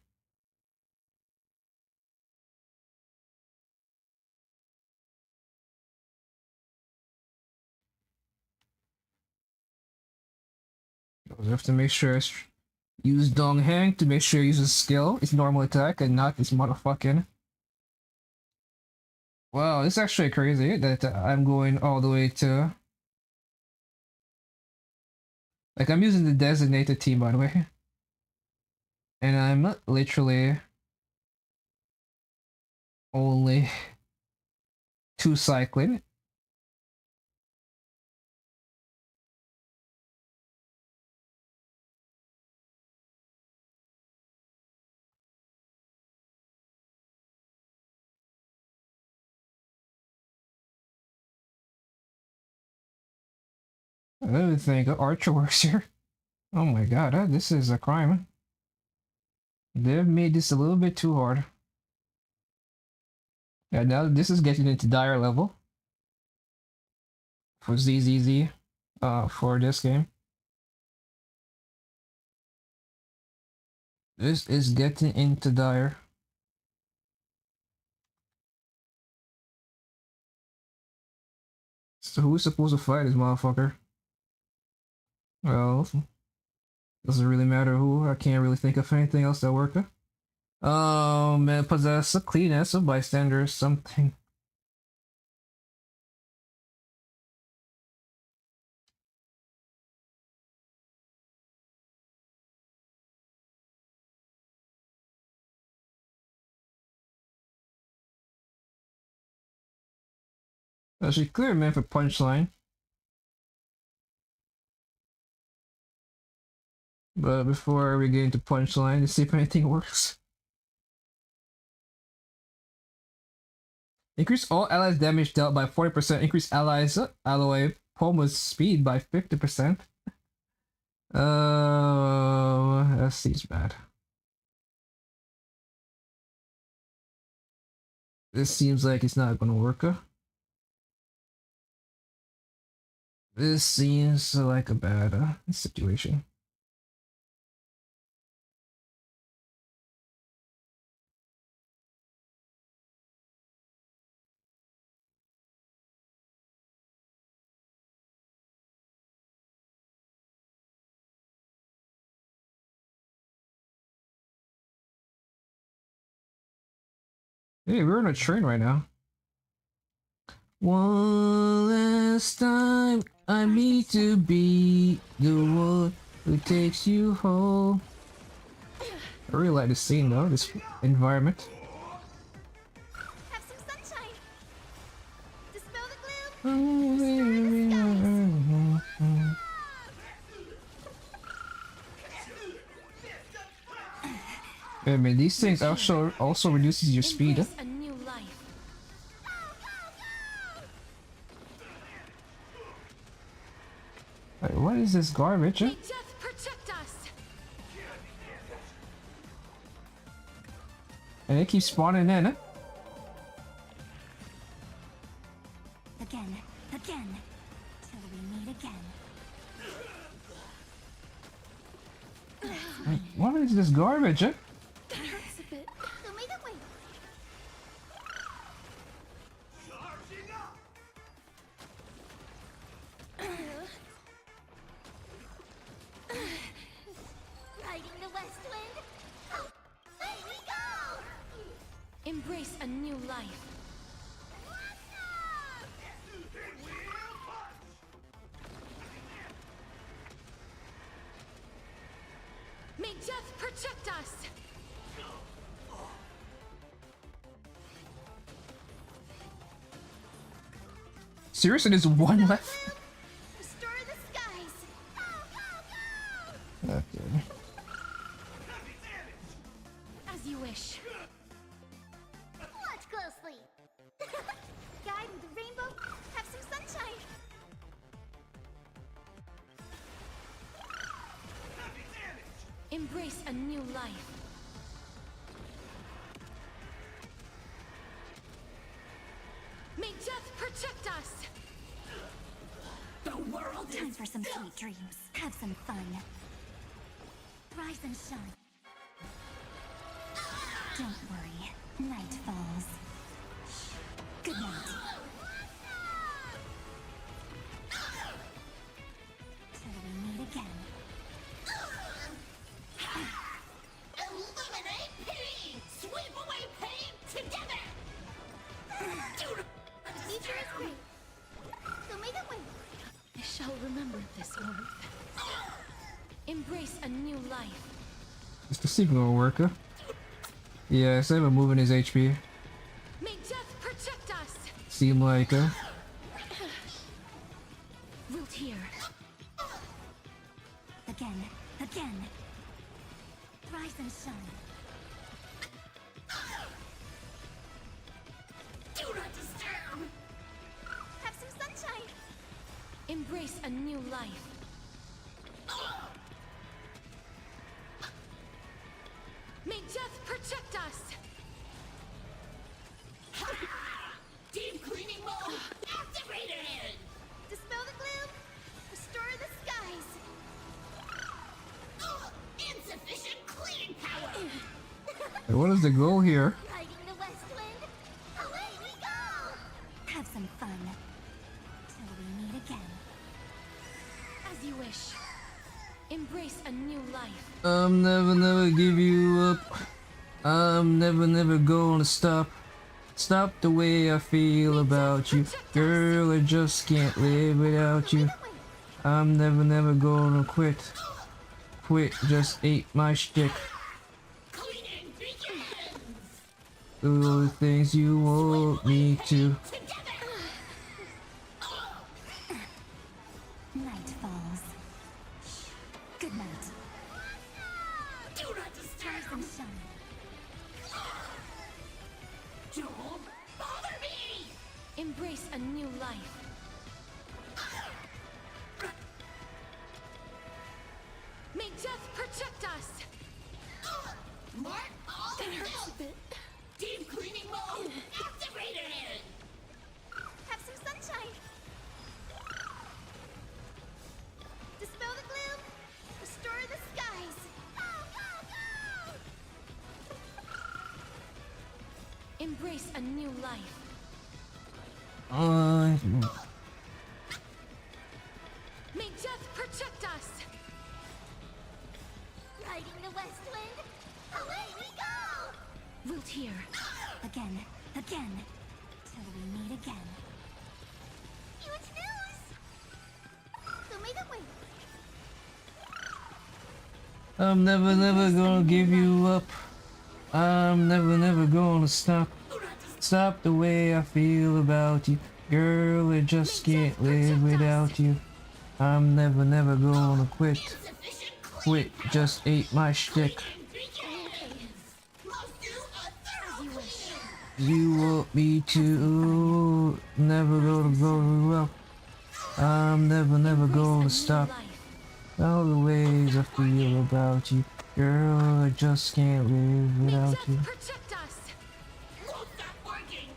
You have to make sure use Dong Hang to make sure use his skill, his normal attack, and not his motherfucking. Wow, it's actually crazy that I'm going all the way to. Like, I'm using the designated team, by the way. And I'm literally only 2 cycling. I don't think Archer works here. Oh my god, this is a crime. They've made this a little bit too hard. Yeah, now this is getting into dire level. For ZZZ, for this game. This is getting into dire. So who's supposed to fight this motherfucker? Well, doesn't really matter who. I can't really think of anything else that worked. Man, possess a cleanness, a bystander, something. Actually, clear man for punchline. But before we get into punchline, let's see if anything works. Increase all allies damage dealt by 40%. Increase allies alloy Poma's speed by 50%. That seems bad. This seems like it's not gonna work. This seems like a bad situation. Hey, we're on a train right now. One last time, I need to be the one who takes you home. I really like this scene though, this environment. Have some sunshine. Dispel the gloom. I mean, these things also reduces your speed. A new life. Like, what is this garbage? May death protect us. And it keeps spawning in. Again, till we meet again. Like, what is this garbage? That hurts a bit. Go make it wait. Riding the west wind. There we go. Embrace a new life. May death protect us! Seriously, there's one left? Restore the skies! Okay. As you wish. Watch closely! Guide with the rainbow, have some sunshine! Embrace a new life. May death protect us! The world time for some sweet dreams. Have some fun. Rise and shine. Don't worry. Night falls. Good night. Till we meet again. Eliminate pain! Sweep away pain together! Nature is great. So make it win. I shall remember this warmth. Embrace a new life. Is the signal worker? Yeah, instead of moving his HP. May death protect us. Seem like Root here. Again. Again. Rise and shine. Do not disturb! Have some sunshine. Embrace a new life. May death protect us. Deep cleaning mode activated! Dispel the gloom. Restore the skies. Insufficient cleaning power! what is the goal here? Riding the west wind. Away we go. Have some fun. Till we meet again. As you wish. Embrace a new life. I'm never give you up. I'm never gonna stop. Stop the way I feel about you. Girl, I just can't live without you. I'm never gonna quit. Quit just ate my shtick. Cleaning begins! Do the things you want me to. Night falls. Good night. Do not Rise disturb! and shine. Don't bother me! Embrace a new life. May death protect us. Mark all this! Deep cleaning mode activated! Have some sunshine. Dispel the gloom. Restore the skies. Go, go, go! Embrace a new life. May death protect us. Riding the west wind. Away we go. Root here. Again. Again. Till we meet again. Huge news. So make it win. I'm never gonna give you up. I'm never gonna stop. Stop the way I feel about you. Girl, I just can't live without you. I'm never gonna quit. Quit just ate my shtick. You want me to. Never gonna go up. I'm never gonna stop. All the ways I feel about you. Girl, I just can't live without you. Protect us. Won't stop working!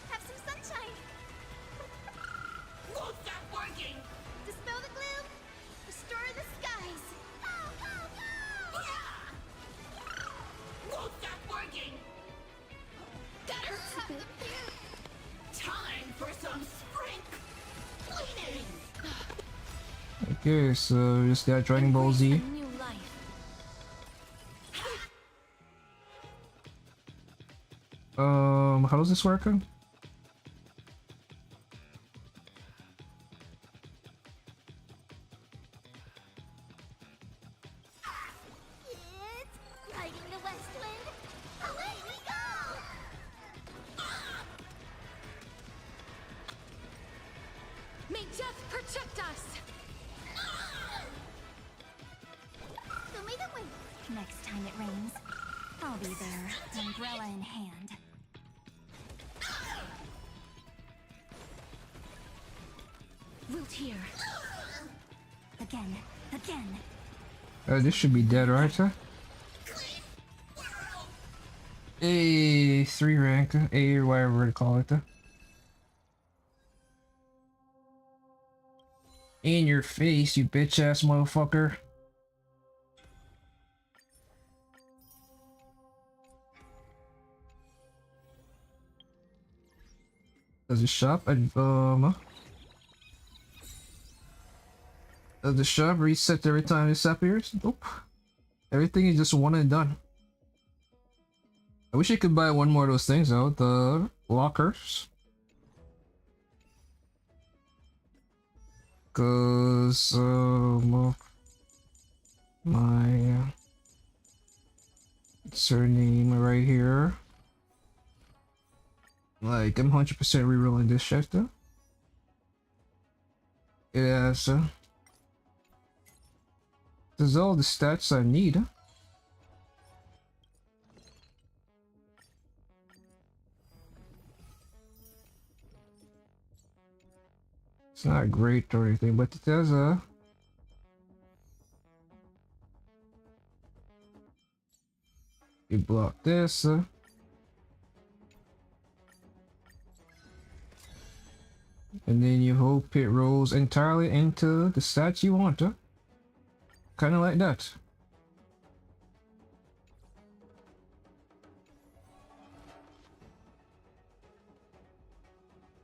Have some sunshine. Won't stop working! Dispel the gloom. Restore the skies. Go, go, go! Won't stop working! That hurts a bit. Time for some spring cleaning! Okay, so just got Dragon Ball Z. New life. How does this work? It's riding the west wind. Away we go. May death protect us. So make it win. Next time it rains, I'll be there, umbrella in hand. Root here. Again. Again. This should be dead, right? A 3 rank, A, whatever to call it. In your face, you bitch ass motherfucker. Does the shop does the shop reset every time this appears? Nope. Everything is just one and done. I wish I could buy one more of those things though, the lockers. Cause my surname right here. Like I'm 100% rerolling this shit though. It has there's all the stats I need. It's not great or anything, but it does you block this and then you hope it rolls entirely into the stats you want, kind of like that.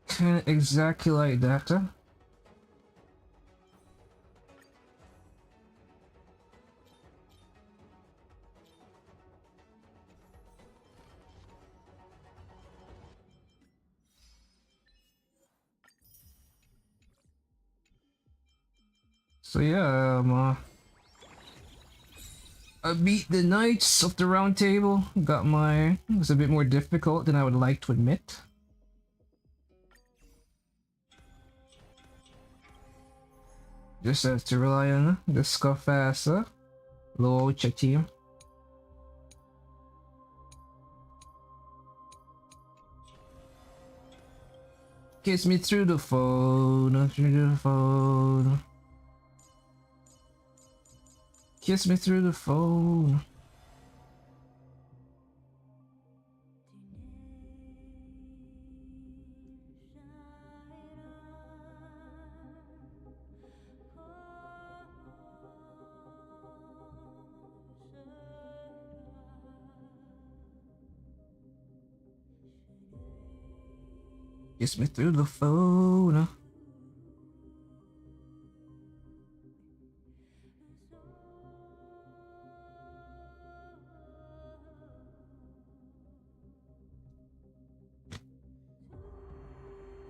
Kind of exactly like that. So yeah, I beat the Knights of the Round Table. Got my... It was a bit more difficult than I would like to admit. Just have to rely on the scuff ass low check team. Kiss me through the phone, through the phone. Kiss me through the phone. Kiss me through the phone.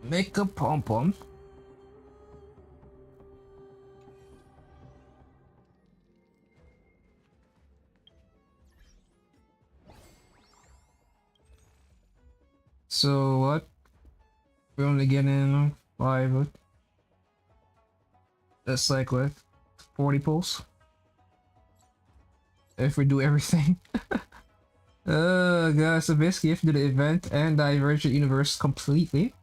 Make a pom-pom. So what? We're only getting 5. That's like what? 40 pulls? If we do everything. Guys, so basically if you do the event and Divergent Universe completely.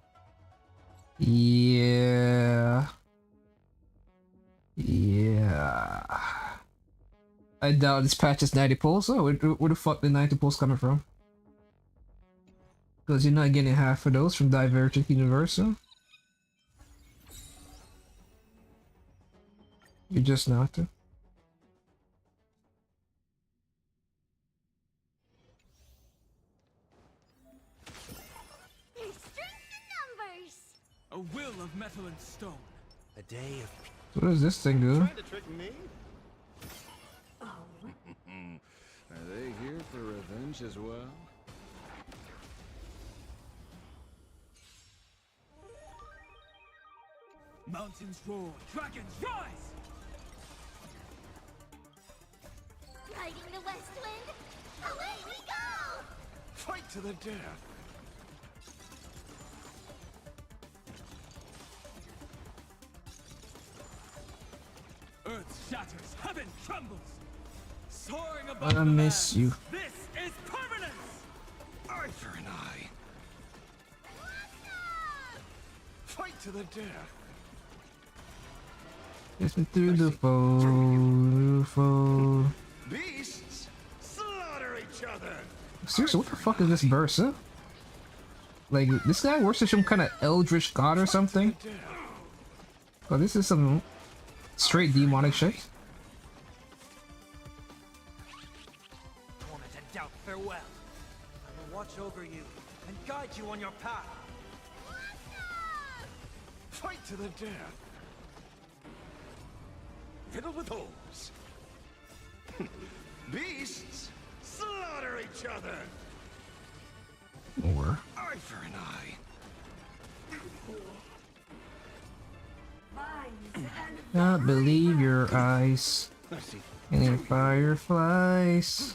Yeah. I doubt this patch is 90 pulls. Oh, where the fuck the 90 pulls coming from? Because you're not getting half of those from Divergent Universe. You're just not. A will of metal and stone. A day of... What does this thing do? Trying to trick me? Are they here for revenge as well? Mountains roar, dragons rise! Riding the west wind, away we go! Fight to the death! Earth shatters, heaven trembles! Soaring above I miss you. This is permanence! Eye for an eye. Fight to the death! Kiss me through the phone. Beasts slaughter each other! Seriously, what the fuck is this verse? Like, this guy works as some kind of eldritch god or something? Oh, this is some Straight demonic shit. Torment and doubt, farewell. I will watch over you and guide you on your path. Fight to the death. Fiddle with holes. Beasts slaughter each other. Or Eye for an eye. not believe your eyes. Any fireflies.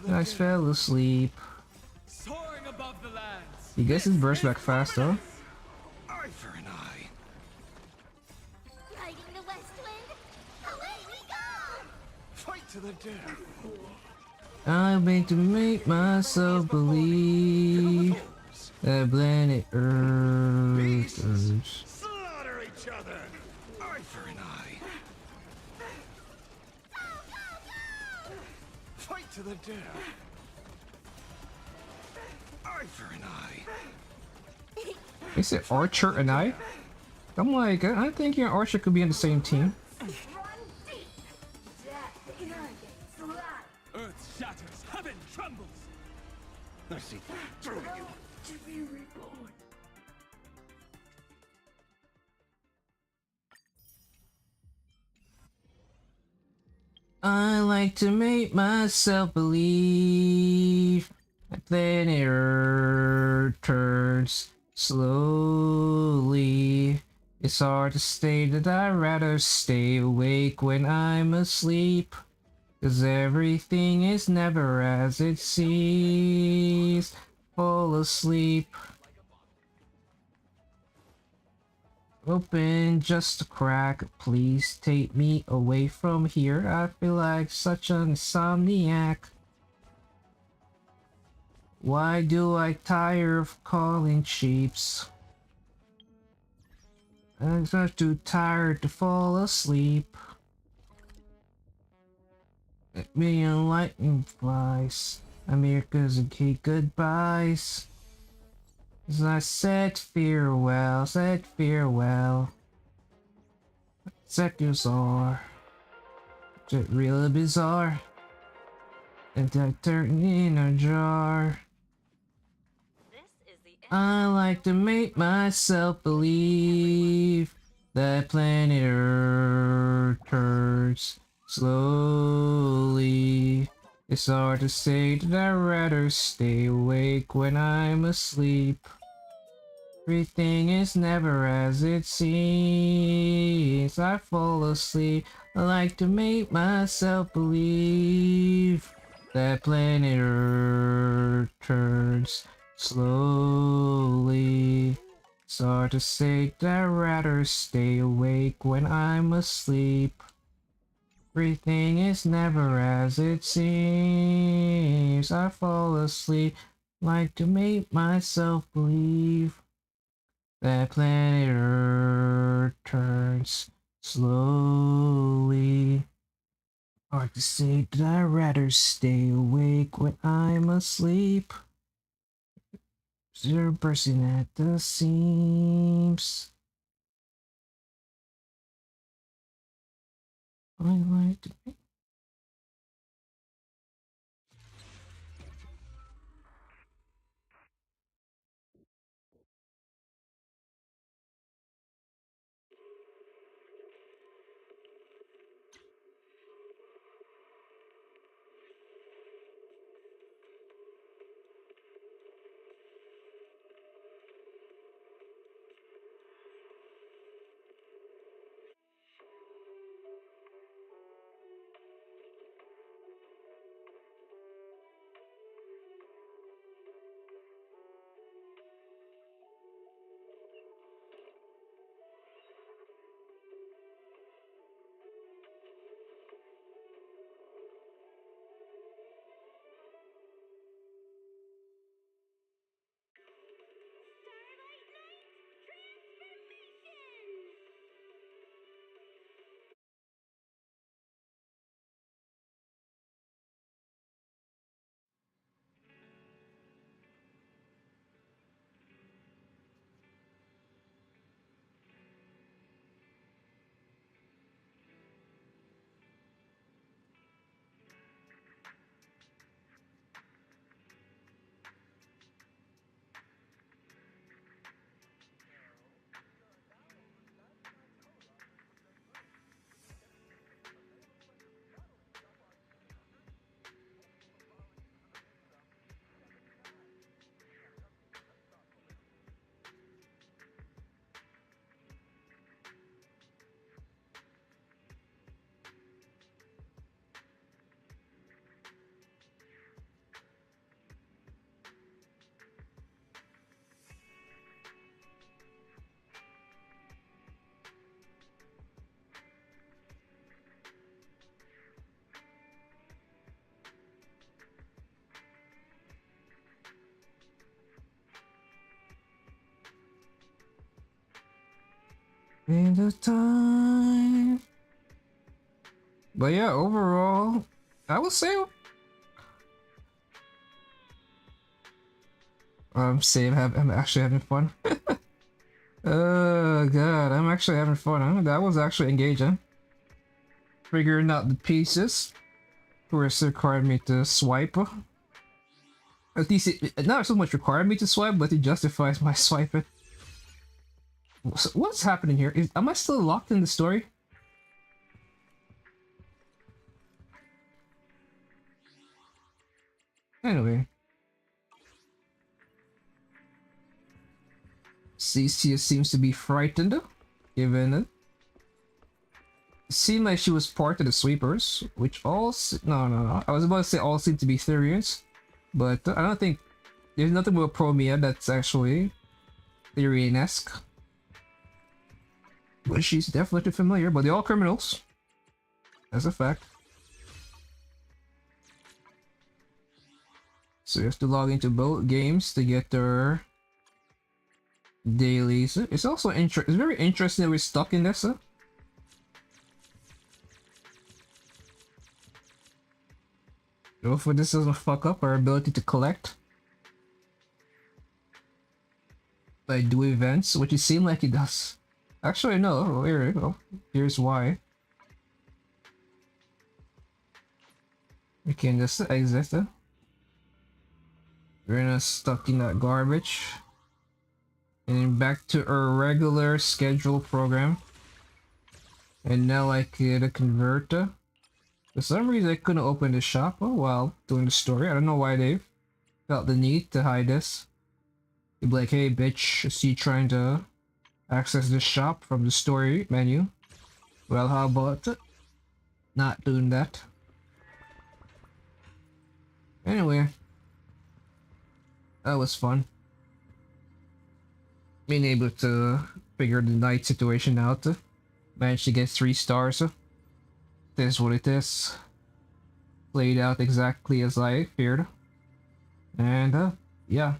I fell asleep. Soaring above the lands. He gets his burst back fast though. Eye for an eye. Riding the west wind, away we go! Fight to the death. I made to make myself believe that planet Earth. Slaughter each other. Eye for an eye. Fight to the death. Eye for an eye. Is it Archer and I? I'm like, I think you and Archer could be on the same team. Earth shatters, heaven trembles. I see through you. To be reborn. I like to make myself believe that planet Earth turns slowly. It's hard to say that I'd rather stay awake when I'm asleep. 'Cause everything is never as it seems. Fall asleep. Open just a crack. Please take me away from here. I feel like such an insomniac. Why do I tire of calling sheeps? I'm just too tired to fall asleep. A million lightning flies. I'm here 'cause I hate goodbyes. As I said farewell, said farewell. Seconds are just really bizarre. And I turn in a jar. I like to make myself believe that planet Earth turns slowly. It's hard to say that I'd rather stay awake when I'm asleep. Everything is never as it seems. I fall asleep. I like to make myself believe that planet Earth turns slowly. It's hard to say that I'd rather stay awake when I'm asleep. Everything is never as it seems. I fall asleep. Like to make myself believe that planet Earth turns slowly. Hard to say that I'd rather stay awake when I'm asleep. You're bursting at the seams. I like to make In the time. But yeah, overall, I would say I'm actually having fun. Oh god, I'm actually having fun. Huh? That was actually engaging. Figuring out the pieces. Of course, it required me to swipe. At least it not so much required me to swipe, but it justifies my swiping. So what's happening here? Am I still locked in the story? Anyway. Cecia seems to be frightened, given it seemed like she was part of the sweepers, which all no. I was about to say all seem to be Therians, but I don't think there's nothing about Promia that's actually Therian-esque. But she's definitely familiar, but they're all criminals. That's a fact. So you have to log into both games to get their dailies. It's also it's very interesting that we're stuck in this. Hopefully this doesn't fuck up our ability to collect. Like do events, which it seems like it does. Actually no, here we go. Here's why. We can just exit. We're not stuck in that garbage. And then back to our regular schedule program. And now I could convert. For some reason I couldn't open the shop while doing the story. I don't know why they felt the need to hide this. You'd be like, hey bitch, I see you trying to access the shop from the story menu. Well, how about not doing that? Anyway. That was fun. Being able to figure the night situation out. Managed to get 3 stars. This is what it is. Played out exactly as I feared. And yeah.